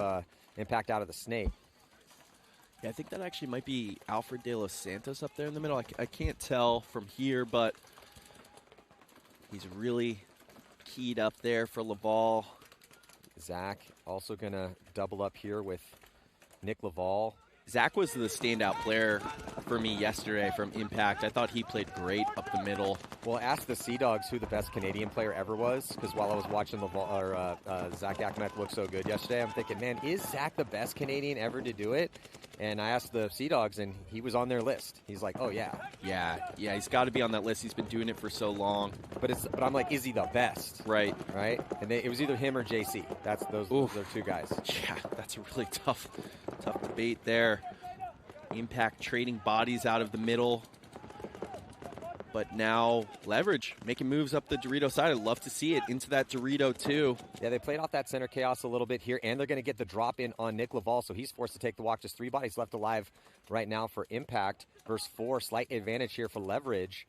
Impact out of the snake. Yeah, I think that actually might be Alfred De Los Santos up there in the middle. I can't tell from here, but he's really keyed up there for Laval. Zach also going to double up here with Nick Laval. Zach was the standout player for me yesterday from Impact. I thought he played great up the middle. Well, ask the Sea Dogs who the best Canadian player ever was, because while I was watching Zach Yakimek look so good yesterday, I'm thinking, man, is Zach the best Canadian ever to do it? And I asked the Sea Dogs, and he was on their list. He's like, oh, yeah. Yeah, he's got to be on that list. He's been doing it for so long. But I'm like, is he the best? Right. And it was either him or JC. Those are 2 guys. Yeah, that's a really tough debate there. Impact trading bodies out of the middle. But now Leverage making moves up the Dorito side. I'd love to see it into that Dorito too. Yeah, they played off that center chaos a little bit here, and they're going to get the drop in on Nick Laval, so he's forced to take the walk. Just 3 bodies left alive right now for Impact. Verse 4, slight advantage here for Leverage.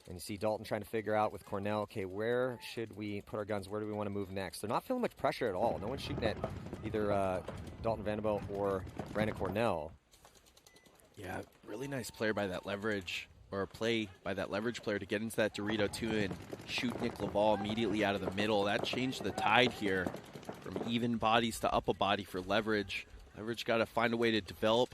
And you see Dalton trying to figure out with Cornell, okay, where should we put our guns? Where do we want to move next? They're not feeling much pressure at all. No one's shooting at either Dalton Vanderbilt or Brandon Cornell. Yeah, really nice player by that Leverage, or play by that Leverage player to get into that Dorito 2 and shoot Nick Laval immediately out of the middle. That changed the tide here from even bodies to up a body for Leverage. Leverage got to find a way to develop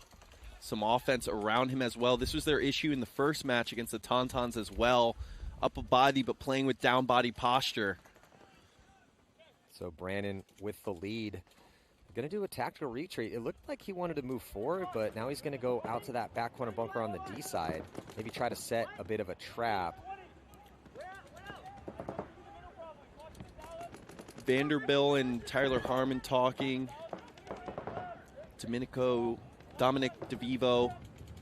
some offense around him as well. This was their issue in the first match against the Tauntauns as well. Up a body, but playing with down body posture. So Brandon with the lead. Going to do a tactical retreat. It looked like he wanted to move forward, but now he's going to go out to that back corner bunker on the D side. Maybe try to set a bit of a trap. Vanderbilt and Tyler Harmon talking. Dominic DeVivo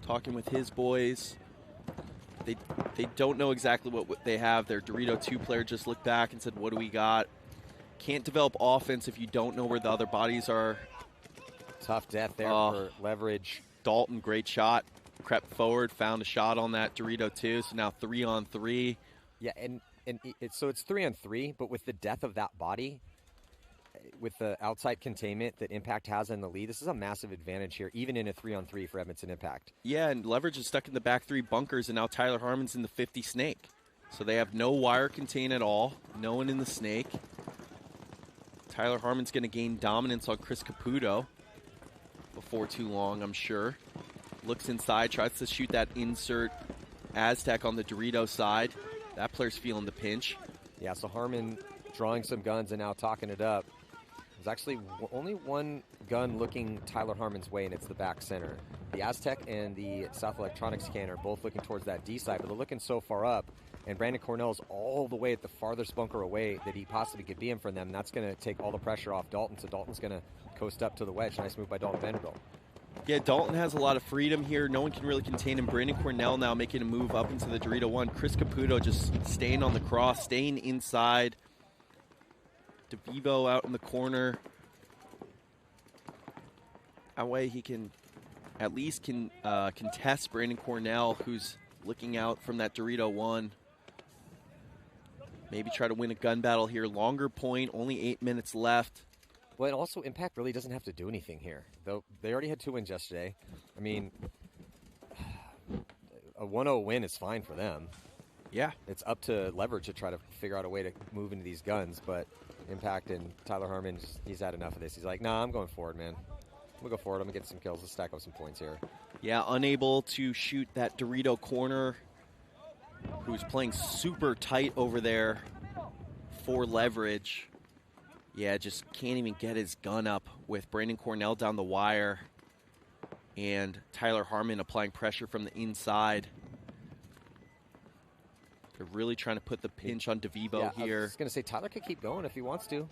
talking with his boys. They don't know exactly what they have. Their Dorito 2 player just looked back and said, what do we got? Can't develop offense if you don't know where the other bodies are. Tough death there for Leverage. Dalton, great shot. Crept forward, found a shot on that Dorito 2. So now 3-on-3. Yeah, so it's 3-on-3, but with the death of that body, with the outside containment that Impact has in the lead, this is a massive advantage here, even in a 3-on-3 for Edmonton Impact. Yeah, and Leverage is stuck in the back 3 bunkers, and now Tyler Harmon's in the 50 snake. So they have no wire contain at all. No one in the snake. Tyler Harmon's going to gain dominance on Chris Caputo before too long, I'm sure. Looks inside, tries to shoot that insert Aztec on the Dorito side. That player's feeling the pinch. Yeah, so Harmon drawing some guns and now talking it up. There's actually only one gun looking Tyler Harmon's way, and it's the back center. The Aztec and the South Electronics can are both looking towards that D side, but they're looking so far up. And Brandon Cornell's all the way at the farthest bunker away that he possibly could be in from them. And that's going to take all the pressure off Dalton. So Dalton's going to coast up to the wedge. Nice move by Dalton Vanderbilt. Yeah, Dalton has a lot of freedom here. No one can really contain him. Brandon Cornell now making a move up into the Dorito 1. Chris Caputo just staying on the cross, staying inside. DeVivo out in the corner. That way he can at least contest Brandon Cornell, who's looking out from that Dorito 1. Maybe try to win a gun battle here. Longer point, only 8 minutes left. Well, and also Impact really doesn't have to do anything here. Though they already had 2 wins yesterday. I mean, a 1-0 win is fine for them. Yeah. It's up to Leverage to try to figure out a way to move into these guns. But Impact and Tyler Harmon, he's had enough of this. He's like, nah, I'm going forward, man. I'm going to go forward. I'm going to get some kills. Let's stack up some points here. Yeah, unable to shoot that Dorito corner, who's playing super tight over there for Leverage. Yeah, just can't even get his gun up with Brandon Cornell down the wire and Tyler Harmon applying pressure from the inside. They're really trying to put the pinch on DeVivo here. I was going to say, Tyler could keep going if he wants to.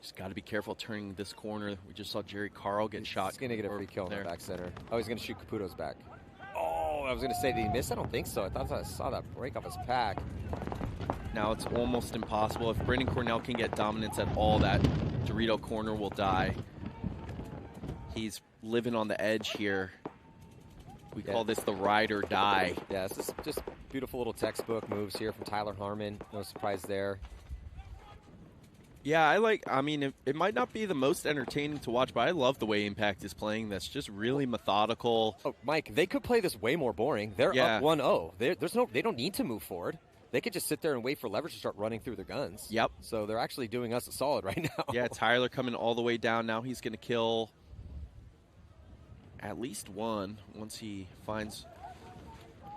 Just got to be careful turning this corner. We just saw Jerry Carl get shot. He's going to get a free kill in the back center. Oh, he's going to shoot Caputo's back. Oh, I was going to say, did he miss? I don't think so. I thought I saw that break off his pack. Now it's almost impossible. If Brandon Cornell can get dominance at all, that Dorito corner will die. He's living on the edge here. We call this the ride or die. Yeah, this is just beautiful little textbook moves here from Tyler Harmon. No surprise there. Yeah, I mean, it might not be the most entertaining to watch, but I love the way Impact is playing this. Just really methodical. Oh, Mike, they could play this way more boring. They're up 1-0. They don't need to move forward. They could just sit there and wait for Leverage to start running through their guns. Yep. So they're actually doing us a solid right now. Yeah, Tyler coming all the way down. Now he's going to kill at least one once he finds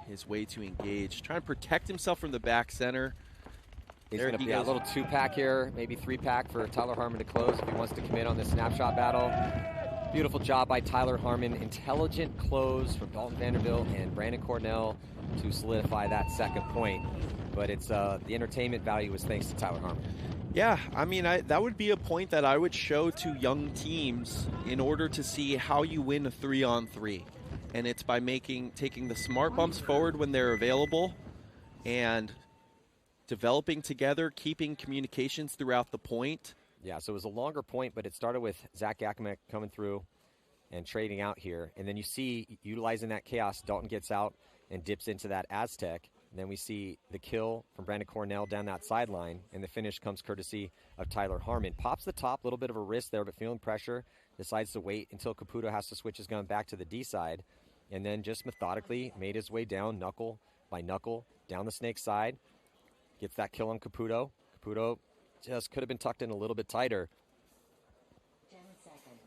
his way to engage. Trying to protect himself from the back center. He's going to be a little 2-pack here, maybe 3-pack for Tyler Harmon to close if he wants to commit on this snapshot battle. Beautiful job by Tyler Harmon. Intelligent close from Dalton Vanderbilt and Brandon Cornell to solidify that second point. But it's the entertainment value is thanks to Tyler Harmon. Yeah, I mean, that would be a point that I would show to young teams in order to see how you win a 3-on-3. And it's by taking the smart bumps forward when they're available and developing together, keeping communications throughout the point. Yeah, so it was a longer point, but it started with Zach Yakimek coming through and trading out here. And then you see, utilizing that chaos, Dalton gets out and dips into that Aztec. And then we see the kill from Brandon Cornell down that sideline, and the finish comes courtesy of Tyler Harmon. Pops the top, a little bit of a risk there, but feeling pressure, decides to wait until Caputo has to switch his gun back to the D side, and then just methodically made his way down, knuckle by knuckle, down the snake side. Gets that kill on Caputo. Caputo just could have been tucked in a little bit tighter. 10 seconds.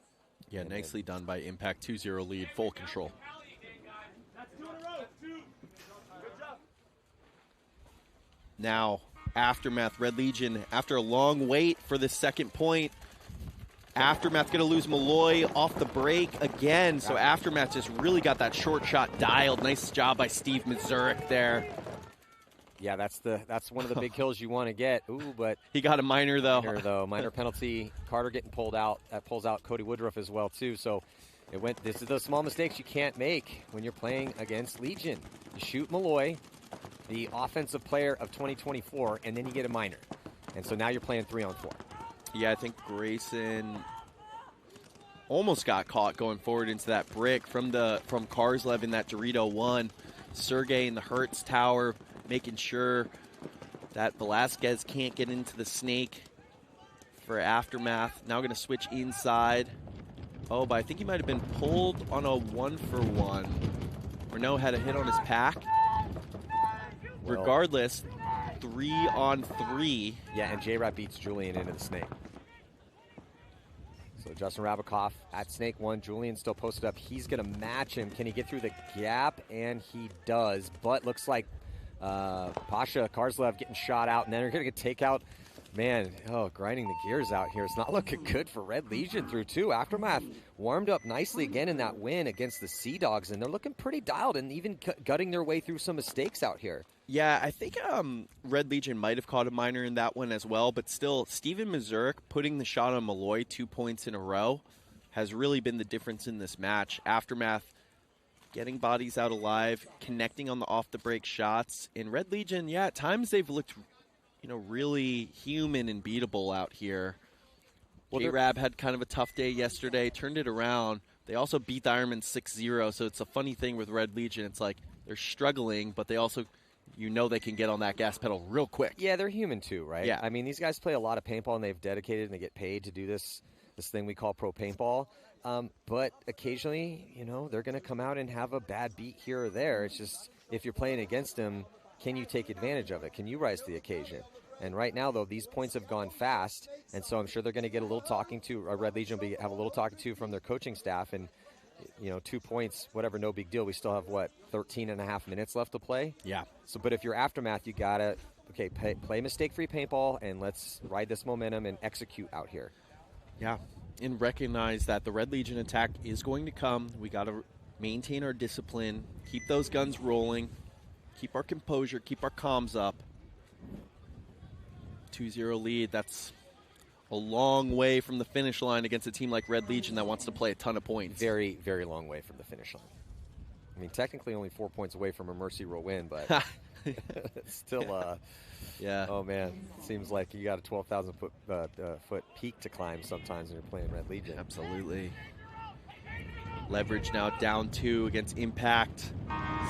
Yeah, nicely done by Impact. 2-0 lead, full control. Now, Aftermath, Red Legion, after a long wait for the second point, Aftermath going to lose Malloy off the break again. So Aftermath just really got that short shot dialed. Nice job by Steve Mazurek there. Yeah, that's one of the big kills you want to get. Ooh, but he got a minor though. Minor penalty. Carter getting pulled out. That pulls out Cody Woodruff as well too. So this is the small mistakes you can't make when you're playing against Legion. You shoot Malloy, the offensive player of 2024, and then you get a minor. And so now you're playing 3-on-4. Yeah, I think Grayson almost got caught going forward into that brick from Karslev in that Dorito 1. Sergey in the Hertz tower making sure that Velasquez can't get into the snake for Aftermath. Now going to switch inside. Oh, but I think he might have been pulled on a 1-for-1. Renault had a hit on his pack. Regardless, 3-on-3. Yeah, and J-Rap beats Julian into the snake. So Justin Rabikoff at snake 1. Julian still posted up. He's going to match him. Can he get through the gap? And he does. But looks like Pasha Karslev getting shot out. And then they're going to take out, grinding the gears out here. It's not looking good for Red Legion through 2. Aftermath warmed up nicely again in that win against the Sea Dogs. And they're looking pretty dialed and even gutting their way through some mistakes out here. Yeah, I think Red Legion might have caught a minor in that one as well, but still, Steven Mazurek putting the shot on Malloy 2 points in a row has really been the difference in this match. Aftermath getting bodies out alive, connecting on the off-the-break shots. In Red Legion, yeah, at times they've looked, really human and beatable out here. J-Rab had kind of a tough day yesterday, turned it around. They also beat the Ironman 6-0, so it's a funny thing with Red Legion. It's like they're struggling, but they also they can get on that gas pedal real quick. Yeah, they're human too, right? Yeah. I mean, these guys play a lot of paintball, and they've dedicated and they get paid to do this thing we call pro paintball. But occasionally, they're going to come out and have a bad beat here or there. It's just, if you're playing against them, can you take advantage of it? Can you rise to the occasion? And right now, though, these points have gone fast, and so I'm sure they're going to get a little talking to. Red Legion will have a little talking to from their coaching staff, and 2 points, whatever, no big deal. We still have 13 and a half minutes left to play. Yeah. So, but if you're Aftermath, you gotta play mistake-free paintball, and let's ride this momentum and execute out here. Yeah, and recognize that the Red Legion attack is going to come. We got to maintain our discipline, keep those guns rolling, keep our composure, keep our comms up. 2-0 lead. That's a long way from the finish line against a team like Red Legion that wants to play a ton of points. Very, very long way from the finish line. I mean, technically only 4 points away from a Mercy Row win, but it's still, yeah. Oh, man. It seems like you got a 12,000 foot peak to climb sometimes when you're playing Red Legion. Absolutely. Leverage now down 2 against Impact.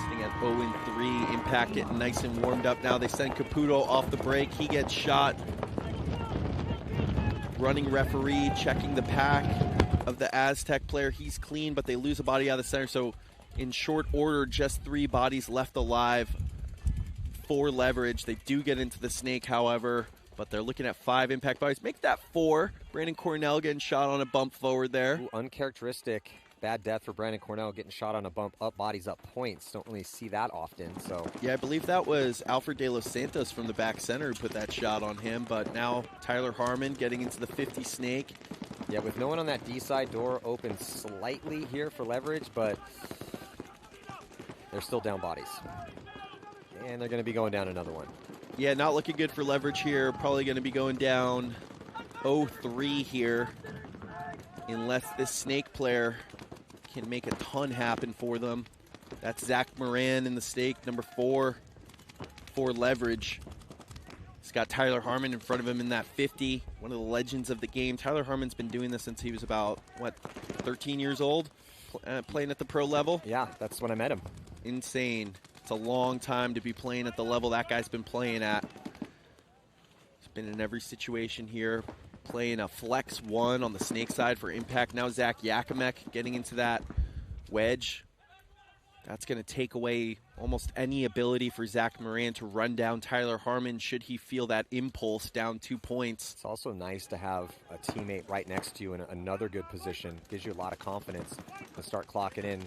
Sitting at 0-3. Impact getting nice and warmed up now. They send Caputo off the break. He gets shot. Running referee checking the pack of the Aztec player. He's clean, but they lose a body out of the center. So in short order, just 3 bodies left alive for Leverage. They do get into the snake, however, but they're looking at 5 Impact bodies. Make that 4. Brandon Cornell getting shot on a bump forward there. Ooh, uncharacteristic. Bad death for Brandon Cornell, getting shot on a bump, up bodies, up points. Don't really see that often. So yeah, I believe that was Alfred De Los Santos from the back center who put that shot on him. But now Tyler Harmon getting into the 50 snake. Yeah, with no one on that D side, door open slightly here for Leverage, but they're still down bodies. And they're going to be going down another one. Yeah, not looking good for Leverage here. Probably going to be going down 0-3 here, unless this Snake player can make a ton happen for them. That's Zach Moran in the stake, number 4 for Leverage. He's got Tyler Harmon in front of him in that 50, one of the legends of the game. Tyler Harmon's been doing this since he was about, 13 years old, playing at the pro level? Yeah, that's when I met him. Insane. It's a long time to be playing at the level that guy's been playing at. He's been in every situation here, playing a flex 1 on the Snake side for impact. Now Zach Yakimek getting into that wedge. That's going to take away almost any ability for Zach Moran to run down Tyler Harmon should he feel that impulse down 2 points. It's also nice to have a teammate right next to you in another good position. Gives you a lot of confidence to start clocking in.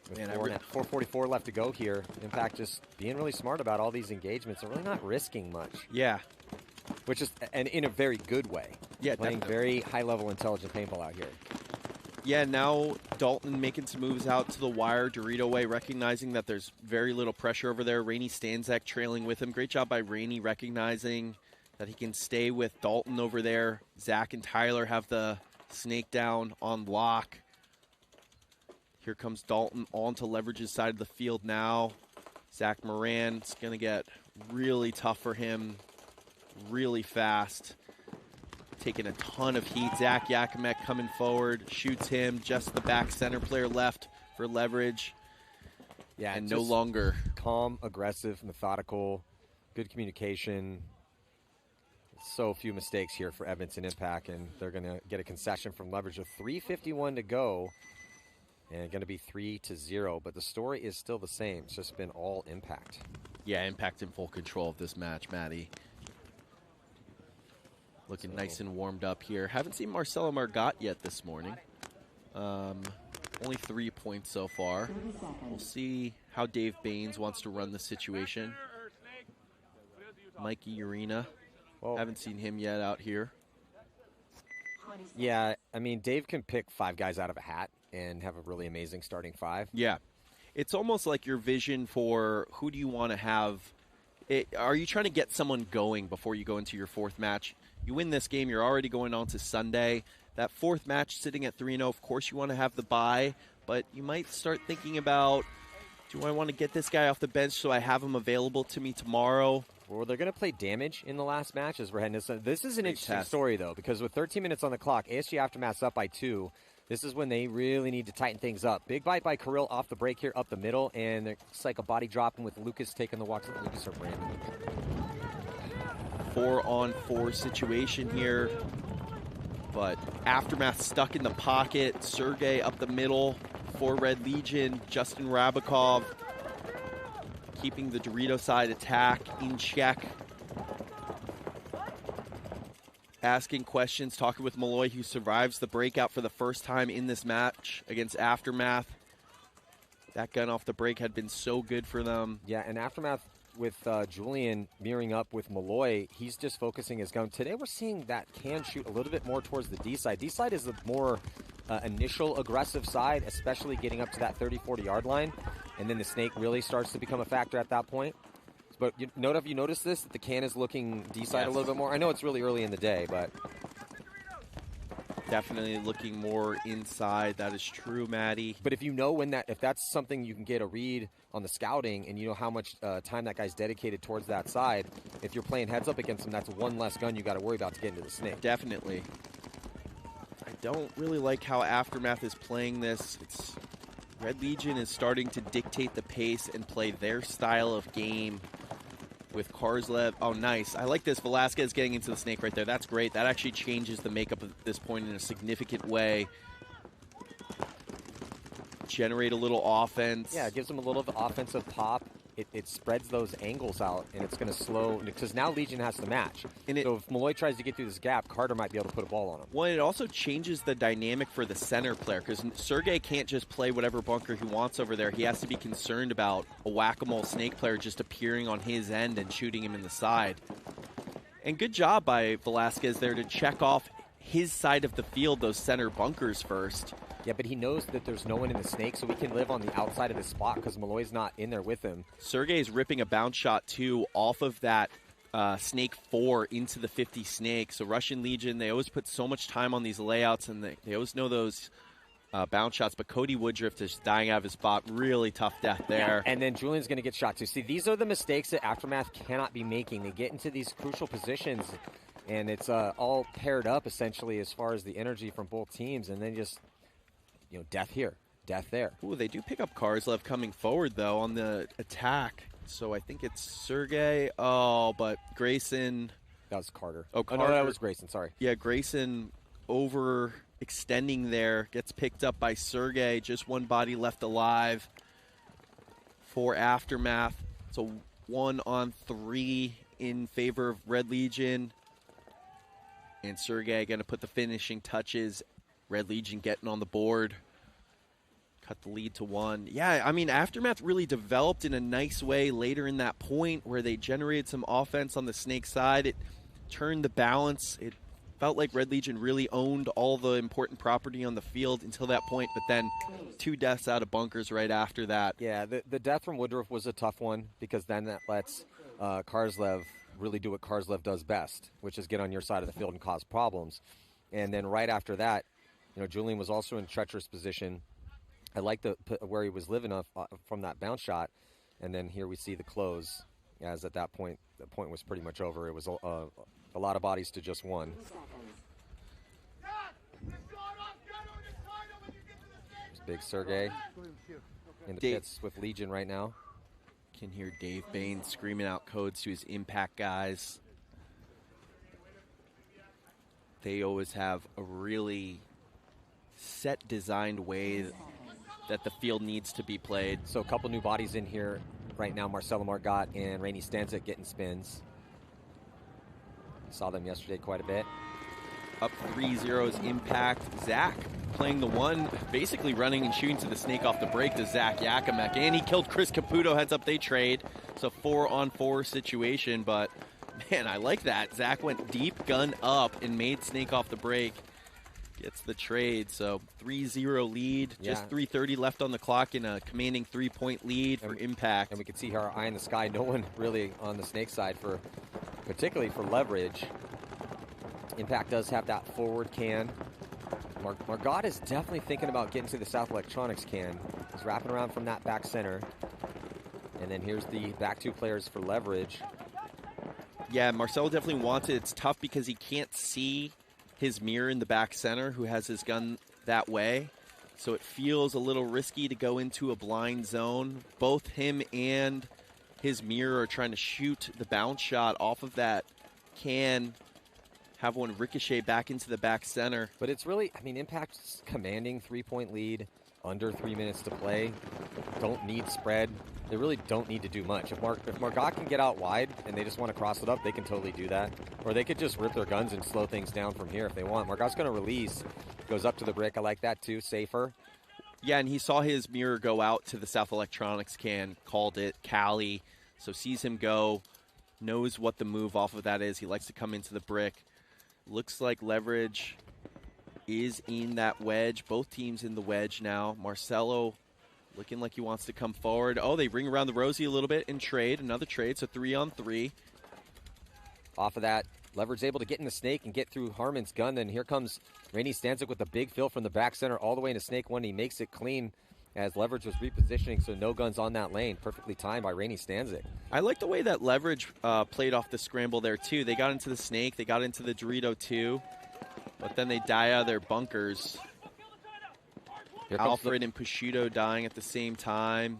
With 4:44 left to go here. Impact just being really smart about all these engagements and really not risking much. Yeah. Which is, and in a very good way. Yeah, playing definitely. very high-level intelligent paintball out here. Yeah, now Dalton making some moves out to the wire, Dorito way, recognizing that there's very little pressure over there. Rainey Stanzak trailing with him. Great job by Rainey recognizing that he can stay with Dalton over there. Zach and Tyler have the Snake down on lock. Here comes Dalton onto Leverage's side of the field now. Zach Moran, it's going to get really tough for him really fast. Taking a ton of heat. Zach Yakimek coming forward, shoots him. Just the back center player left for Leverage. Yeah, and no longer. Calm, aggressive, methodical, good communication. So few mistakes here for Edmonton Impact, and they're going to get a concession from Leverage with 3:51 to go. And going to be 3-0, but the story is still the same. It's just been all Impact. Yeah, Impact in full control of this match, Matty. Looking nice and warmed up here. Haven't seen Marcelo Margot yet this morning. Only 3 points so far. We'll see how Dave Baines wants to run the situation. Mikey Urena. Haven't seen him yet out here. Yeah, I mean, Dave can pick 5 guys out of a hat and have a really amazing starting 5. Yeah. It's almost like your vision for who do you want to have. Are you trying to get someone going before you go into your 4th match? You win this game, you're already going on to Sunday. That 4th match sitting at 3-0, of course you want to have the bye, but you might start thinking about, do I want to get this guy off the bench so I have him available to me tomorrow? Well, they're going to play damage in the last match as we're heading this. This is an interesting story, though, because with 13 minutes on the clock, ASG Aftermath's up by 2. This is when they really need to tighten things up. Big bite by Kirill off the break here up the middle, and it's like a body dropping with Lucas taking the walks. Lucas or Brandon? 4-on-4 situation here, but Aftermath stuck in the pocket. Sergey up the middle for Red Legion. Justin Rabakov keeping the Dorito side attack in check. Asking questions, talking with Malloy, who survives the breakout for the first time in this match against Aftermath. That gun off the break had been so good for them. Yeah, and Aftermath with Julian mirroring up with Malloy, he's just focusing his gun. Today we're seeing that can shoot a little bit more towards the D side. D side is the more initial aggressive side, especially getting up to that 30-40 yard line. And then the Snake really starts to become a factor at that point. But have you noticed this? That the can is looking D-side a little bit more? I know it's really early in the day, but... Definitely looking more inside. That is true, Maddie. But if you know if that's something you can get a read on the scouting and you know how much time that guy's dedicated towards that side, if you're playing heads up against him, that's one less gun you got to worry about to get into the Snake. Definitely. I don't really like how Aftermath is playing this. Red Legion is starting to dictate the pace and play their style of game with Karslev. Oh, nice. I like this. Velasquez getting into the Snake right there. That's great. That actually changes the makeup of this point in a significant way. Generate a little offense. Yeah, it gives them a little offensive pop. It spreads those angles out, and it's going to slow, because now Legion has to match. So if Malloy tries to get through this gap, Carter might be able to put a ball on him. Well, it also changes the dynamic for the center player, because Sergey can't just play whatever bunker he wants over there. He has to be concerned about a whack-a-mole Snake player just appearing on his end and shooting him in the side. And good job by Velasquez there to check off his side of the field, those center bunkers first. Yeah, but he knows that there's no one in the snake, so he can live on the outside of the spot because Malloy's not in there with him. Sergey's ripping a bounce shot, too, off of that snake 4 into the 50 snake. So Russian Legion, they always put so much time on these layouts, and they always know those bounce shots. But Cody Woodruff is dying out of his spot. Really tough death there. Yeah, and then Julian's going to get shot, too. See, these are the mistakes that Aftermath cannot be making. They get into these crucial positions, and it's all paired up, essentially, as far as the energy from both teams, and then just, death here, death there. Ooh, they do pick up Karslev coming forward, though, on the attack. So I think it's Sergey. Oh, but Grayson. That was Carter. Oh, Carter. No, that was Grayson, sorry. Yeah, Grayson overextending there. Gets picked up by Sergey. Just one body left alive for Aftermath. So 1-on-3 in favor of Red Legion. And Sergey going to put the finishing touches. Red Legion getting on the board. Cut the lead to 1. Yeah, I mean, Aftermath really developed in a nice way later in that point where they generated some offense on the Snake side. It turned the balance. It felt like Red Legion really owned all the important property on the field until that point, but then 2 deaths out of bunkers right after that. Yeah, the death from Woodruff was a tough one because then that lets Karslev really do what Karslev does best, which is get on your side of the field and cause problems. And then right after that, Julian was also in a treacherous position. I like where he was living from that bounce shot, and then here we see the close. As at that point, the point was pretty much over. It was a lot of bodies to just 1. There's big Sergey in the pits with Legion right now. Can hear Dave Bain screaming out codes to his impact guys. They always have a really set designed way that the field needs to be played. So a couple new bodies in here right now. Marcelo Margot and Rainey Stanzik getting spins. Saw them yesterday quite a bit. Up 3-0 is Impact. Zach playing the 1, basically running and shooting to the snake off the break to Zach Yakimek. And he killed Chris Caputo. Heads up, they trade. It's a 4-on-4 situation, but man, I like that. Zach went deep, gun up, and made snake off the break. Gets the trade, so 3-0 lead. Yeah. Just 3:30 left on the clock in a commanding 3-point lead for Impact. And we can see our eye in the sky. No one really on the snake side, particularly for leverage. Impact does have that forward can. Margot is definitely thinking about getting to the South Electronics can. He's wrapping around from that back center. And then here's the back 2 players for leverage. Yeah, Marcelo definitely wants it. It's tough because he can't see his mirror in the back center who has his gun that way. So it feels a little risky to go into a blind zone. Both him and his mirror are trying to shoot the bounce shot off of that can, have one ricochet back into the back center. But it's really, Impact's commanding 3-point lead, under 3 minutes to play. Don't need spread. They really don't need to do much. If Margot can get out wide and they just want to cross it up, they can totally do that. Or they could just rip their guns and slow things down from here if they want. Margot's going to release. Goes up to the brick. I like that too. Safer. Yeah, and he saw his mirror go out to the South Electronics can, called it Cali. So sees him go, knows what the move off of that is. He likes to come into the brick. Looks like leverage is in that wedge. Both teams in the wedge now. Marcelo looking like he wants to come forward. Oh, they ring around the rosy a little bit and trade. Another trade, so 3-on-3. Off of that, leverage able to get in the snake and get through Harmon's gun. Then here comes Rainey Stanzik with the big fill from the back center all the way into snake 1. He makes it clean as leverage was repositioning, so no guns on that lane. Perfectly timed by Rainey Stanzik. I like the way that leverage played off the scramble there, too. They got into the snake. They got into the Dorito, too. But then they die out of their bunkers. Alfred and Prosciutto dying at the same time.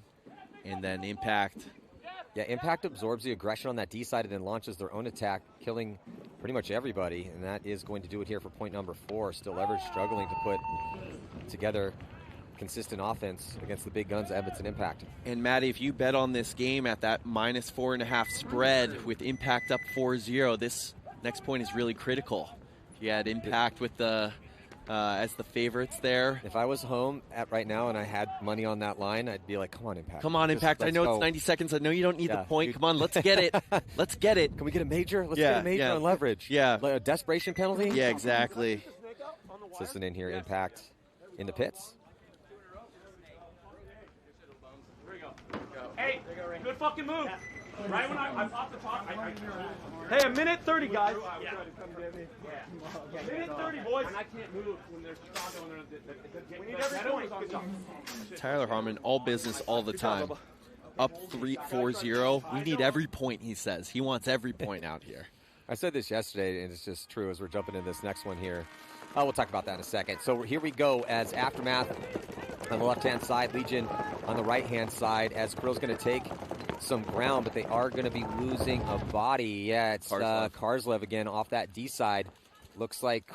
And then Impact. Yeah, Impact absorbs the aggression on that D side and then launches their own attack, killing pretty much everybody. And that is going to do it here for point number 4. Still leverage struggling to put together consistent offense against the big guns, Edmonton Impact. And Maddie, if you bet on this game at that -4.5 spread with Impact up 4-0, this next point is really critical. You had Impact with the as the favorites there. If I was home right now and I had money on that line, I'd be like, come on, Impact. Come on, Impact. I know it's 90 seconds. I know you don't need the point. Come on, let's get it. Let's get it. Can we get a major? Let's get a major on leverage. Yeah. Like a desperation penalty? Yeah, exactly. Assistant in here, Impact in the pits. Hey, good fucking move. Right when I'm off the top, Hey, a minute 30, guys. minute 30, boys. And I can't move when there's Chicago and we need every point. Good job. Tyler Harmon, all business all the time. Up 3-4-0. We need every point, he says. He wants every point out here. I said this yesterday, and it's just true as we're jumping into this next one here. We'll talk about that in a second. So here we go as Aftermath on the left-hand side, Legion on the right-hand side, as Krill's going to take some ground, but they are going to be losing a body. Yeah, it's Karslev again off that D side. Looks like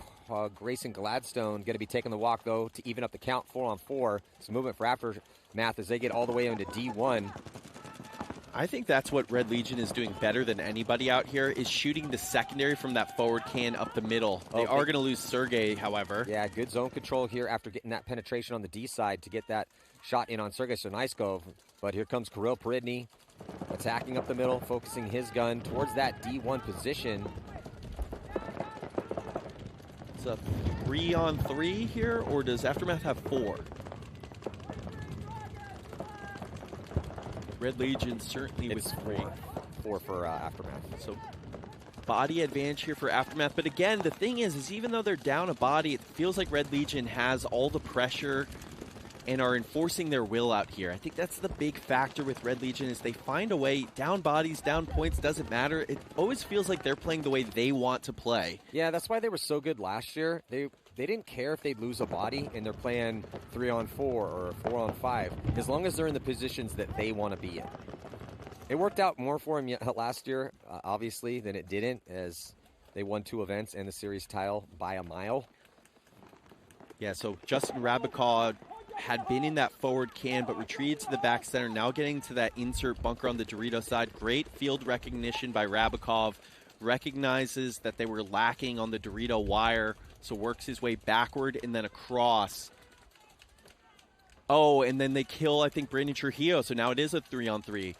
Grayson Gladstone going to be taking the walk, though, to even up the count 4-on-4. Some movement for Aftermath as they get all the way into D1. I think that's what Red Legion is doing better than anybody out here, is shooting the secondary from that forward can up the middle. They are going to lose Sergey, however. Yeah, good zone control here after getting that penetration on the D side to get that shot in on Sergey, so nice go. But here comes Kirill Peridny attacking up the middle, focusing his gun towards that D1 position. It's a 3-on-3 here, or does Aftermath have 4? Red Legion certainly with 4 for Aftermath. So body advantage here for Aftermath. But again, the thing is even though they're down a body, it feels like Red Legion has all the pressure and are enforcing their will out here. I think that's the big factor with Red Legion, is they find a way. Down bodies, down points, doesn't matter. It always feels like they're playing the way they want to play. Yeah, that's why they were so good last year. They didn't care if they'd lose a body and they're playing 3-on-4 or 4-on-5, as long as they're in the positions that they want to be in. It worked out more for them last year, obviously, than it didn't, as they won 2 events and the series title by a mile. Yeah, so Justin Rabikov had been in that forward can, but retreated to the back center. Now getting to that insert bunker on the Dorito side. Great field recognition by Rabikov. Recognizes that they were lacking on the Dorito wire, so works his way backward and then across. Oh, and then they kill, I think, Brandon Trujillo, so now it is a 3-on-3.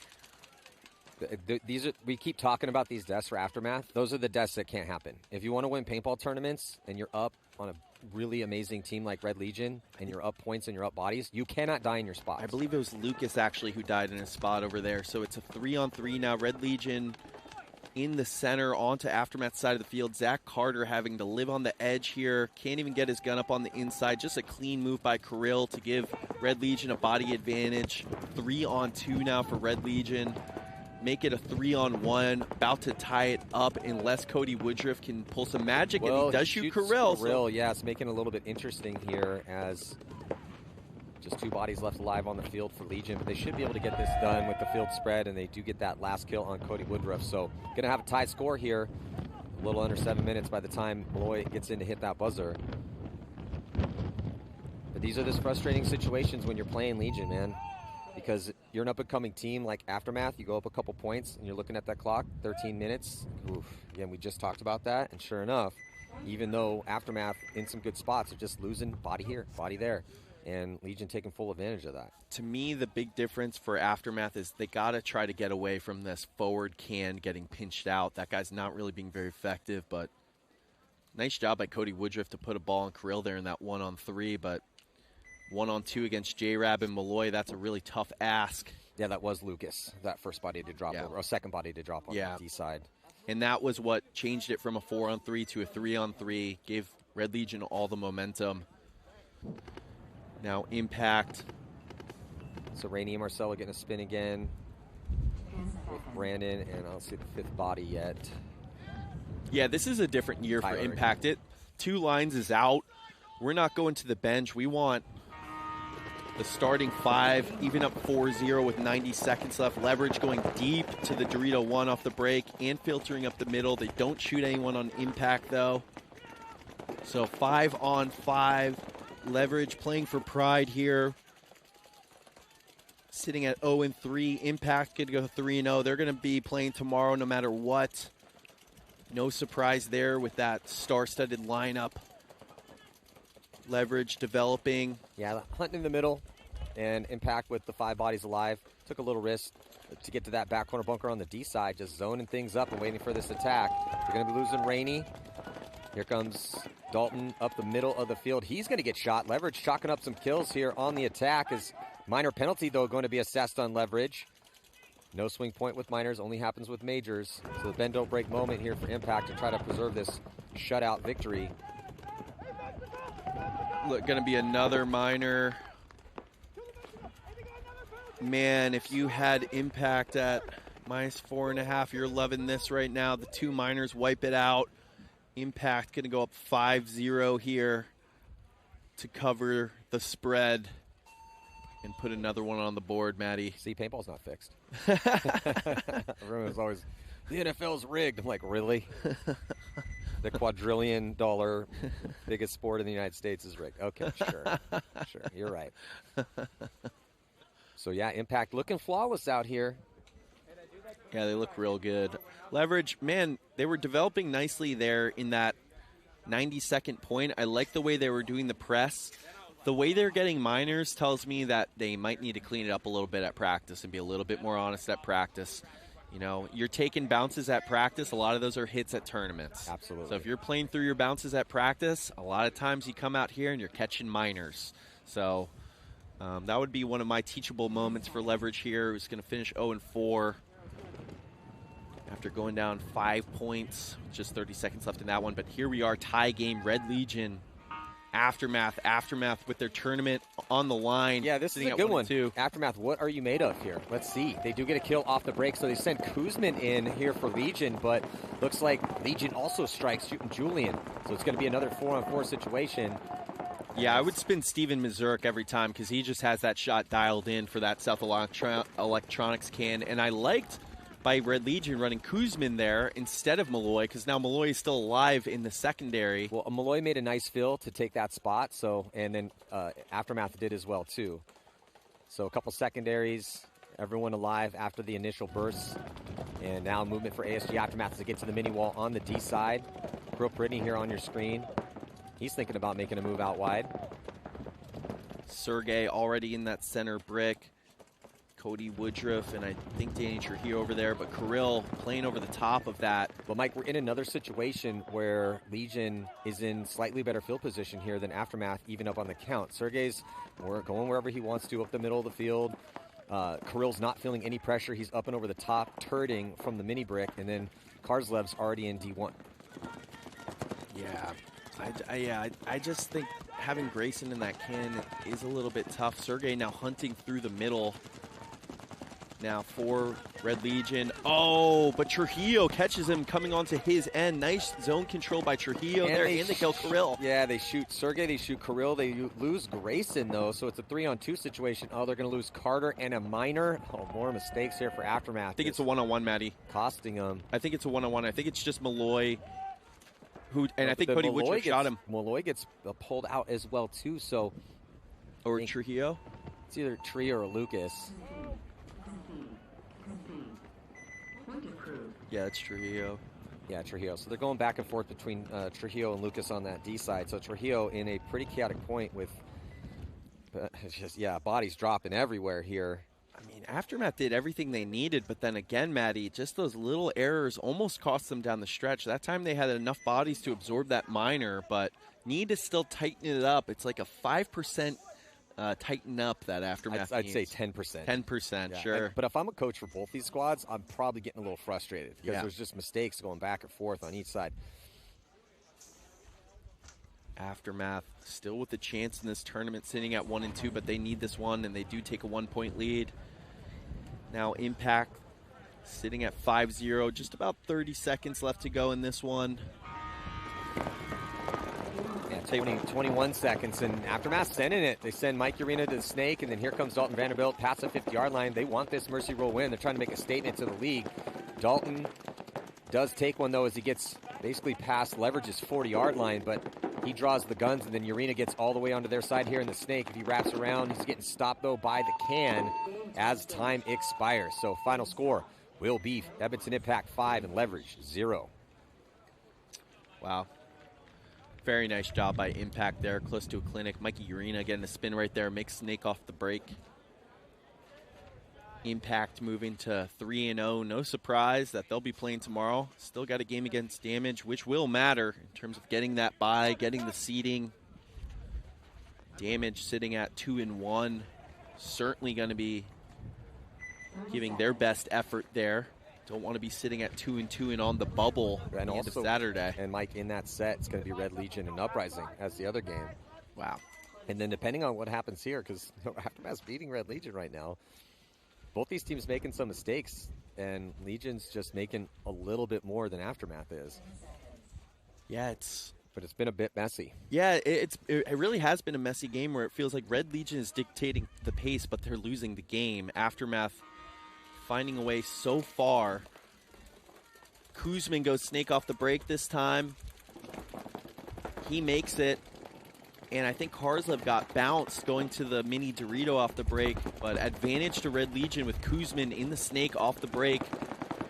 We keep talking about these deaths for Aftermath. Those are the deaths that can't happen. If you want to win paintball tournaments and you're up on a really amazing team like Red Legion and you're up points and you're up bodies, you cannot die in your spots. I believe it was Lucas actually who died in a spot over there. So it's a 3-on-3 now. Red Legion in the center onto Aftermath's side of the field. Zach Carter having to live on the edge here. Can't even get his gun up on the inside. Just a clean move by Kirill to give Red Legion a body advantage. 3-on-2 now for Red Legion. Make it a 3-on-1, about to tie it up unless Cody Woodruff can pull some magic, and he does shoot Kirill. So. Yeah, it's making it a little bit interesting here as just 2 bodies left alive on the field for Legion, but they should be able to get this done with the field spread, and they do get that last kill on Cody Woodruff. So going to have a tie score here, a little under 7 minutes by the time Malloy gets in to hit that buzzer. But these are just frustrating situations when you're playing Legion, man. Because you're an up-and-coming team like Aftermath, you go up a couple points, and you're looking at that clock, 13 minutes. Oof. Again, we just talked about that, and sure enough, even though Aftermath in some good spots are just losing body here, body there, and Legion taking full advantage of that. To me, the big difference for Aftermath is they got to try to get away from this forward can getting pinched out. That guy's not really being very effective, but nice job by Cody Woodruff to put a ball on Kirill there in that 1-on-3, but 1-on-2 against J-Rab and Malloy, that's a really tough ask. Yeah, that was Lucas, that first body to drop over, or second body to drop on the D side. And that was what changed it from a 4-on-3 to a 3-on-3, gave Red Legion all the momentum. Now Impact. So Rainey and Marcelo getting a spin again with Brandon, and I don't see the 5th body yet. Yeah, this is a different year for Impact. 2 lines is out. We're not going to the bench. We want the starting 5, even up 4-0 with 90 seconds left. Leverage going deep to the Dorito 1 off the break and filtering up the middle. They don't shoot anyone on Impact, though. So 5-on-5. Leverage playing for pride here. Sitting at 0-3. Impact going to go 3-0. They're going to be playing tomorrow no matter what. No surprise there with that star-studded lineup. Leverage developing. Yeah, hunting in the middle, and Impact with the 5 bodies alive. Took a little risk to get to that back corner bunker on the D side, just zoning things up and waiting for this attack. They're going to be losing Rainey. Here comes Dalton up the middle of the field. He's going to get shot. Leverage chalking up some kills here on the attack. Is minor penalty, though, going to be assessed on Leverage. No swing point with minors, only happens with majors. So the bend don't break moment here for Impact to try to preserve this shutout victory. Look, going to be another minor. Man, if you had Impact at -4.5, you're loving this right now. The two minors wipe it out. Impact going to go up 5-0 here to cover the spread and put another one on the board, Maddie. See, paintball's not fixed. Everyone's always, the NFL's rigged. I'm like, really? The quadrillion-dollar biggest sport in the United States is rigged. Okay, sure. Sure, you're right. So, yeah, Impact looking flawless out here. Yeah, they look real good. Leverage, man, they were developing nicely there in that 90-second point. I like the way they were doing the press. The way they're getting minors tells me that they might need to clean it up a little bit at practice and be a little bit more honest at practice. You know, you're taking bounces at practice. A lot of those are hits at tournaments. Absolutely. So if you're playing through your bounces at practice, a lot of times you come out here and you're catching minors. So that would be one of my teachable moments for Leverage here. Who's going to finish 0-4 after going down 5 points. Just 30 seconds left in that one. But here we are, tie game, Red Legion. Aftermath with their tournament on the line. Yeah, this is a good one. Aftermath, what are you made of here? Let's see. They do get a kill off the break, so they send Kuzman in here for Legion, but looks like Legion also strikes shooting Julian. So it's going to be another 4-on-4 situation. Yeah, I would spin Steven Mazurek every time because he just has that shot dialed in for that South Electronics can. And I liked by Red Legion running Kuzman there instead of Malloy, because now Malloy is still alive in the secondary. Well, Malloy made a nice fill to take that spot, so and then Aftermath did as well too. So a couple secondaries, everyone alive after the initial burst, and now movement for ASG Aftermath to get to the mini wall on the D side. Real pretty here on your screen. He's thinking about making a move out wide. Sergey already in that center brick. Cody Woodruff and I think Danny Trujillo over there, but Kirill playing over the top of that. But Mike, we're in another situation where Legion is in slightly better field position here than Aftermath, even up on the count. Sergey's going wherever he wants to up the middle of the field. Kirill's not feeling any pressure. He's up and over the top, turreting from the mini brick, and then Karslev's already in D1. Yeah, I just think having Grayson in that can is a little bit tough. Sergey now hunting through the middle. Now for Red Legion. Oh, but Trujillo catches him coming onto his end. Nice zone control by Trujillo there in the kill Kirill. Yeah, they shoot Sergey, they shoot Kirill. They lose Grayson, though, so it's a 3-on-2 situation. Oh, they're going to lose Carter and a minor. Oh, more mistakes here for Aftermath. I think it's a one-on-one, Maddie. Costing them. I think it's a one-on-one. I think it's just Malloy. I think Cody Woodruff shot him. Malloy gets pulled out as well, too, so. Or Trujillo? It's either Tree or Lucas. Yeah, it's Trujillo. Yeah, Trujillo. So they're going back and forth between Trujillo and Lucas on that D side. So Trujillo in a pretty chaotic point with, bodies dropping everywhere here. I mean, Aftermath did everything they needed, but then again, Maddie, just those little errors almost cost them down the stretch. That time they had enough bodies to absorb that minor, but need to still tighten it up. It's like a 5% tighten up that Aftermath I'd say 10%. 10%, sure. But if I'm a coach for both these squads, I'm probably getting a little frustrated because there's just mistakes going back and forth on each side. Aftermath still with a chance in this tournament, sitting at 1-2, but they need this one, and they do take a 1-point lead. Now Impact sitting at 5-0, just about 30 seconds left to go in this one. 21 seconds, and Aftermath sending it. They send Mike Urena to the snake, and then here comes Dalton Vanderbilt past the 50-yard line. They want this mercy roll win. They're trying to make a statement to the league. Dalton does take one, though, as he gets basically past Leverage's 40-yard line, but he draws the guns, and then Urena gets all the way onto their side here in the snake. If he wraps around, he's getting stopped, though, by the can as time expires. So final score will be Edmonton Impact 5 and Leverage 0. Wow. Very nice job by Impact there, close to a clinic. Mikey Urena getting a spin right there, makes Snake off the break. Impact moving to 3-0. No surprise that they'll be playing tomorrow. Still got a game against Damage, which will matter in terms of getting that bye, getting the seeding. Damage sitting at 2-1. Certainly going to be giving their best effort there. Don't want to be sitting at 2-2 and on the bubble at the end of Saturday. And Mike, in that set, it's going to be Red Legion and Uprising as the other game. Wow. And then depending on what happens here, because Aftermath's beating Red Legion right now, both these teams making some mistakes, and Legion's just making a little bit more than Aftermath is. Yeah, but it's been a bit messy. Yeah, it really has been a messy game where it feels like Red Legion is dictating the pace, but they're losing the game. Aftermath finding a way so far. Kuzmin goes snake off the break this time. He makes it. And I think Karslev got bounced going to the mini Dorito off the break, but advantage to Red Legion with Kuzmin in the snake off the break.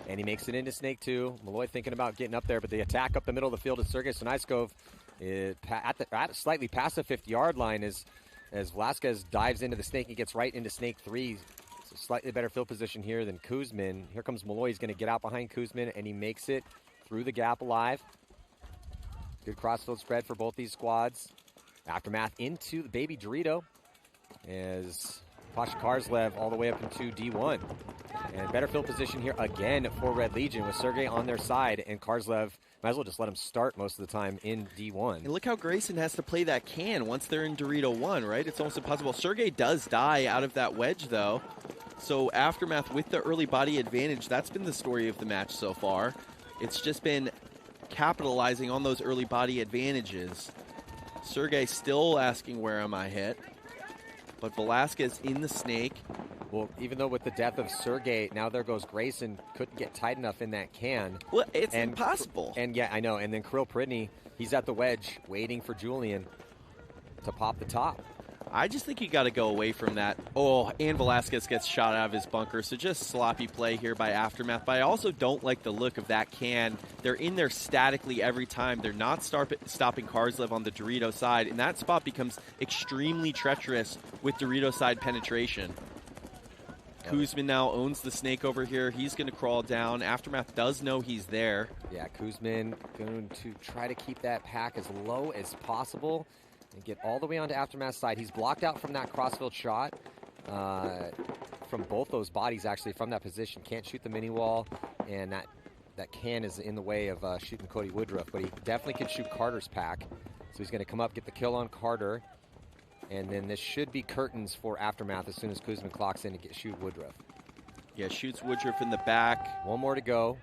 And he makes it into snake too. Malloy thinking about getting up there, but the attack up the middle of the field of Sergei Sonaiskov at slightly past the 50-yard line as Velasquez dives into the snake. He gets right into snake 3. It's a slightly better field position here than Kuzmin. Here comes Malloy. He's going to get out behind Kuzmin, and he makes it through the gap alive. Good crossfield spread for both these squads. Aftermath into the baby Dorito as Pasha Karslev all the way up into D1. And better field position here again for Red Legion with Sergey on their side, and Karslev might as well just let him start most of the time in D1. And look how Grayson has to play that can once they're in Dorito 1, right? It's almost impossible. Sergey does die out of that wedge, though. So Aftermath with the early body advantage, that's been the story of the match so far. It's just been capitalizing on those early body advantages. Sergey still asking where am I hit, but Velasquez in the snake. Well, even though with the death of Sergey, now there goes Grayson, couldn't get tight enough in that can. Well, it's impossible. And yeah, I know. And then Kirill Pridney, he's at the wedge waiting for Julian to pop the top. I just think you got to go away from that. Oh, and Velasquez gets shot out of his bunker, so just sloppy play here by Aftermath. But I also don't like the look of that can. They're in there statically every time. They're not stopping Karslev on the Dorito side, and that spot becomes extremely treacherous with Dorito side penetration. Kuzmin now owns the snake over here. He's going to crawl down. Aftermath does know he's there. Yeah, Kuzmin going to try to keep that pack as low as possible and get all the way onto Aftermath's side. He's blocked out from that crossfield shot from both those bodies, actually, from that position. Can't shoot the mini wall, and that can is in the way of shooting Cody Woodruff, but he definitely can shoot Carter's pack. So he's going to come up, get the kill on Carter, and then this should be curtains for Aftermath as soon as Kuzmin clocks in to shoot Woodruff. Yeah, shoots Woodruff in the back. One more to go.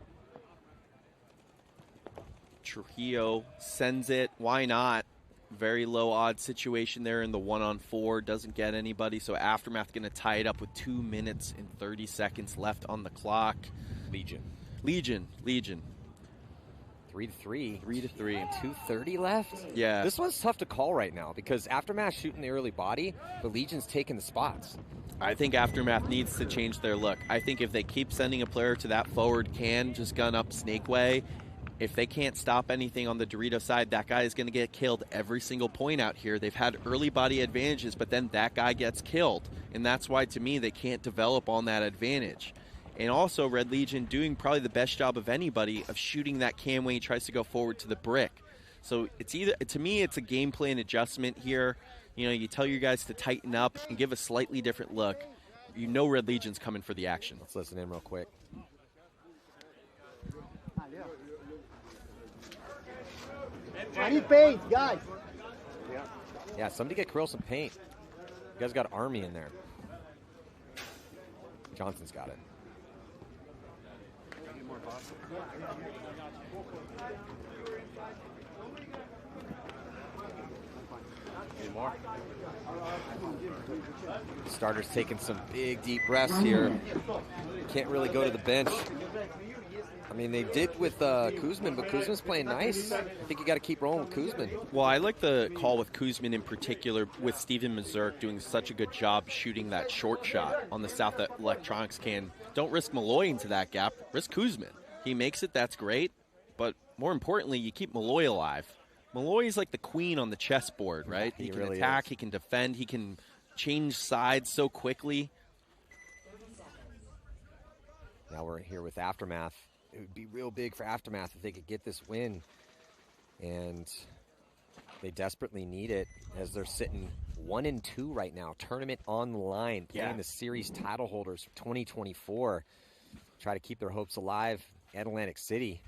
Trujillo sends it. Why not? Very low odd situation there in the 1-on-4. Doesn't get anybody, so Aftermath going to tie it up with 2 minutes and 30 seconds left on the clock. Legion. 3-3. 2:30 left? Yeah. This one's tough to call right now because Aftermath shooting the early body, the Legion's taking the spots. I think Aftermath needs to change their look. I think if they keep sending a player to that forward can, just gun up snake way, if they can't stop anything on the Dorito side, that guy is going to get killed every single point out here. They've had early body advantages, but then that guy gets killed. And that's why, to me, they can't develop on that advantage. And also, Red Legion doing probably the best job of anybody of shooting that can when he tries to go forward to the brick. So it's either, to me, it's a game plan adjustment here. You know, you tell your guys to tighten up and give a slightly different look. You know Red Legion's coming for the action. Let's listen in real quick. I need paint, guys. Yeah, somebody get Kirill some paint. You guys got an army in there. Johnson's got it. Any more? Starter's taking some big, deep breaths here. Can't really go to the bench. I mean, they did with Kuzmin, but Kuzmin's playing nice. I think you got to keep rolling with Kuzmin. Well, I like the call with Kuzmin in particular, with Steven Mazurk doing such a good job shooting that short shot on the South Electronics can. Don't risk Malloy into that gap. Risk Kuzmin. He makes it, that's great. But more importantly, you keep Malloy alive. Malloy is like the queen on the chessboard, right? He can attack, he can defend, he can change sides so quickly. Now we're here with Aftermath. It would be real big for Aftermath if they could get this win. And they desperately need it as they're sitting 1-2 right now. Tournament on the line, playing the series title holders for 2024. Try to keep their hopes alive at Atlantic City.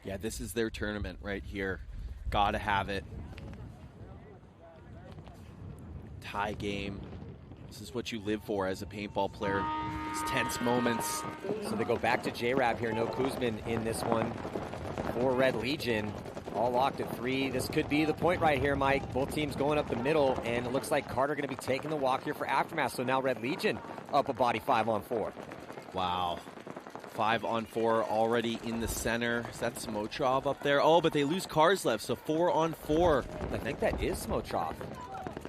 Yeah, this is their tournament right here. Gotta have it. Tie game. This is what you live for as a paintball player. It's tense moments. So they go back to J-Rab here. No Kuzman in this one for Red Legion. All locked at 3. This could be the point right here, Mike. Both teams going up the middle, and it looks like Carter going to be taking the walk here for Aftermath. So now Red Legion up a body 5-on-4. Wow. 5-on-4 already in the center. Is that Smotrov up there? Oh, but they lose cars left, so 4-on-4. I think that is Smotrov.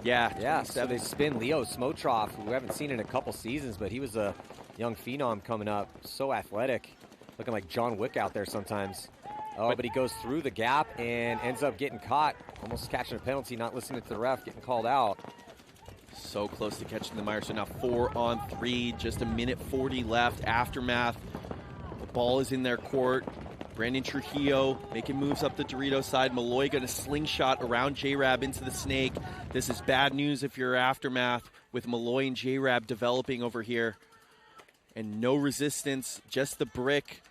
Yeah, so they spin Leo Smotrov, who we haven't seen in a couple seasons, but he was a young phenom coming up. So athletic, looking like John Wick out there sometimes. Oh, but he goes through the gap and ends up getting caught, almost catching a penalty, not listening to the ref, getting called out. So close to catching the mire. So now 4-on-3, just a minute 40 left. Aftermath, the ball is in their court. Brandon Trujillo making moves up the Dorito side. Malloy going to slingshot around J-Rab into the snake. This is bad news if you're Aftermath, with Malloy and J-Rab developing over here. And no resistance, just the brick.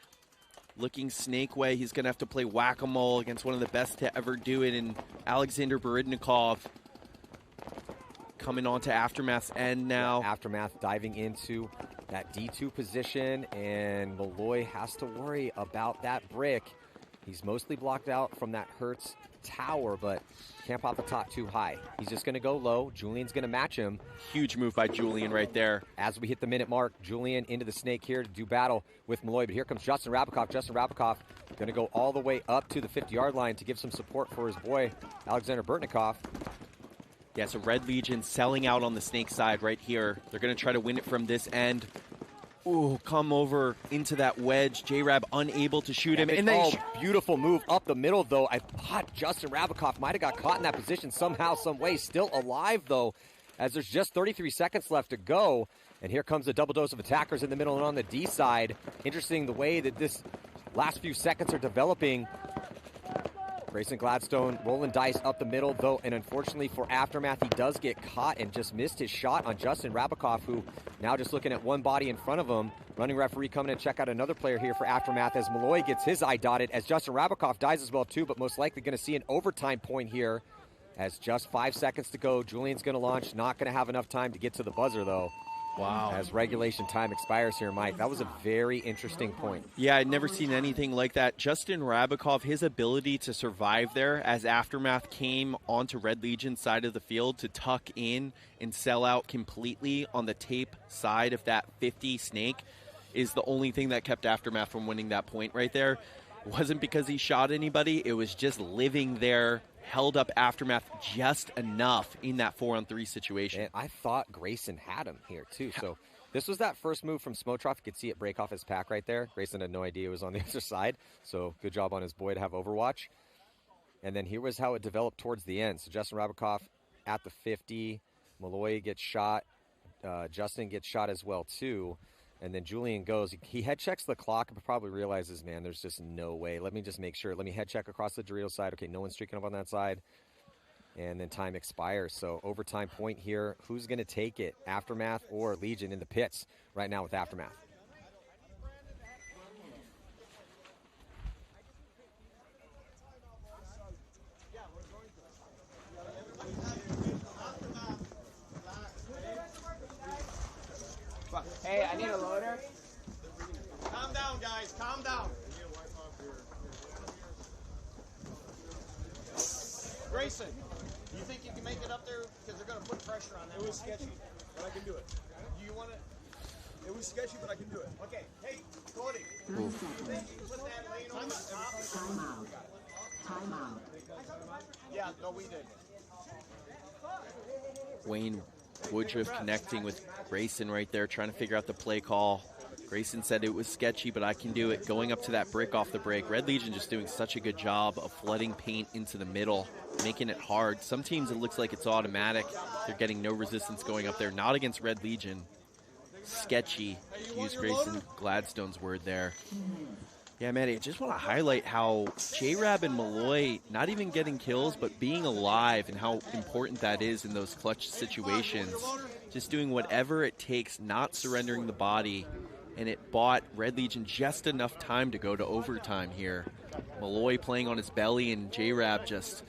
Looking snake way. He's going to have to play whack-a-mole against one of the best to ever do it in Alexander Borodnikov. Coming on to Aftermath's end now. Aftermath diving into that D2 position, and Malloy has to worry about that brick. He's mostly blocked out from that Hertz tower, but can't pop the top too high. He's just going to go low. Julian's going to match him. Huge move by Julian right there. As we hit the minute mark, Julian into the snake here to do battle with Malloy, but here comes Justin Rabikoff. Justin Rabikoff going to go all the way up to the 50-yard line to give some support for his boy, Alexander Burtnikov. Yeah, so Red Legion selling out on the snake side right here. They're going to try to win it from this end. Ooh, come over into that wedge. J-Rab unable to shoot him. And then beautiful move up the middle, though. I thought Justin Rabikoff might have got caught in that position somehow, some way. Still alive, though, as there's just 33 seconds left to go. And here comes a double dose of attackers in the middle and on the D side. Interesting the way that this last few seconds are developing. Grayson Gladstone rolling dice up the middle, though, and unfortunately for Aftermath, he does get caught and just missed his shot on Justin Rabikoff, who now just looking at one body in front of him. Running referee coming to check out another player here for Aftermath as Malloy gets his eye dotted, as Justin Rabikoff dies as well, too, but most likely going to see an overtime point here as just 5 seconds to go. Julian's going to launch, not going to have enough time to get to the buzzer, though. Wow. As regulation time expires here, Mike. That was a very interesting point. Yeah, I'd never seen anything like that. Justin Rabikoff, his ability to survive there as Aftermath came onto Red Legion's side of the field to tuck in and sell out completely on the tape side of that 50 snake is the only thing that kept Aftermath from winning that point right there. It wasn't because he shot anybody. It was just living there, held up Aftermath just enough in that 4-on-3 situation. And I thought Grayson had him here, too. So this was that first move from Smotrov. You could see it break off his pack right there. Grayson had no idea it was on the other side. So good job on his boy to have Overwatch. And then here was how it developed towards the end. So Justin Rabikoff at the 50. Malloy gets shot. Justin gets shot as well, too. And then Julian goes. He head checks the clock and probably realizes, man, there's just no way. Let me just make sure. Let me head check across the Dorito side. Okay, no one's streaking up on that side. And then time expires. So overtime point here. Who's going to take it? Aftermath or Legion in the pits right now with Aftermath? Hey, I need a loader. Calm down, guys. Calm down. Grayson, you think you can make it up there? Because they're going to put pressure on that. It was sketchy, but I can do it. Do you want to? It was sketchy, but I can do it. Okay. Hey, Cody. You think you can put that lane on the top? Time out. Yeah, no, we did. Wayne Woodruff connecting with Grayson right there, trying to figure out the play call. Grayson said it was sketchy, but I can do it. Going up to that brick off the break. Red Legion just doing such a good job of flooding paint into the middle, making it hard. Some teams it looks like it's automatic. They're getting no resistance going up there. Not against Red Legion. sketchy, to use Grayson Gladstone's word there. Yeah, Maddie, I just want to highlight how J-Rab and Malloy not even getting kills, but being alive and how important that is in those clutch situations. Just doing whatever it takes, not surrendering the body, and it bought Red Legion just enough time to go to overtime here. Malloy playing on his belly and J-Rab just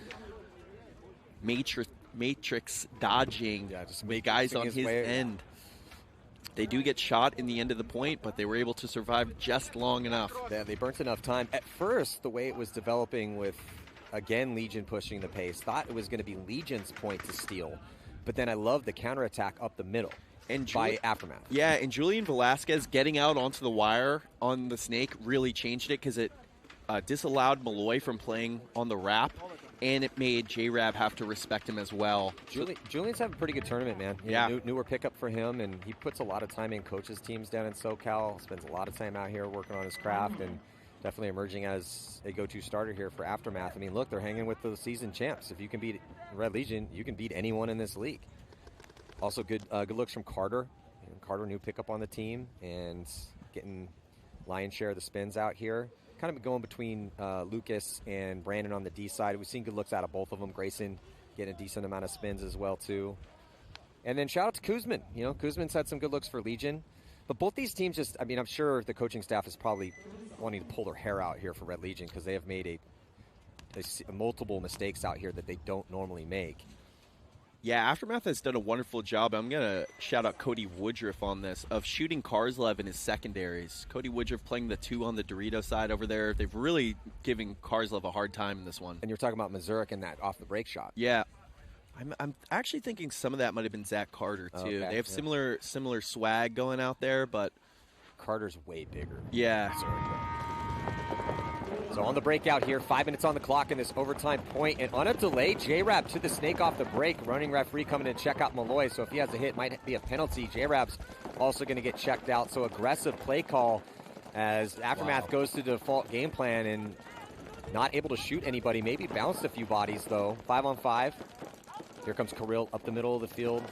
matrix dodging with guys on his end. They do get shot in the end of the point, but they were able to survive just long enough. Yeah, they burnt enough time. At first, the way it was developing with, again, Legion pushing the pace, thought it was going to be Legion's point to steal. But then I love the counterattack up the middle and by Aftermath. Yeah, and Julian Velasquez getting out onto the wire on the snake really changed it because it disallowed Malloy from playing on the wrap, and it made J-Rab have to respect him as well. Julian's having a pretty good tournament, man. Yeah. Newer pickup for him, and he puts a lot of time in coaches' teams down in SoCal, spends a lot of time out here working on his craft, and definitely emerging as a go-to starter here for Aftermath. I mean, look, they're hanging with the season champs. If you can beat Red Legion, you can beat anyone in this league. Also good looks from Carter. Carter, new pickup on the team, and getting lion's share of the spins out here. Kind of going between Lucas and Brandon on the D side. We've seen good looks out of both of them. Grayson getting a decent amount of spins as well, too. And then shout out to Kuzman. Kuzman's had some good looks for Legion. But both these teams just, I'm sure the coaching staff is probably wanting to pull their hair out here for Red Legion because they have made multiple mistakes out here that they don't normally make. Yeah, Aftermath has done a wonderful job. I'm going to shout out Cody Woodruff on this, of shooting Karslev in his secondaries. Cody Woodruff playing the 2 on the Dorito side over there. They've really given Karslev a hard time in this one. And you're talking about Mazurek and that off-the-break shot. Yeah. I'm actually thinking some of that might have been Zach Carter, too. Okay, they have similar swag going out there, but Carter's way bigger. Yeah. So on the breakout here, 5 minutes on the clock in this overtime point, and on a delay, J-Rab to the snake off the break. Running referee coming to check out Malloy, so if he has a hit, might be a penalty. J-Rab's also going to get checked out, so aggressive play call as Aftermath goes to the default game plan and not able to shoot anybody. Maybe bounced a few bodies, though. 5-on-5. Here comes Kirill up the middle of the field,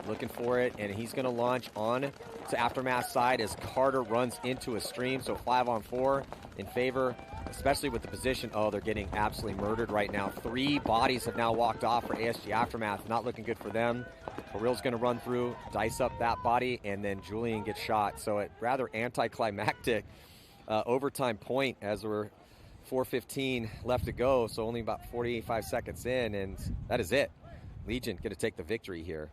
looking for it, and he's going to launch on to Aftermath's side as Carter runs into a stream, so 5-on-4 in favor, especially with the position. Oh, they're getting absolutely murdered right now. 3 bodies have now walked off for ASG Aftermath. Not looking good for them. Kirill's going to run through, dice up that body, and then Julian gets shot. So a rather anticlimactic overtime point as we're 4:15 left to go, so only about 45 seconds in, and that is it. Legion going to take the victory here.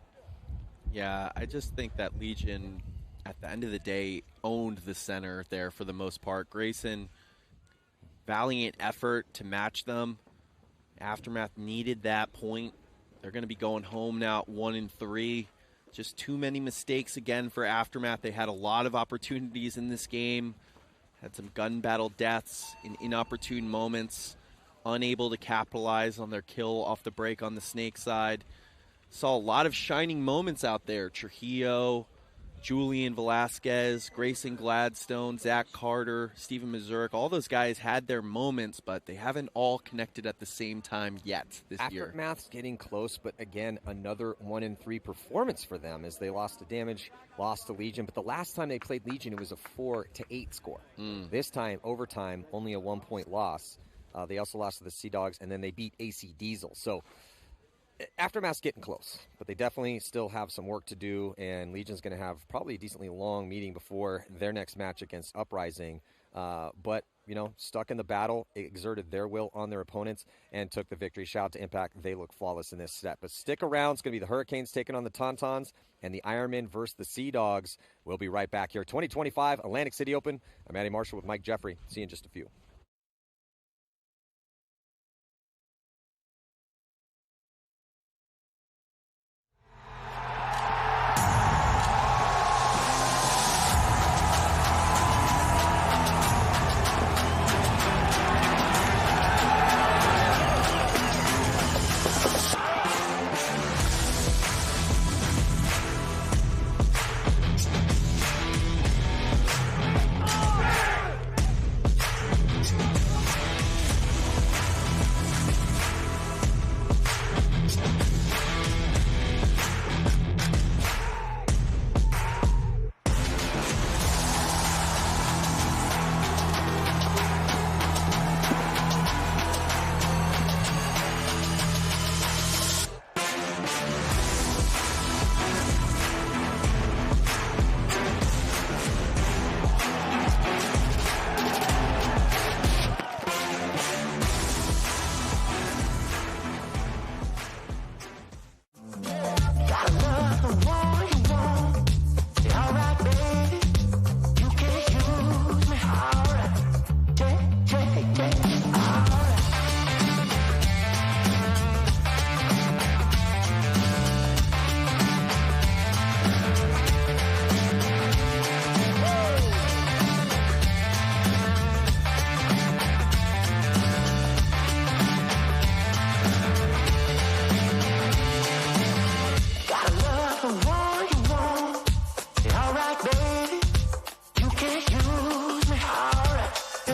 Yeah, I just think that Legion, at the end of the day, owned the center there for the most part. Grayson, valiant effort to match them. Aftermath needed that point. They're going to be going home now at 1-3. Just too many mistakes again for Aftermath. They had a lot of opportunities in this game. Had some gun battle deaths in inopportune moments. Unable to capitalize on their kill off the break on the snake side. Saw a lot of shining moments out there. Trujillo, Julian Velasquez, Grayson Gladstone, Zach Carter, Stephen Mazurek, all those guys had their moments, but they haven't all connected at the same time yet this year. Aftermath's getting close, but again, another 1-3 performance for them as they lost to Damage, lost to Legion. But the last time they played Legion, it was a 4-8 score. This time, overtime, only a 1-point loss. They also lost to the Sea Dogs, and then they beat AC Diesel. So Aftermath's getting close, but they definitely still have some work to do, and Legion's going to have probably a decently long meeting before their next match against Uprising. But, stuck in the battle, exerted their will on their opponents, and took the victory. Shout out to Impact. They look flawless in this set. But stick around. It's going to be the Hurricanes taking on the Tauntauns, and the Ironmen versus the Sea Dogs. We'll be right back here. 2025 Atlantic City Open. I'm Matty Marshall with Mike Jeffrey. See you in just a few.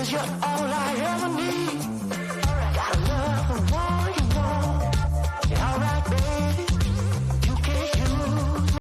'cause you're all I